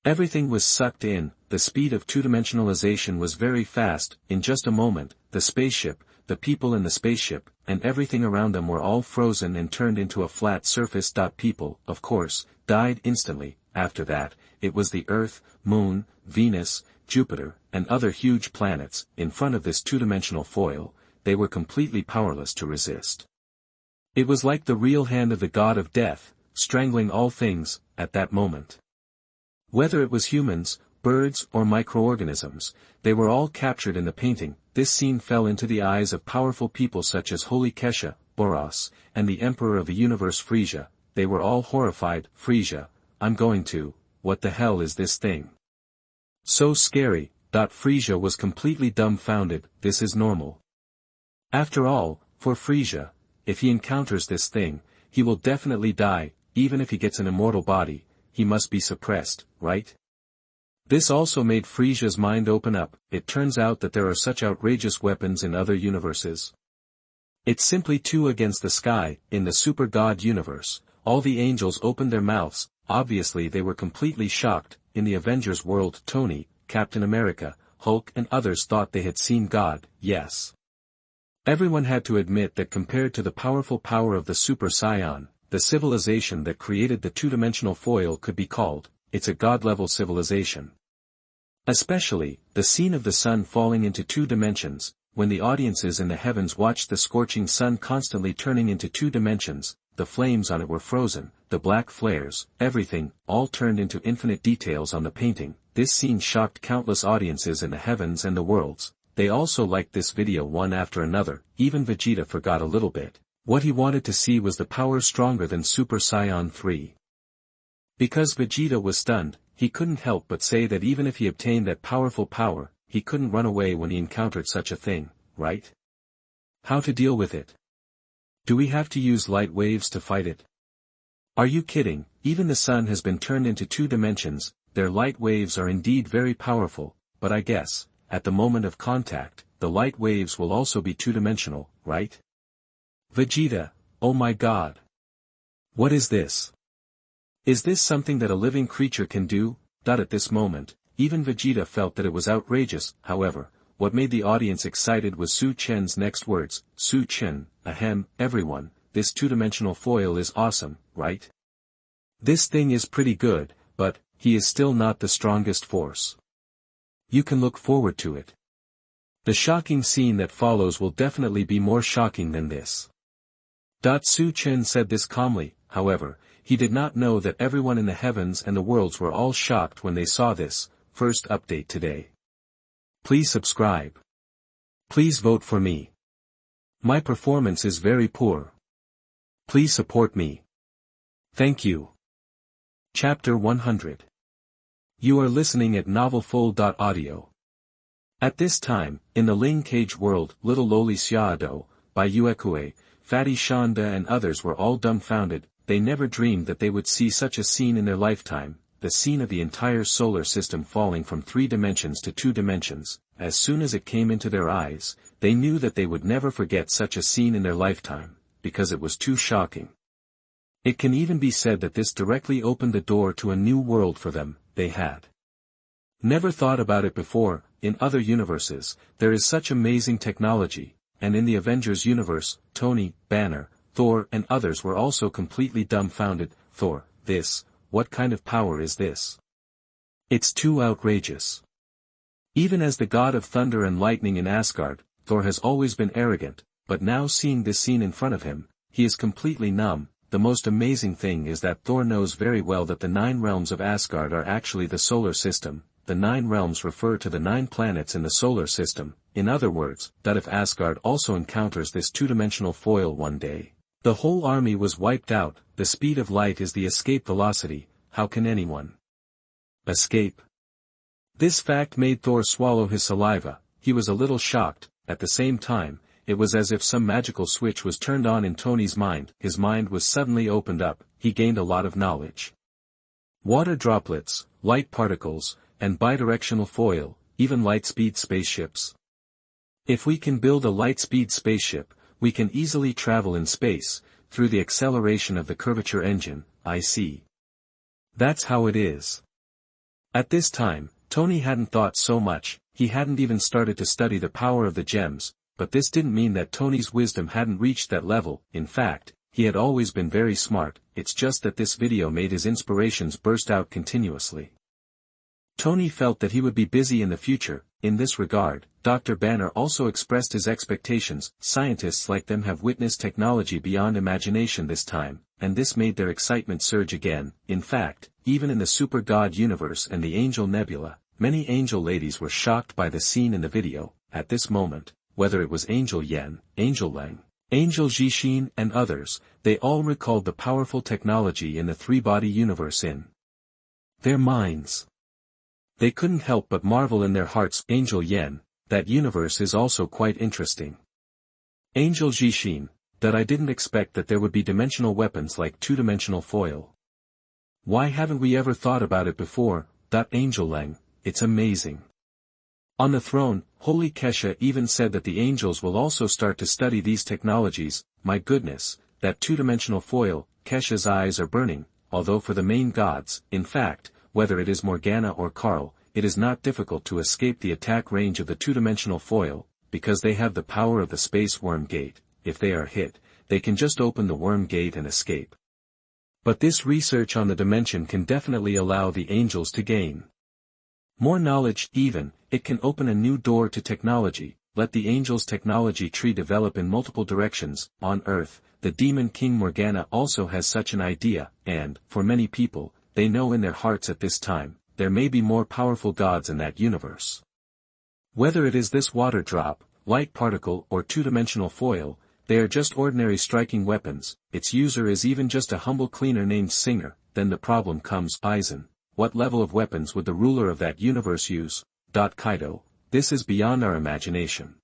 S1: Everything was sucked in. The speed of 2-dimensionalization was very fast. In just a moment, the spaceship, the people in the spaceship, and everything around them were all frozen and turned into a flat surface. People, of course, died instantly. After that, it was the Earth, Moon, Venus, Jupiter, and other huge planets. In front of this 2-dimensional foil, they were completely powerless to resist. It was like the real hand of the god of death, strangling all things, at that moment. Whether it was humans, birds, or microorganisms, they were all captured in the painting. This scene fell into the eyes of powerful people such as Holy Kesha, Boros, and the Emperor of the Universe Frisia. They were all horrified. Frisia, I'm going to, what the hell is this thing? So scary. Frisia was completely dumbfounded. This is normal. After all, for Frisia, if he encounters this thing, he will definitely die. Even if he gets an immortal body, he must be suppressed, right? This also made Frisia's mind open up. It turns out that there are such outrageous weapons in other universes. It's simply 2 against the sky. In the Super God universe, all the angels opened their mouths. Obviously they were completely shocked. In the Avengers world, Tony, Captain America, Hulk and others thought they had seen God. Yes. Everyone had to admit that compared to the powerful power of the Super Saiyan, the civilization that created the 2-dimensional foil could be called, it's a god-level civilization. Especially, the scene of the sun falling into 2 dimensions, when the audiences in the heavens watched the scorching sun constantly turning into 2 dimensions, the flames on it were frozen, the black flares, everything, all turned into infinite details on the painting. This scene shocked countless audiences in the heavens and the worlds. They also liked this video one after another. Even Vegeta forgot a little bit. What he wanted to see was the power stronger than Super Saiyan 3. Because Vegeta was stunned, he couldn't help but say that even if he obtained that powerful power, he couldn't run away when he encountered such a thing, right? How to deal with it? Do we have to use light waves to fight it? Are you kidding? Even the sun has been turned into 2 dimensions. Their light waves are indeed very powerful, but I guess, at the moment of contact, the light waves will also be 2-dimensional, right? Vegeta, oh my god. What is this? Is this something that a living creature can do? At this moment, even Vegeta felt that it was outrageous. However, what made the audience excited was Su Chen's next words. Su Chen, ahem, everyone, this 2-dimensional foil is awesome, right? This thing is pretty good, but, he is still not the strongest force. You can look forward to it. The shocking scene that follows will definitely be more shocking than this. Su Chen said this calmly. However, he did not know that everyone in the heavens and the worlds were all shocked when they saw this. First update today. Please subscribe. Please vote for me. My performance is very poor. Please support me. Thank you. Chapter 100. You are listening at novelfull.audio. At this time, in the Ling Cage world, Little Loli Xiaodo, by Uekue, Fatty Shanda and others were all dumbfounded. They never dreamed that they would see such a scene in their lifetime, the scene of the entire solar system falling from 3 dimensions to 2 dimensions. As soon as it came into their eyes, they knew that they would never forget such a scene in their lifetime, because it was too shocking. It can even be said that this directly opened the door to a new world for them. They had never thought about it before. In other universes, there is such amazing technology, and in the Avengers universe, Tony, Banner, Thor and others were also completely dumbfounded. Thor, what kind of power is this? It's too outrageous. Even as the god of thunder and lightning in Asgard, Thor has always been arrogant, but now seeing this scene in front of him, he is completely numb. the most amazing thing is that Thor knows very well that the 9 realms of Asgard are actually the solar system. The 9 realms refer to the 9 planets in the solar system, in other words, that if Asgard also encounters this two-dimensional foil one day, the whole army was wiped out. The speed of light is the escape velocity. How can anyone escape? This fact made Thor swallow his saliva. He was a little shocked. At the same time, it was as if some magical switch was turned on in Tony's mind. His mind was suddenly opened up. He gained a lot of knowledge. Water droplets, light particles, and bidirectional foil, even light-speed spaceships. If we can build a light-speed spaceship, we can easily travel in space, through the acceleration of the curvature engine. I see. That's how it is. At this time, Tony hadn't thought so much. He hadn't even started to study the power of the gems, but this didn't mean that Tony's wisdom hadn't reached that level. In fact, he had always been very smart. It's just that this video made his inspirations burst out continuously. Tony felt that he would be busy in the future. In this regard, Dr. Banner also expressed his expectations. Scientists like them have witnessed technology beyond imagination this time, and this made their excitement surge again. In fact, even in the Super God universe and the Angel Nebula, many angel ladies were shocked by the scene in the video. At this moment, whether it was Angel Yen, Angel Leng, Angel Jishin and others, they all recalled the powerful technology in the three-body universe in their minds. They couldn't help but marvel in their hearts. Angel Yen, that universe is also quite interesting. Angel Jishin, that I didn't expect that there would be dimensional weapons like two-dimensional foil. Why haven't we ever thought about it before? Angel Leng, it's amazing. On the throne, Holy Kesha even said that the angels will also start to study these technologies. My goodness, that two-dimensional foil. Kesha's eyes are burning, although for the main gods, in fact, whether it is Morgana or Carl, it is not difficult to escape the attack range of the two-dimensional foil, because they have the power of the space worm gate. If they are hit, they can just open the worm gate and escape. But this research on the dimension can definitely allow the angels to gain more knowledge. Even, it can open a new door to technology. Let the angels' technology tree develop in multiple directions. On Earth, the Demon King Morgana also has such an idea, and, for many people, they know in their hearts at this time, there may be more powerful gods in that universe. Whether it is this water drop, light particle or two-dimensional foil, they are just ordinary striking weapons. Its user is even just a humble cleaner named Singer. Then the problem comes. Aizen, what level of weapons would the ruler of that universe use? Kaido, this is beyond our imagination.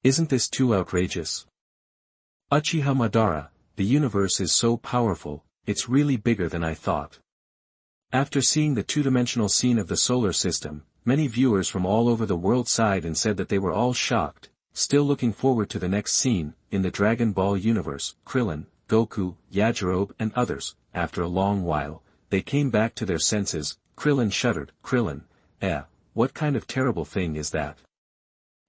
S1: Isn't this too outrageous? Uchiha Madara, the universe is so powerful, it's really bigger than I thought. After seeing the two-dimensional scene of the solar system, many viewers from all over the world sighed and said that they were all shocked. Still looking forward to the next scene. In the Dragon Ball universe, Krillin, Goku, Yajirobe and others, after a long while, they came back to their senses. Krillin shuddered. Krillin, what kind of terrible thing is that?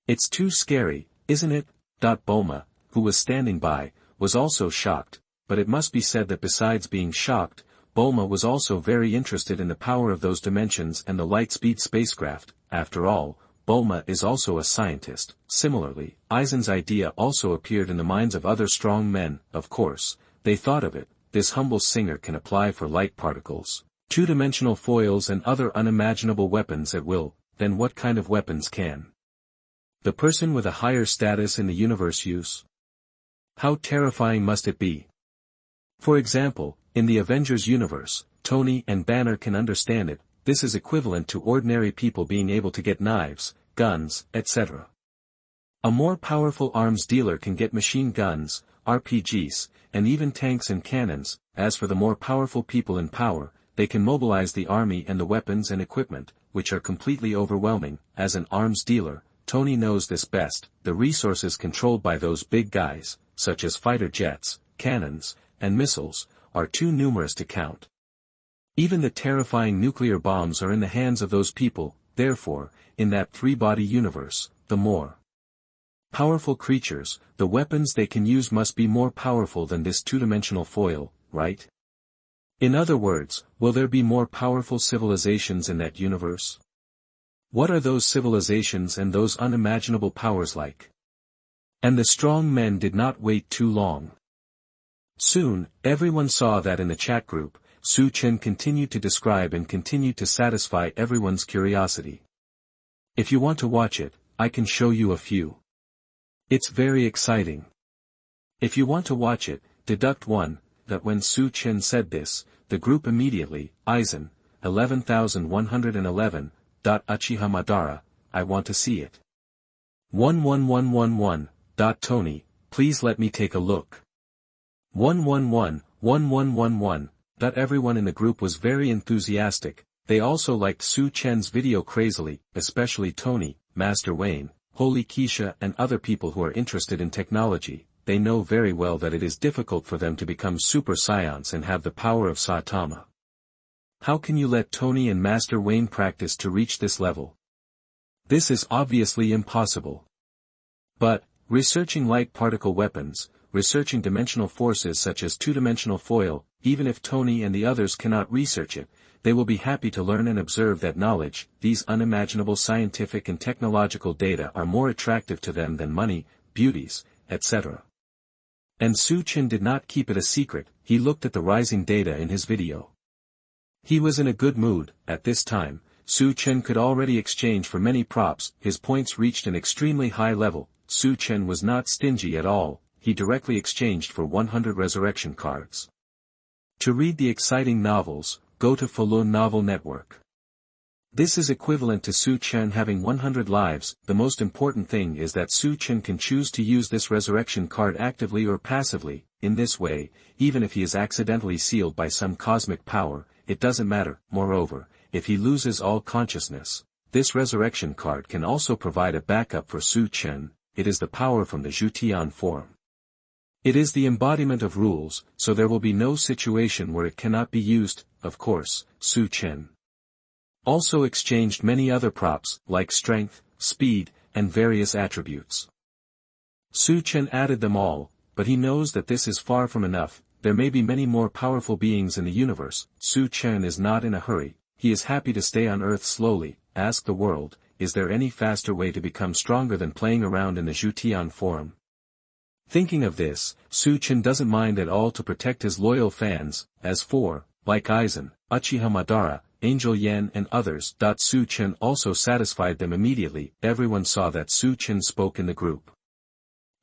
S1: It's too scary, isn't it? Bulma, who was standing by, was also shocked, but it must be said that besides being shocked, Bulma was also very interested in the power of those dimensions and the light-speed spacecraft. After all, Bulma is also a scientist. Similarly, Aizen's idea also appeared in the minds of other strong men. Of course, they thought of it. This humble singer can apply for light particles, two-dimensional foils and other unimaginable weapons at will. Then what kind of weapons can the person with a higher status in the universe use? How terrifying must it be? For example, in the Avengers universe, Tony and Banner can understand it. This is equivalent to ordinary people being able to get knives, guns, etc. A more powerful arms dealer can get machine guns, RPGs, and even tanks and cannons. As for the more powerful people in power, they can mobilize the army and the weapons and equipment, which are completely overwhelming. As an arms dealer, Tony knows this best. The resources controlled by those big guys, such as fighter jets, cannons, and missiles, are too numerous to count. Even the terrifying nuclear bombs are in the hands of those people. Therefore, in that three-body universe, the more powerful creatures, the weapons they can use must be more powerful than this two-dimensional foil, right? In other words, will there be more powerful civilizations in that universe? What are those civilizations and those unimaginable powers like? And the strong men did not wait too long. Soon, everyone saw that in the chat group, Chen continued to describe and continued to satisfy everyone's curiosity. If you want to watch it, I can show you a few. It's very exciting. If you want to watch it, deduct 1, that when Chen said this, the group immediately, Aizen, 11111, Uchiha Madara, I want to see it. 11111, Tony, please let me take a look. 1111111, everyone in the group was very enthusiastic. They also liked Chen's video crazily, especially Tony, Master Wayne, Holy Keisha and other people who are interested in technology. They know very well that it is difficult for them to become Super Saiyans and have the power of Saitama. How can you let Tony and Master Wayne practice to reach this level? This is obviously impossible. But, researching light particle weapons, researching dimensional forces such as two-dimensional foil, even if Tony and the others cannot research it, they will be happy to learn and observe that knowledge, these unimaginable scientific and technological data are more attractive to them than money, beauties, etc. And Chen did not keep it a secret, he looked at the rising data in his video. He was in a good mood. At this time, Chen could already exchange for many props, his points reached an extremely high level. Chen was not stingy at all, he directly exchanged for 100 resurrection cards. To read the exciting novels, go to Falun Novel Network. This is equivalent to Chen having 100 lives. The most important thing is that Chen can choose to use this resurrection card actively or passively. In this way, even if he is accidentally sealed by some cosmic power, it doesn't matter. Moreover, if he loses all consciousness, this resurrection card can also provide a backup for Chen. It is the power from the Zhutian Forum. It is the embodiment of rules, so there will be no situation where it cannot be used. Of course, Chen also exchanged many other props, like strength, speed, and various attributes. Chen added them all, but he knows that this is far from enough. There may be many more powerful beings in the universe. Chen is not in a hurry, he is happy to stay on Earth slowly. Ask the world, is there any faster way to become stronger than playing around in the Zhutian Forum? Thinking of this, Chen doesn't mind at all to protect his loyal fans. As for, like Aizen, Uchiha Madara, Angel Yen and others. Chen also satisfied them immediately. Everyone saw that Chen spoke in the group.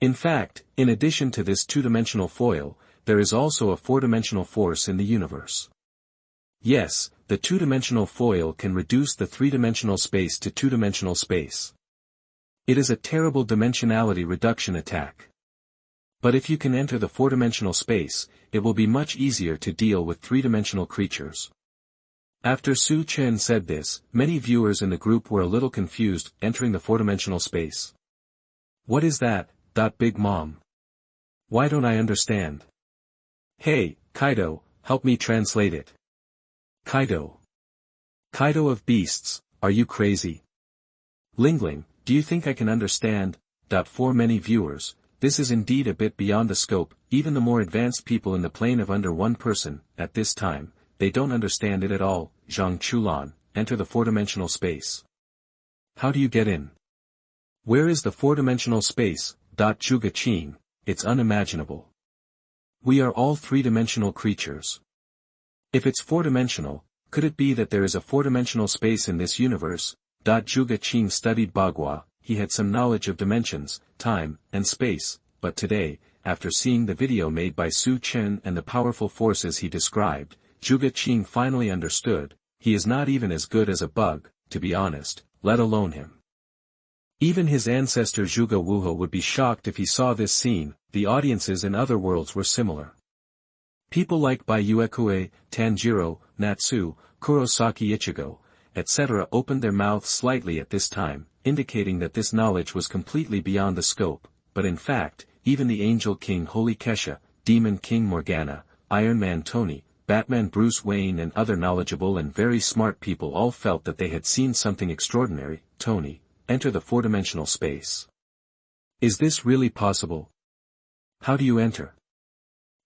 S1: In fact, in addition to this two-dimensional foil, there is also a four-dimensional force in the universe. Yes, the two-dimensional foil can reduce the three-dimensional space to two-dimensional space. It is a terrible dimensionality reduction attack. But if you can enter the four-dimensional space, it will be much easier to deal with three-dimensional creatures. After Chen said this, many viewers in the group were a little confused. Entering the four-dimensional space. What is that? Big Mom. Why don't I understand? Hey, Kaido, help me translate it. Kaido. Kaido of beasts, are you crazy? Lingling, do you think I can understand? For many viewers, this is indeed a bit beyond the scope. Even the more advanced people in the plane of under one person, at this time, they don't understand it at all. Zhang Chulan, enter the four-dimensional space. How do you get in? Where is the four-dimensional space? Zhuge Qing, it's unimaginable. We are all three-dimensional creatures. If it's four-dimensional, could it be that there is a four-dimensional space in this universe? Zhuge Qing studied Bagua, he had some knowledge of dimensions, time, and space, but today, after seeing the video made by Chen and the powerful forces he described, Zhuge Qing finally understood. He is not even as good as a bug, to be honest, let alone him. Even his ancestor Zhuge Wuhe would be shocked if he saw this scene. The audiences in other worlds were similar. People like Bayuekue, Tanjiro, Natsu, Kurosaki Ichigo, etc. opened their mouths slightly at this time, indicating that this knowledge was completely beyond the scope, but in fact, even the Angel King Holy Kesha, Demon King Morgana, Iron Man Tony, Batman Bruce Wayne and other knowledgeable and very smart people all felt that they had seen something extraordinary. Tony, enter the four-dimensional space. Is this really possible? How do you enter?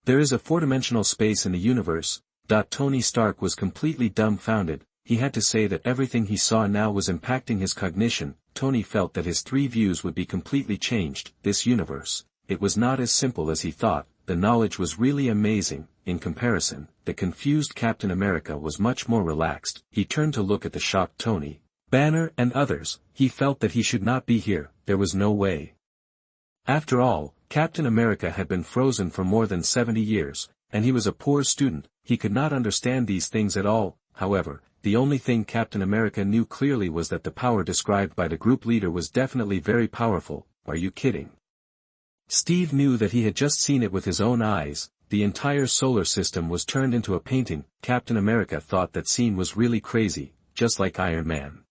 S1: There is a four-dimensional space in the universe. Tony Stark was completely dumbfounded. He had to say that everything he saw now was impacting his cognition. Tony felt that his three views would be completely changed. This universe, it was not as simple as he thought. the knowledge was really amazing. In comparison, the confused Captain America was much more relaxed. He turned to look at the shocked Tony, Banner and others. He felt that he should not be here, there was no way. After all, Captain America had been frozen for more than 70 years, and he was a poor student. He could not understand these things at all. However, the only thing Captain America knew clearly was that the power described by the group leader was definitely very powerful. Are you kidding? Steve knew that he had just seen it with his own eyes. The entire solar system was turned into a painting. Captain America thought that scene was really crazy, just like Iron Man.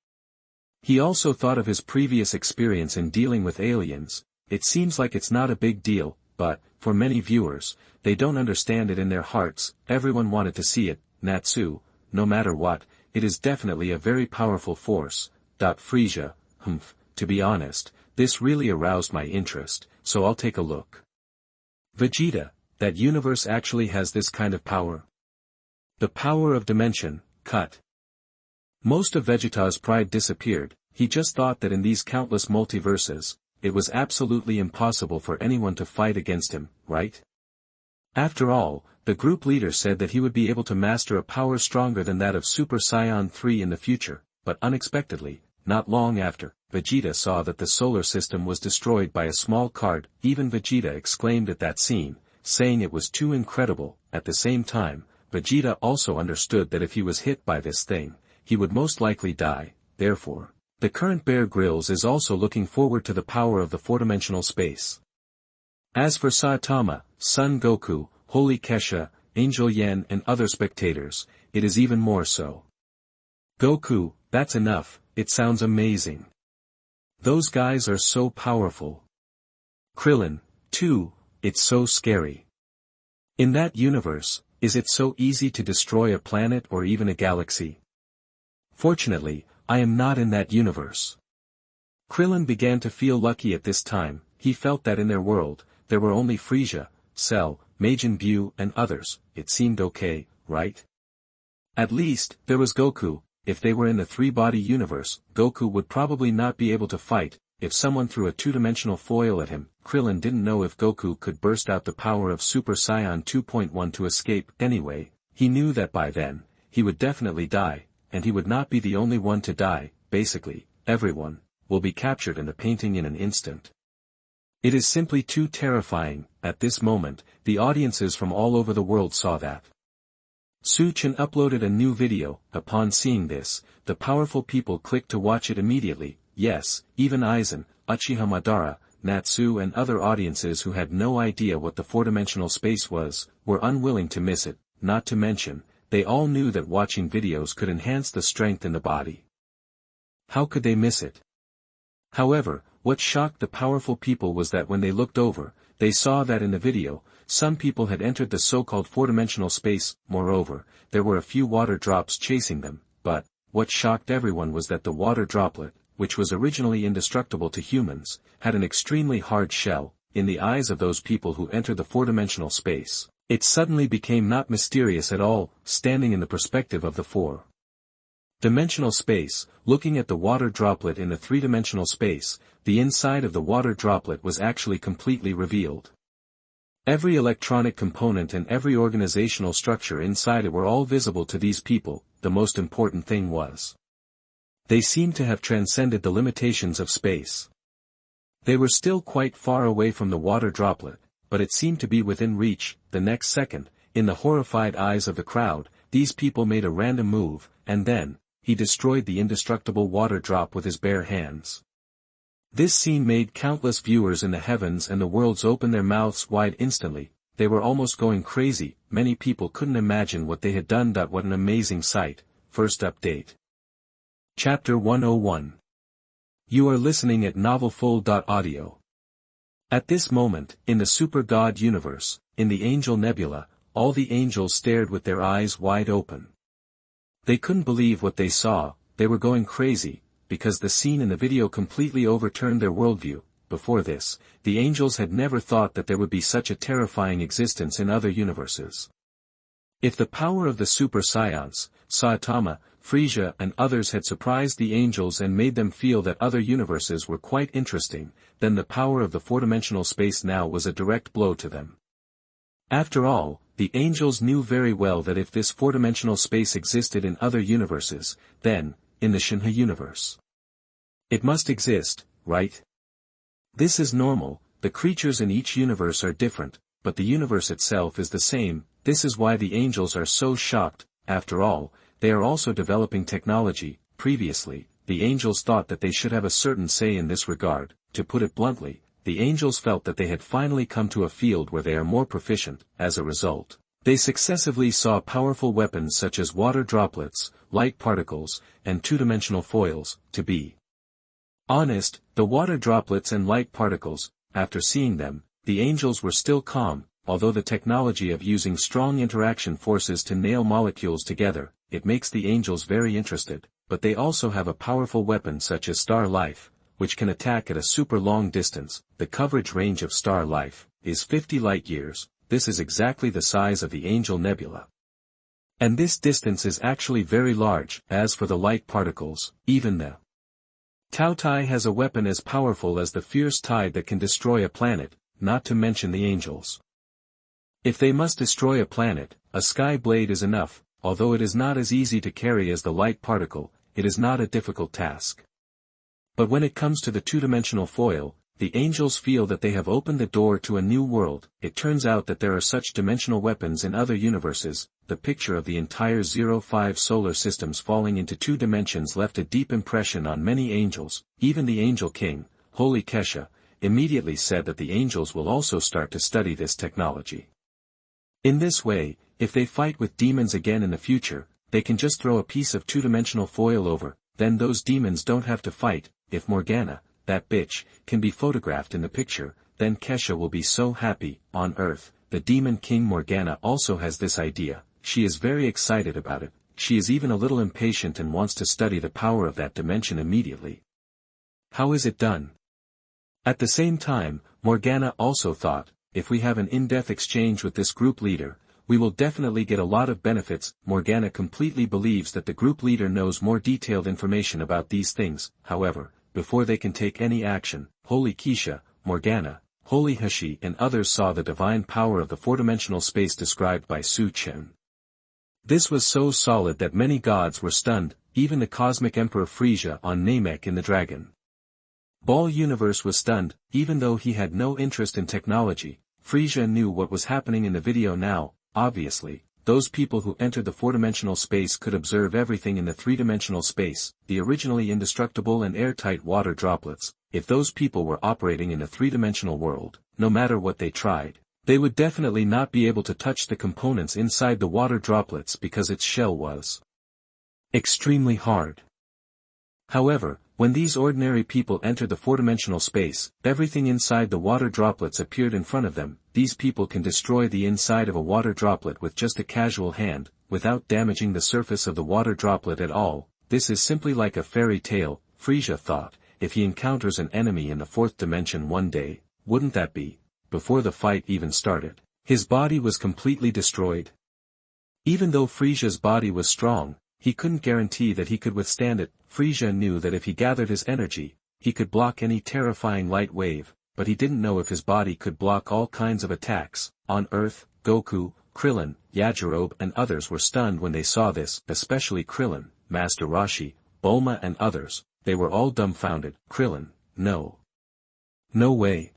S1: He also thought of his previous experience in dealing with aliens. It seems like it's not a big deal, but, for many viewers, they don't understand it in their hearts. Everyone wanted to see it. Natsu, no matter what, it is definitely a very powerful force. Frisia, to be honest, this really aroused my interest, so I'll take a look. Vegeta, that universe actually has this kind of power. The power of dimension, cut. Most of Vegeta's pride disappeared. He just thought that in these countless multiverses, it was absolutely impossible for anyone to fight against him, right? After all, the group leader said that he would be able to master a power stronger than that of Super Saiyan 3 in the future, but unexpectedly, not long after, Vegeta saw that the solar system was destroyed by a small card. Even Vegeta exclaimed at that scene, saying it was too incredible. At the same time, Vegeta also understood that if he was hit by this thing, he would most likely die. Therefore, the current Bear Grylls is also looking forward to the power of the four-dimensional space. As for Saitama, Son Goku, Holy Kesha, Angel Yen and other spectators, it is even more so. Goku, that's enough, it sounds amazing. Those guys are so powerful. Krillin, too, it's so scary. In that universe, is it so easy to destroy a planet or even a galaxy? Fortunately, I am not in that universe. Krillin began to feel lucky at this time. He felt that in their world, there were only Frisia, Cell, Majin Buu and others. It seemed okay, right? At least, there was Goku. If they were in the three-body universe, Goku would probably not be able to fight. If someone threw a two-dimensional foil at him, Krillin didn't know if Goku could burst out the power of Super Saiyan 2.1 to escape. Anyway, he knew that by then, he would definitely die, and he would not be the only one to die. Basically, everyone will be captured in the painting in an instant. It is simply too terrifying. At this moment, the audiences from all over the world saw that. Chen uploaded a new video. Upon seeing this, the powerful people clicked to watch it immediately. Yes, even Aizen, Uchiha Madara, Natsu and other audiences who had no idea what the four-dimensional space was, were unwilling to miss it. Not to mention, they all knew that watching videos could enhance the strength in the body. How could they miss it? However, what shocked the powerful people was that when they looked over, they saw that in the video, some people had entered the so-called four-dimensional space. Moreover, there were a few water drops chasing them, but, what shocked everyone was that the water droplet, which was originally indestructible to humans, had an extremely hard shell. In the eyes of those people who entered the four-dimensional space, it suddenly became not mysterious at all. Standing in the perspective of the four-dimensional space, looking at the water droplet in the three-dimensional space, the inside of the water droplet was actually completely revealed. Every electronic component and every organizational structure inside it were all visible to these people. The most important thing was, they seemed to have transcended the limitations of space. They were still quite far away from the water droplet, but it seemed to be within reach. The next second, in the horrified eyes of the crowd, these people made a random move, and then, he destroyed the indestructible water drop with his bare hands. This scene made countless viewers in the heavens and the worlds open their mouths wide instantly. They were almost going crazy. Many people couldn't imagine what they had done. What an amazing sight. First update. Chapter 101. You are listening at novelfull.audio. At this moment, in the Super God universe, in the Angel Nebula, all the angels stared with their eyes wide open. They couldn't believe what they saw. They were going crazy, because the scene in the video completely overturned their worldview. Before this, the angels had never thought that there would be such a terrifying existence in other universes. If the power of the Super Saiyans, Saitama, Frisia and others had surprised the angels and made them feel that other universes were quite interesting, then the power of the four-dimensional space now was a direct blow to them. After all, the angels knew very well that if this four-dimensional space existed in other universes, then, in the Shinha universe, it must exist, right? This is normal. The creatures in each universe are different, but the universe itself is the same. This is why the angels are so shocked. After all, they are also developing technology. Previously, the angels thought that they should have a certain say in this regard. To put it bluntly, the angels felt that they had finally come to a field where they are more proficient. As a result, they successively saw powerful weapons such as water droplets, light particles, and two-dimensional foils. To be honest, the water droplets and light particles, after seeing them, the angels were still calm. Although the technology of using strong interaction forces to nail molecules together, it makes the angels very interested, but they also have a powerful weapon such as star life, which can attack at a super long distance. The coverage range of star life is 50 light-years. This is exactly the size of the Angel Nebula. And this distance is actually very large. As for the light particles, even the Tautai has a weapon as powerful as the fierce tide that can destroy a planet, not to mention the angels. If they must destroy a planet, a sky blade is enough. Although it is not as easy to carry as the light particle, it is not a difficult task. But when it comes to the two-dimensional foil, the angels feel that they have opened the door to a new world. It turns out that there are such dimensional weapons in other universes. The picture of the entire 05 solar systems falling into two dimensions left a deep impression on many angels. Even the Angel King, Holy Kesha, immediately said that the angels will also start to study this technology. In this way, if they fight with demons again in the future, they can just throw a piece of two-dimensional foil over, then those demons don't have to fight. If Morgana, that bitch, can be photographed in the picture, then Kesha will be so happy. On Earth, the Demon King Morgana also has this idea. She is very excited about it. She is even a little impatient and wants to study the power of that dimension immediately. How is it done? At the same time, Morgana also thought, if we have an in-depth exchange with this group leader, we will definitely get a lot of benefits. Morgana completely believes that the group leader knows more detailed information about these things. However, before they can take any action, Holy Kesha, Morgana, Holy Hashi and others saw the divine power of the four-dimensional space described by Chen. This was so solid that many gods were stunned, even the cosmic emperor Frisia on Namek in the Dragon Ball universe was stunned. Even though he had no interest in technology, Frisia knew what was happening in the video now. Obviously, those people who entered the four-dimensional space could observe everything in the three-dimensional space, the originally indestructible and airtight water droplets. If those people were operating in a three-dimensional world, no matter what they tried, they would definitely not be able to touch the components inside the water droplets because its shell was extremely hard. However, when these ordinary people entered the four-dimensional space, everything inside the water droplets appeared in front of them. These people can destroy the inside of a water droplet with just a casual hand, without damaging the surface of the water droplet at all. This is simply like a fairy tale. Frisia thought, if he encounters an enemy in the fourth dimension one day, wouldn't that be, before the fight even started, his body was completely destroyed? Even though Frisia's body was strong, he couldn't guarantee that he could withstand it. Frisia knew that if he gathered his energy, he could block any terrifying light wave, but he didn't know if his body could block all kinds of attacks. On Earth, Goku, Krillin, Yajirobe and others were stunned when they saw this, especially Krillin, Master Roshi, Bulma and others. They were all dumbfounded. Krillin, no. No way.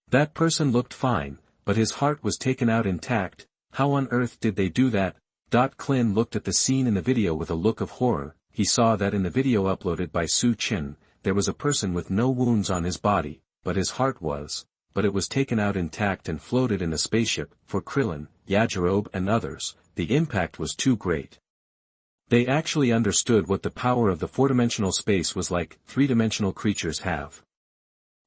S1: That person looked fine, but his heart was taken out intact. How on earth did they do that? Klin looked at the scene in the video with a look of horror. He saw that in the video uploaded by Chen, there was a person with no wounds on his body, but his heart was, but it was taken out intact and floated in a spaceship. For Krillin, Yajirobe and others, the impact was too great. They actually understood what the power of the four-dimensional space was like. Three-dimensional creatures have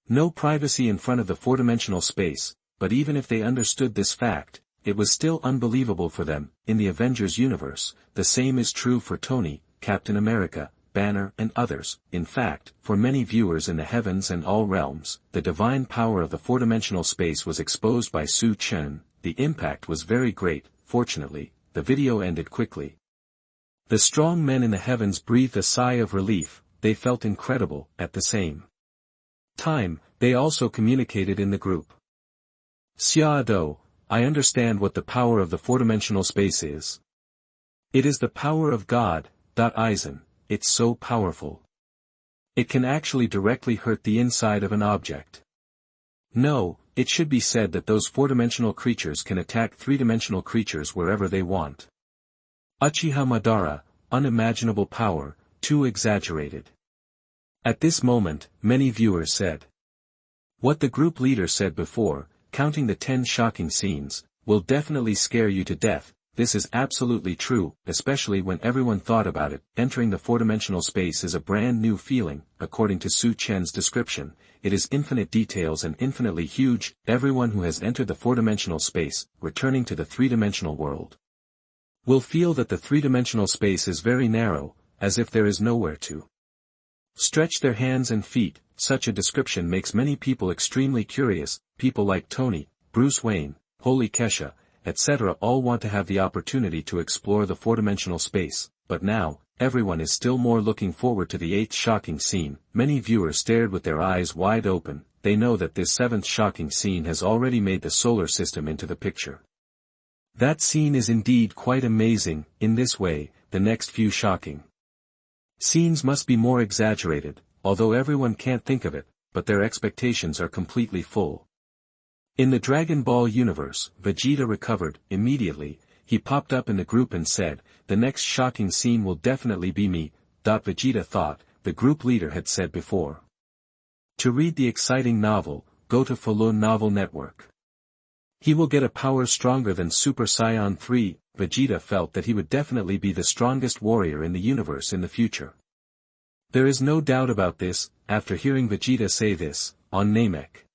S1: no privacy in front of the four-dimensional space, but even if they understood this fact, it was still unbelievable for them. In the Avengers universe, the same is true for Tony, Captain America, Banner and others. In fact, for many viewers in the heavens and all realms, the divine power of the four-dimensional space was exposed by Chen. The impact was very great. Fortunately, the video ended quickly. The strong men in the heavens breathed a sigh of relief. They felt incredible. At the same time, they also communicated in the group. Xiaodo, I understand what the power of the four-dimensional space is. It is the power of God, Aizen, it's so powerful. It can actually directly hurt the inside of an object. No, it should be said that those four-dimensional creatures can attack three-dimensional creatures wherever they want. Uchiha Madara, unimaginable power, too exaggerated. At this moment, many viewers said. What the group leader said before, counting the 10 shocking scenes, will definitely scare you to death. This is absolutely true, especially when everyone thought about it. Entering the four-dimensional space is a brand new feeling. According to Chen's description, it is infinite details and infinitely huge. Everyone who has entered the four-dimensional space, returning to the three-dimensional world, will feel that the three-dimensional space is very narrow, as if there is nowhere to stretch their hands and feet. Such a description makes many people extremely curious. People like Tony, Bruce Wayne, Holy Kesha, etc. all want to have the opportunity to explore the four-dimensional space, but now, everyone is still more looking forward to the 8th shocking scene. Many viewers stared with their eyes wide open. They know that this 7th shocking scene has already made the solar system into the picture. That scene is indeed quite amazing. In this way, the next few shocking scenes must be more exaggerated, although everyone can't think of it, but their expectations are completely full. In the Dragon Ball universe, Vegeta recovered. Immediately, he popped up in the group and said, the next shocking scene will definitely be me. Vegeta thought, the group leader had said before. To read the exciting novel, go to Falun Novel Network. He will get a power stronger than Super Saiyan 3. Vegeta felt that he would definitely be the strongest warrior in the universe in the future. There is no doubt about this. After hearing Vegeta say this, on Namek,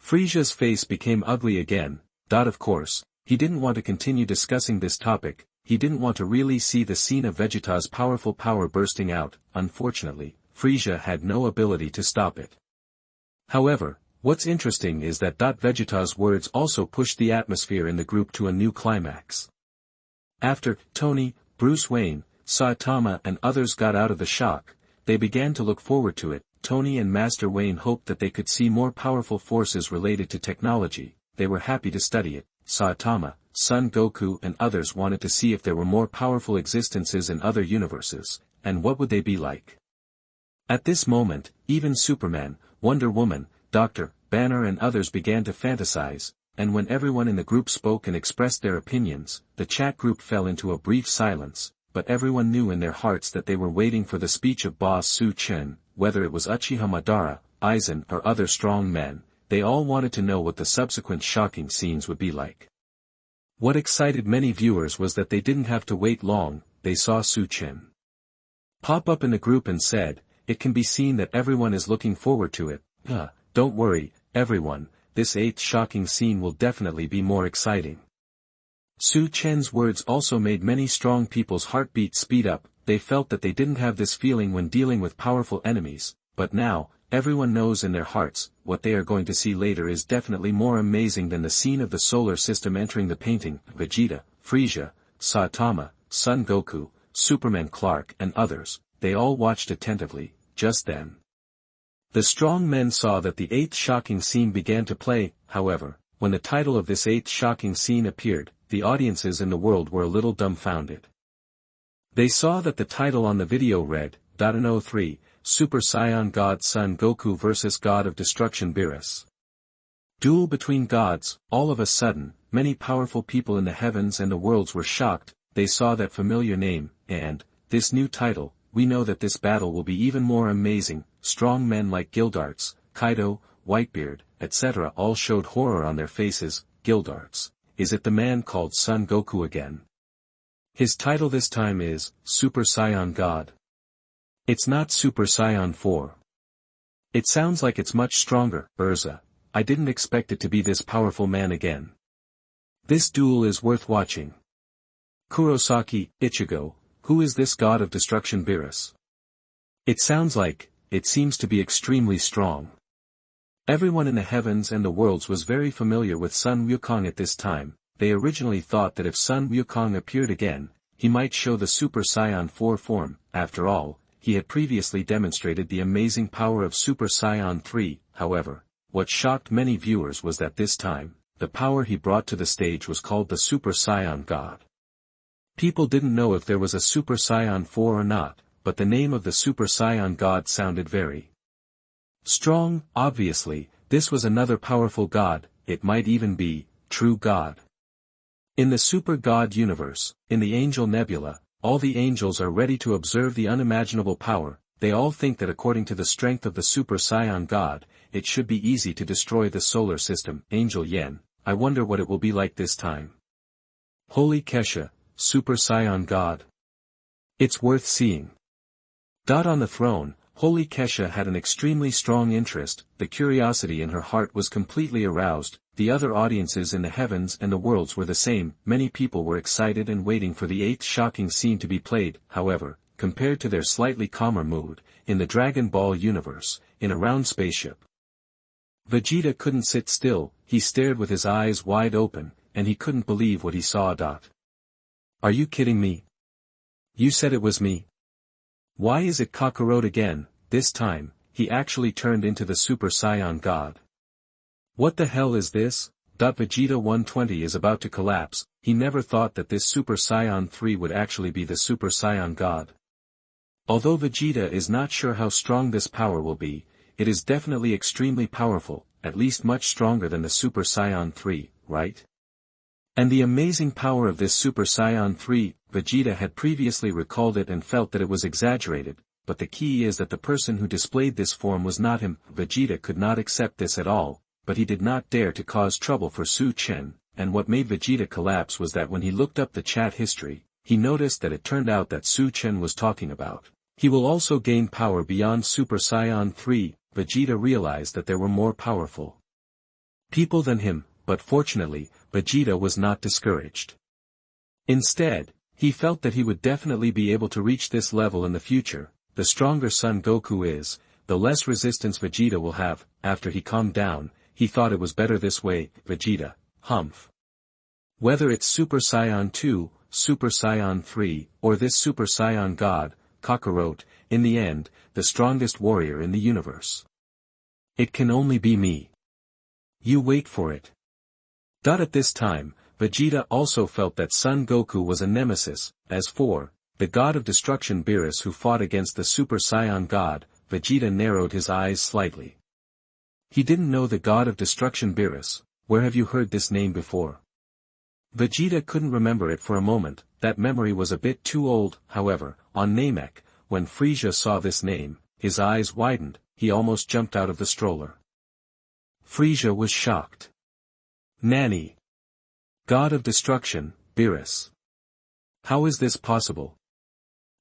S1: Frieza's face became ugly again. Of course, he didn't want to continue discussing this topic. He didn't want to really see the scene of Vegeta's powerful power bursting out. Unfortunately, Frieza had no ability to stop it. However, what's interesting is that Vegeta's words also pushed the atmosphere in the group to a new climax. After Tony, Bruce Wayne, Saitama and others got out of the shock, they began to look forward to it. Tony and Master Wayne hoped that they could see more powerful forces related to technology. They were happy to study it. Saitama, Son Goku and others wanted to see if there were more powerful existences in other universes, and what would they be like. At this moment, even Superman, Wonder Woman, Dr. Banner and others began to fantasize, and when everyone in the group spoke and expressed their opinions, the chat group fell into a brief silence, but everyone knew in their hearts that they were waiting for the speech of Boss Chen. Whether it was Uchiha Madara, Aizen or other strong men, they all wanted to know what the subsequent shocking scenes would be like. What excited many viewers was that they didn't have to wait long. They saw Chen pop up in the group and said, it can be seen that everyone is looking forward to it. Don't worry, everyone, this 8th shocking scene will definitely be more exciting. Chen's words also made many strong people's heartbeats speed up. They felt that they didn't have this feeling when dealing with powerful enemies, but now, everyone knows in their hearts, what they are going to see later is definitely more amazing than the scene of the solar system entering the painting. Vegeta, Frieza, Saitama, Son Goku, Superman Clark and others, they all watched attentively. Just then, the strong men saw that the 8th shocking scene began to play. However, when the title of this 8th shocking scene appeared, the audiences in the world were a little dumbfounded. They saw that the title on the video read, No 3, Super Saiyan God Son Goku vs God of Destruction Beerus. Duel between gods. All of a sudden, many powerful people in the heavens and the worlds were shocked. They saw that familiar name, and this new title. We know that this battle will be even more amazing. Strong men like Gildarts, Kaido, Whitebeard, etc. all showed horror on their faces. Gildarts, is it the man called Son Goku again? His title this time is, Super Saiyan God. It's not Super Saiyan 4. It sounds like it's much stronger. Urza, I didn't expect it to be this powerful man again. This duel is worth watching. Kurosaki, Ichigo, who is this god of destruction Beerus? It seems to be extremely strong. Everyone in the heavens and the worlds was very familiar with Sun Wukong at this time. They originally thought that if Sun Wukong appeared again, he might show the Super Saiyan 4 form. After all, he had previously demonstrated the amazing power of Super Saiyan 3. However, what shocked many viewers was that this time, the power he brought to the stage was called the Super Saiyan God. People didn't know if there was a Super Saiyan 4 or not, but the name of the Super Saiyan God sounded very strong. Obviously, this was another powerful god, it might even be, true God. In the Super God universe, in the Angel Nebula, all the angels are ready to observe the unimaginable power. They all think that according to the strength of the Super Saiyan God, it should be easy to destroy the solar system. Angel Yen, I wonder what it will be like this time. Holy Kesha, Super Saiyan God. It's worth seeing. On the throne, Holy Kesha had an extremely strong interest, the curiosity in her heart was completely aroused, the other audiences in the heavens and the worlds were the same, many people were excited and waiting for the 8th shocking scene to be played. However, compared to their slightly calmer mood, in the Dragon Ball universe, in a round spaceship, Vegeta couldn't sit still, he stared with his eyes wide open, and he couldn't believe what he saw. Are you kidding me? You said it was me? Why is it Kakarot again? This time, he actually turned into the Super Saiyan God. What the hell is this? Vegeta 120 is about to collapse, he never thought that this Super Saiyan 3 would actually be the Super Saiyan God. Although Vegeta is not sure how strong this power will be, it is definitely extremely powerful, at least much stronger than the Super Saiyan 3, right? And the amazing power of this Super Saiyan 3, Vegeta had previously recalled it and felt that it was exaggerated, but the key is that the person who displayed this form was not him. Vegeta could not accept this at all, but he did not dare to cause trouble for Chen, and what made Vegeta collapse was that when he looked up the chat history, he noticed that it turned out that Chen was talking about. He will also gain power beyond Super Saiyan 3, Vegeta realized that there were more powerful people than him, but fortunately, Vegeta was not discouraged. Instead, he felt that he would definitely be able to reach this level in the future. The stronger Son Goku is, the less resistance Vegeta will have. After he calmed down, he thought it was better this way. Vegeta, humph. Whether it's Super Saiyan 2, Super Saiyan 3, or this Super Saiyan God, Kakarot, in the end, the strongest warrior in the universe. It can only be me. You wait for it. At this time, Vegeta also felt that Son Goku was a nemesis. As for the god of destruction Beerus who fought against the Super Saiyan God, Vegeta narrowed his eyes slightly. He didn't know the god of destruction Beerus. Where have you heard this name before? Vegeta couldn't remember it for a moment, that memory was a bit too old. However, on Namek, when Frieza saw this name, his eyes widened, he almost jumped out of the stroller. Frieza was shocked. Nani? God of destruction, Beerus. How is this possible?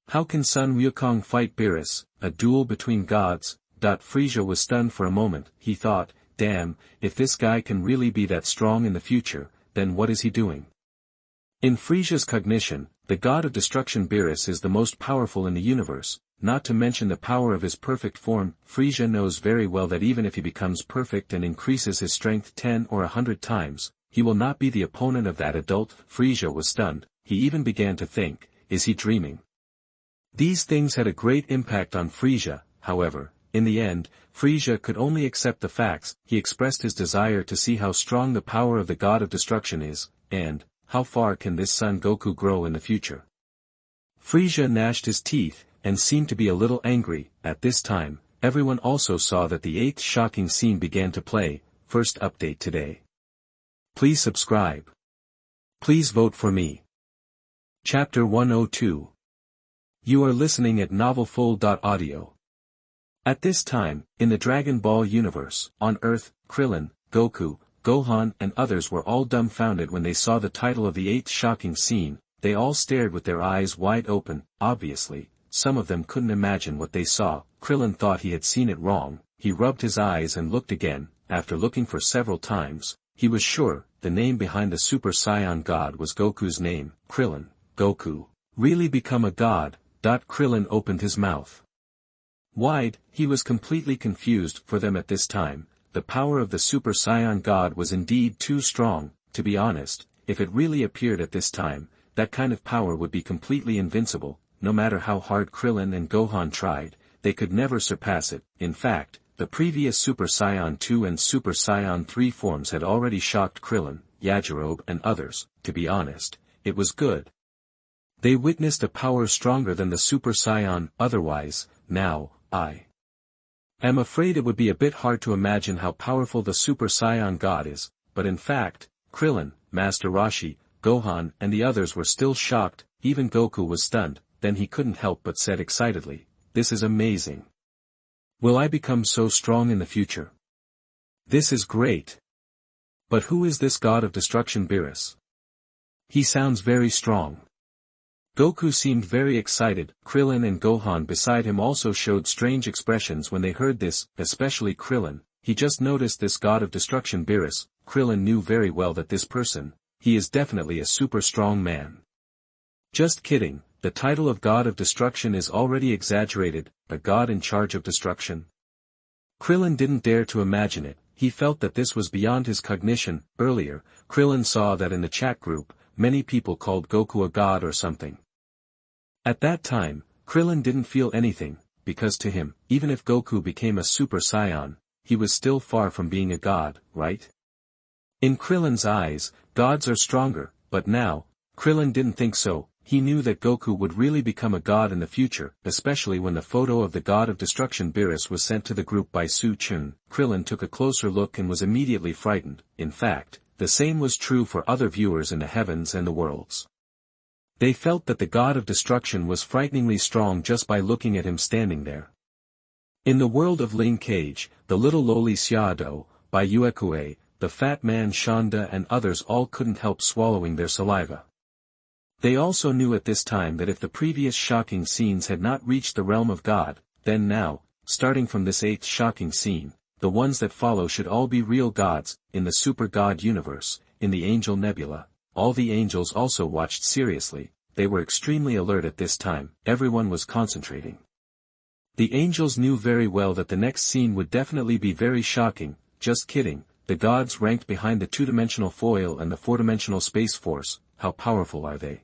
S1: How can Sun Wukong fight Beerus, a duel between gods? Frieza was stunned for a moment, he thought, damn, if this guy can really be that strong in the future, then what is he doing? In Frieza's cognition, the god of destruction Beerus is the most powerful in the universe, not to mention the power of his perfect form. Frieza knows very well that even if he becomes perfect and increases his strength 10 or 100 times, he will not be the opponent of that adult. Frieza was stunned, he even began to think, is he dreaming? These things had a great impact on Frieza. However, in the end, Frieza could only accept the facts. He expressed his desire to see how strong the power of the god of destruction is, and how far can this Son Goku grow in the future. Frieza gnashed his teeth, and seemed to be a little angry. At this time, everyone also saw that the 8th shocking scene began to play. First update today. Please subscribe. Please vote for me. Chapter 102. You are listening at novelfull.audio. At this time, in the Dragon Ball universe, on Earth, Krillin, Goku, Gohan and others were all dumbfounded when they saw the title of the 8th shocking scene. They all stared with their eyes wide open. Obviously, some of them couldn't imagine what they saw. Krillin thought he had seen it wrong. He rubbed his eyes and looked again. After looking for several times, he was sure the name behind the Super Saiyan God was Goku's name. Krillin, Goku, really become a god? Krillin opened his mouth wide. He was completely confused. For them at this time, the power of the Super Saiyan God was indeed too strong. To be honest, if it really appeared at this time, that kind of power would be completely invincible. No matter how hard Krillin and Gohan tried, they could never surpass it. In fact, the previous Super Saiyan 2 and Super Saiyan 3 forms had already shocked Krillin, Yajirobe and others. To be honest, it was good. They witnessed a power stronger than the Super Saiyan. Otherwise, now, I am afraid it would be a bit hard to imagine how powerful the Super Saiyan God is, but in fact, Krillin, Master Roshi, Gohan and the others were still shocked. Even Goku was stunned. Then he couldn't help but said excitedly, "This is amazing. Will I become so strong in the future? This is great. But who is this god of destruction Beerus? He sounds very strong." Goku seemed very excited. Krillin and Gohan beside him also showed strange expressions when they heard this, especially Krillin. He just noticed this god of destruction Beerus. Krillin knew very well that this person, he is definitely a super strong man. Just kidding, the title of God of Destruction is already exaggerated, a god in charge of destruction. Krillin didn't dare to imagine it. He felt that this was beyond his cognition. Earlier, Krillin saw that in the chat group, many people called Goku a god or something. At that time, Krillin didn't feel anything, because to him, even if Goku became a Super Saiyan, he was still far from being a god, right? In Krillin's eyes, gods are stronger, but now, Krillin didn't think so. He knew that Goku would really become a god in the future, especially when the photo of the god of destruction Beerus was sent to the group by Chen. Krillin took a closer look and was immediately frightened. In fact, the same was true for other viewers in the heavens and the worlds. They felt that the god of destruction was frighteningly strong just by looking at him standing there. In the world of Ling Kage, the little lowly Xiado, by Uekue, the fat man Shonda and others all couldn't help swallowing their saliva. They also knew at this time that if the previous shocking scenes had not reached the realm of God, then now, starting from this 8th shocking scene, the ones that follow should all be real gods. In the Super God universe, in the Angel Nebula, all the angels also watched seriously. They were extremely alert at this time. Everyone was concentrating. The angels knew very well that the next scene would definitely be very shocking. Just kidding, the gods ranked behind the 2-dimensional foil and the 4-dimensional space force, how powerful are they?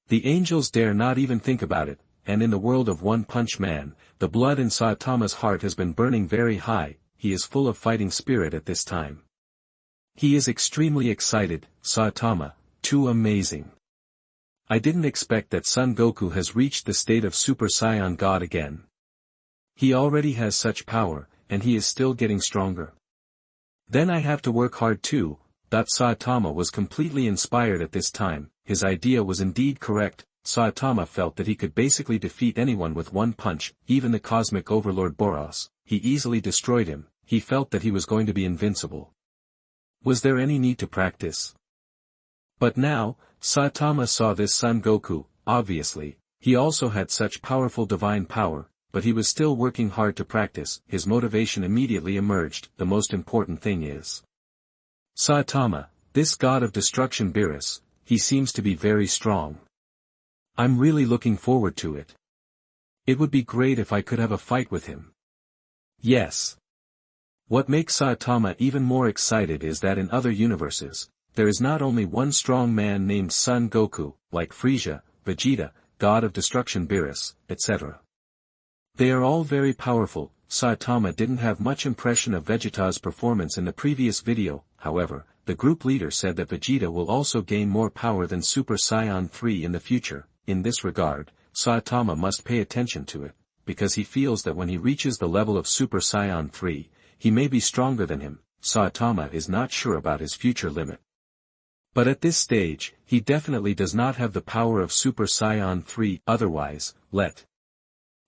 S1: The angels dare not even think about it, and in the world of One Punch Man, the blood in Saitama's heart has been burning very high. He is full of fighting spirit at this time. He is extremely excited. Saitama, too amazing. I didn't expect that Son Goku has reached the state of Super Saiyan God again. He already has such power, and he is still getting stronger. Then I have to work hard too. Saitama was completely inspired at this time. His idea was indeed correct. Saitama felt that he could basically defeat anyone with one punch, even the cosmic overlord Boros. He easily destroyed him. He felt that he was going to be invincible. Was there any need to practice? But now, Saitama saw this Son Goku. Obviously, he also had such powerful divine power, but he was still working hard to practice. His motivation immediately emerged. The most important thing is Saitama, this god of destruction Beerus. He seems to be very strong. I'm really looking forward to it. It would be great if I could have a fight with him. Yes. What makes Saitama even more excited is that in other universes, there is not only one strong man named Son Goku, like Frieza, Vegeta, god of destruction Beerus, etc. They are all very powerful. Saitama didn't have much impression of Vegeta's performance in the previous video. However, the group leader said that Vegeta will also gain more power than Super Saiyan 3 in the future. In this regard, Saitama must pay attention to it, because he feels that when he reaches the level of Super Saiyan 3, he may be stronger than him. Saitama is not sure about his future limit. But at this stage, he definitely does not have the power of Super Saiyan 3, otherwise, let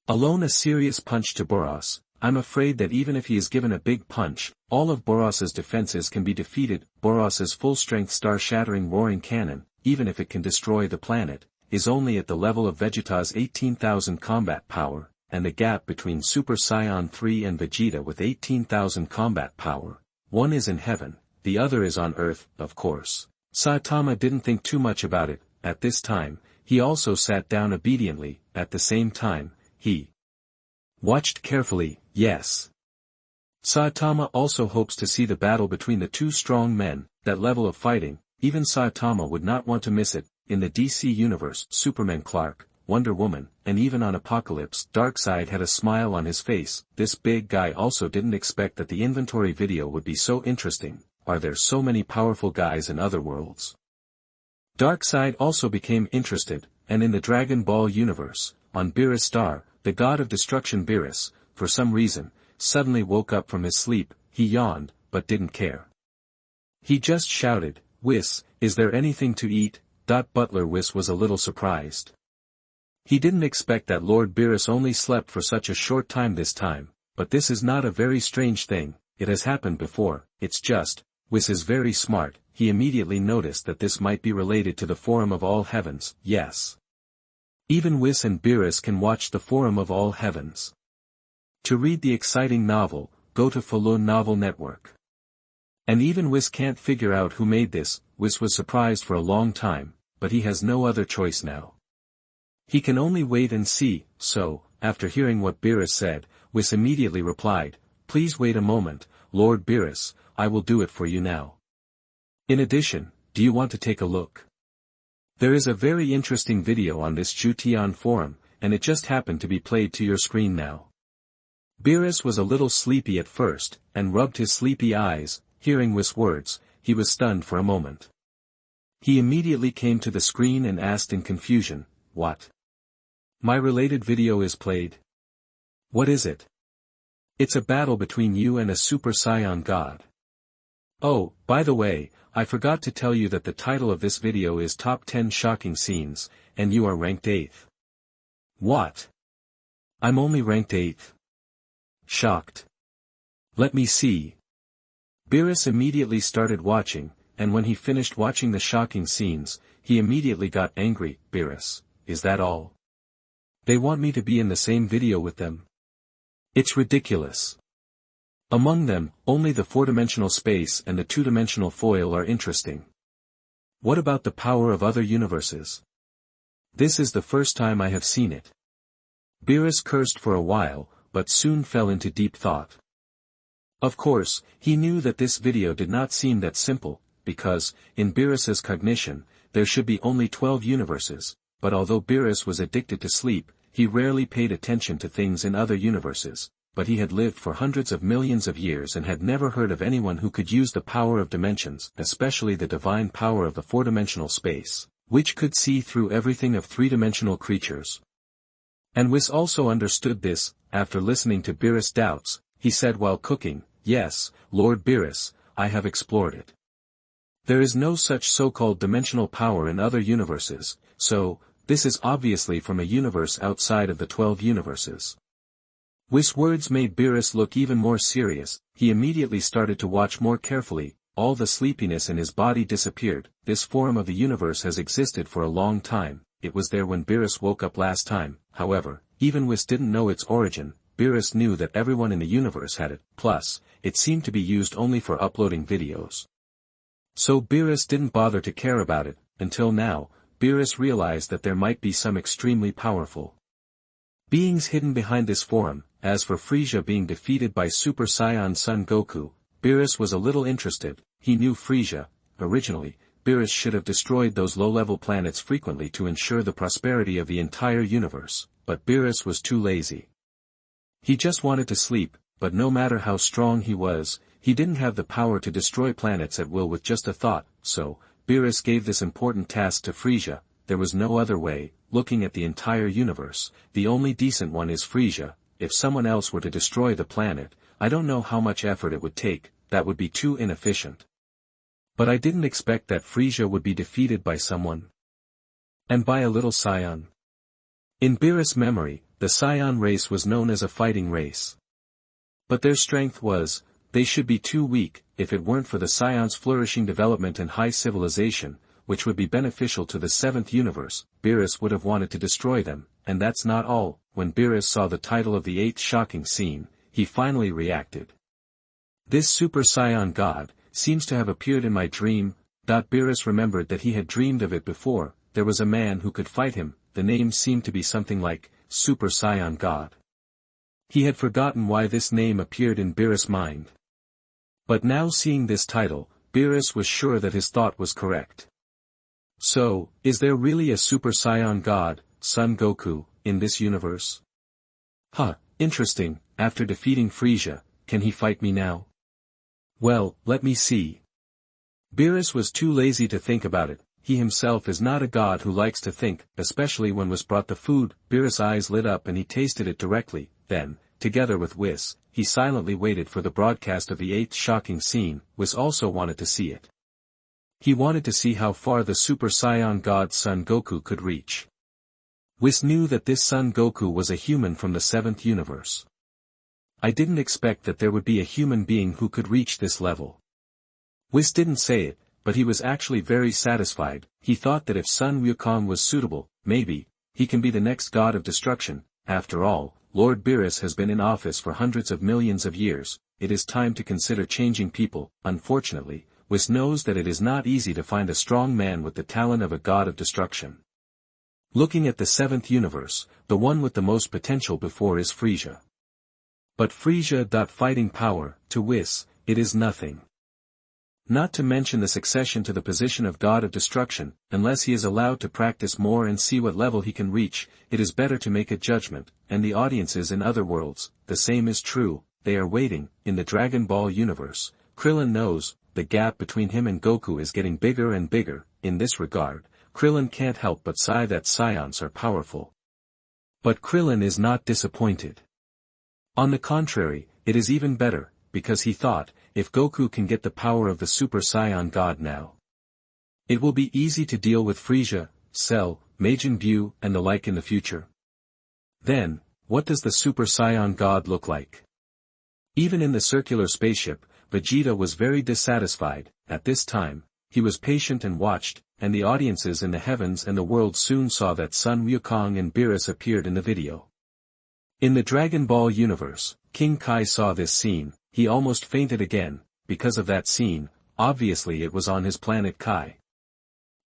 S1: alone a serious punch to Boros. I'm afraid that even if he is given a big punch, all of Boros's defenses can be defeated. Boros's full-strength star-shattering roaring cannon, even if it can destroy the planet, is only at the level of Vegeta's 18,000 combat power, and the gap between Super Saiyan 3 and Vegeta with 18,000 combat power, one is in heaven, the other is on earth. Of course, Saitama didn't think too much about it. At this time, he also sat down obediently. At the same time, he watched carefully. Yes. Saitama also hopes to see the battle between the two strong men. That level of fighting, even Saitama would not want to miss it. In the DC universe, Superman Clark, Wonder Woman, and even on Apocalypse, Darkseid had a smile on his face. This big guy also didn't expect that the inventory video would be so interesting. Are there so many powerful guys in other worlds? Darkseid also became interested, and in the Dragon Ball universe, on Beerus Star, the god of destruction Beerus, for some reason, suddenly woke up from his sleep. He yawned, but didn't care. He just shouted, "Whis, is there anything to eat?" Butler Whis was a little surprised. He didn't expect that Lord Beerus only slept for such a short time this time, but this is not a very strange thing, it has happened before, it's just, Whis is very smart. He immediately noticed that this might be related to the Forum of All Heavens. Yes. Even Whis and Beerus can watch the Forum of All Heavens. To read the exciting novel, go to Falun Novel Network. And even Whis can't figure out who made this. Whis was surprised for a long time, but he has no other choice now. He can only wait and see. So, after hearing what Beerus said, Whis immediately replied, "Please wait a moment, Lord Beerus, I will do it for you now. In addition, do you want to take a look? There is a very interesting video on this Zhutian forum, and it just happened to be played to your screen now." Beerus was a little sleepy at first, and rubbed his sleepy eyes. Hearing Whis' words, he was stunned for a moment. He immediately came to the screen and asked in confusion, "What? My related video is played? What is it?" "It's a battle between you and a Super Saiyan god." "Oh, by the way, I forgot to tell you that the title of this video is Top 10 Shocking Scenes, and you are ranked 8th. "What? I'm only ranked 8th. Shocked. Let me see." Beerus immediately started watching, and when he finished watching the shocking scenes, he immediately got angry. "Beerus, is that all? They want me to be in the same video with them? It's ridiculous. Among them, only the 4-dimensional space and the 2-dimensional foil are interesting. What about the power of other universes? This is the first time I have seen it." Beerus cursed for a while, but soon fell into deep thought. Of course, he knew that this video did not seem that simple, because, in Beerus's cognition, there should be only 12 universes, but although Beerus was addicted to sleep, he rarely paid attention to things in other universes. But he had lived for hundreds of millions of years and had never heard of anyone who could use the power of dimensions, especially the divine power of the 4-dimensional space, which could see through everything of 3-dimensional creatures. And Whis also understood this. After listening to Beerus' doubts, he said while cooking, "Yes, Lord Beerus, I have explored it. There is no such so-called dimensional power in other universes, so, this is obviously from a universe outside of the 12 universes." Whis' words made Beerus look even more serious. He immediately started to watch more carefully. All the sleepiness in his body disappeared. This forum of the universe has existed for a long time. It was there when Beerus woke up last time. However, even Whis didn't know its origin. Beerus knew that everyone in the universe had it. Plus, it seemed to be used only for uploading videos. So Beerus didn't bother to care about it. Until now, Beerus realized that there might be some extremely powerful beings hidden behind this forum. As for Frieza being defeated by Super Saiyan Son Goku, Beerus was a little interested. He knew Frieza. Originally, Beerus should have destroyed those low-level planets frequently to ensure the prosperity of the entire universe, but Beerus was too lazy. He just wanted to sleep, but no matter how strong he was, he didn't have the power to destroy planets at will with just a thought. So, Beerus gave this important task to Frieza. There was no other way. Looking at the entire universe, the only decent one is Frieza. If someone else were to destroy the planet, I don't know how much effort it would take. That would be too inefficient. But I didn't expect that Frieza would be defeated by someone. And by a little Saiyan. In Beerus' memory, the Saiyan race was known as a fighting race. But their strength was, they should be too weak. If it weren't for the Saiyan's flourishing development and high civilization, which would be beneficial to the 7th universe, Beerus would have wanted to destroy them. And that's not all. When Beerus saw the title of the 8th shocking scene, he finally reacted. "This Super Saiyan God seems to have appeared in my dream." Beerus remembered that he had dreamed of it before. There was a man who could fight him. The name seemed to be something like Super Saiyan God. He had forgotten why this name appeared in Beerus' mind. But now seeing this title, Beerus was sure that his thought was correct. So, is there really a Super Saiyan God? Son Goku, in this universe? Huh, interesting, after defeating Frieza, can he fight me now? Well, let me see. Beerus was too lazy to think about it. He himself is not a god who likes to think, especially when was brought the food. Beerus' eyes lit up and he tasted it directly, then, together with Whis, he silently waited for the broadcast of the 8th shocking scene. Whis also wanted to see it. He wanted to see how far the Super Saiyan God Son Goku could reach. Whis knew that this Son Goku was a human from the 7th universe. I didn't expect that there would be a human being who could reach this level. Whis didn't say it, but he was actually very satisfied. He thought that if Sun Wukong was suitable, maybe, he can be the next god of destruction. After all, Lord Beerus has been in office for hundreds of millions of years. It is time to consider changing people. Unfortunately, Whis knows that it is not easy to find a strong man with the talent of a god of destruction. Looking at the 7th universe, the one with the most potential before is Frieza. But Frieza. Fighting power, to Whis, it is nothing. Not to mention the succession to the position of God of Destruction. Unless he is allowed to practice more and see what level he can reach, it is better to make a judgment, and the audiences in other worlds, the same is true. They are waiting. In the Dragon Ball universe, Krillin knows, the gap between him and Goku is getting bigger and bigger. In this regard, Krillin can't help but sigh that Saiyans are powerful. But Krillin is not disappointed. On the contrary, it is even better, because he thought, if Goku can get the power of the Super Saiyan God now, it will be easy to deal with Frieza, Cell, Majin Buu, and the like in the future. Then, what does the Super Saiyan God look like? Even in the circular spaceship, Vegeta was very dissatisfied. At this time, he was patient and watched, and the audiences in the heavens and the world soon saw that Sun Wukong and Beerus appeared in the video. In the Dragon Ball universe, King Kai saw this scene. He almost fainted again. Because of that scene, obviously it was on his planet Kai.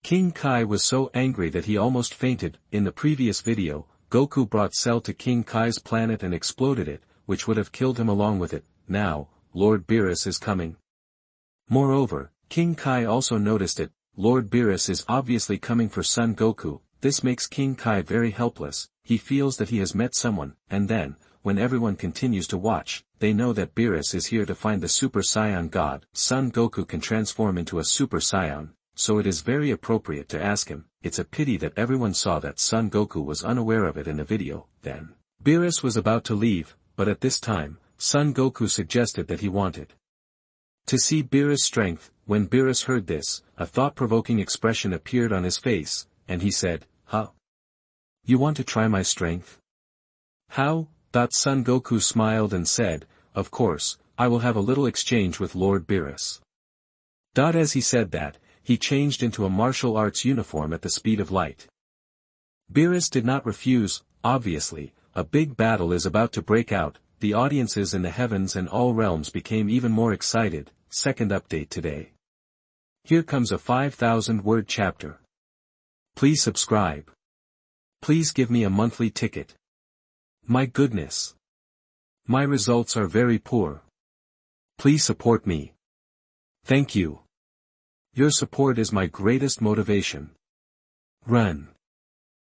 S1: King Kai was so angry that he almost fainted. In the previous video, Goku brought Cell to King Kai's planet and exploded it, which would have killed him along with it. Now, Lord Beerus is coming. Moreover, King Kai also noticed it. Lord Beerus is obviously coming for Son Goku. This makes King Kai very helpless. He feels that he has met someone, and then, when everyone continues to watch, they know that Beerus is here to find the Super Saiyan God. Son Goku can transform into a Super Saiyan, so it is very appropriate to ask him. It's a pity that everyone saw that Son Goku was unaware of it in the video. Then, Beerus was about to leave, but at this time, Son Goku suggested that he wanted to see Beerus' strength. When Beerus heard this, a thought-provoking expression appeared on his face, and he said, "Huh? You want to try my strength? How?" Son Goku smiled and said, "Of course, I will have a little exchange with Lord Beerus." As he said that, he changed into a martial arts uniform at the speed of light. Beerus did not refuse. Obviously, a big battle is about to break out. The audiences in the heavens and all realms became even more excited. Second update today. Here comes a 5,000-word chapter. Please subscribe. Please give me a monthly ticket. My goodness. My results are very poor. Please support me. Thank you. Your support is my greatest motivation. Run.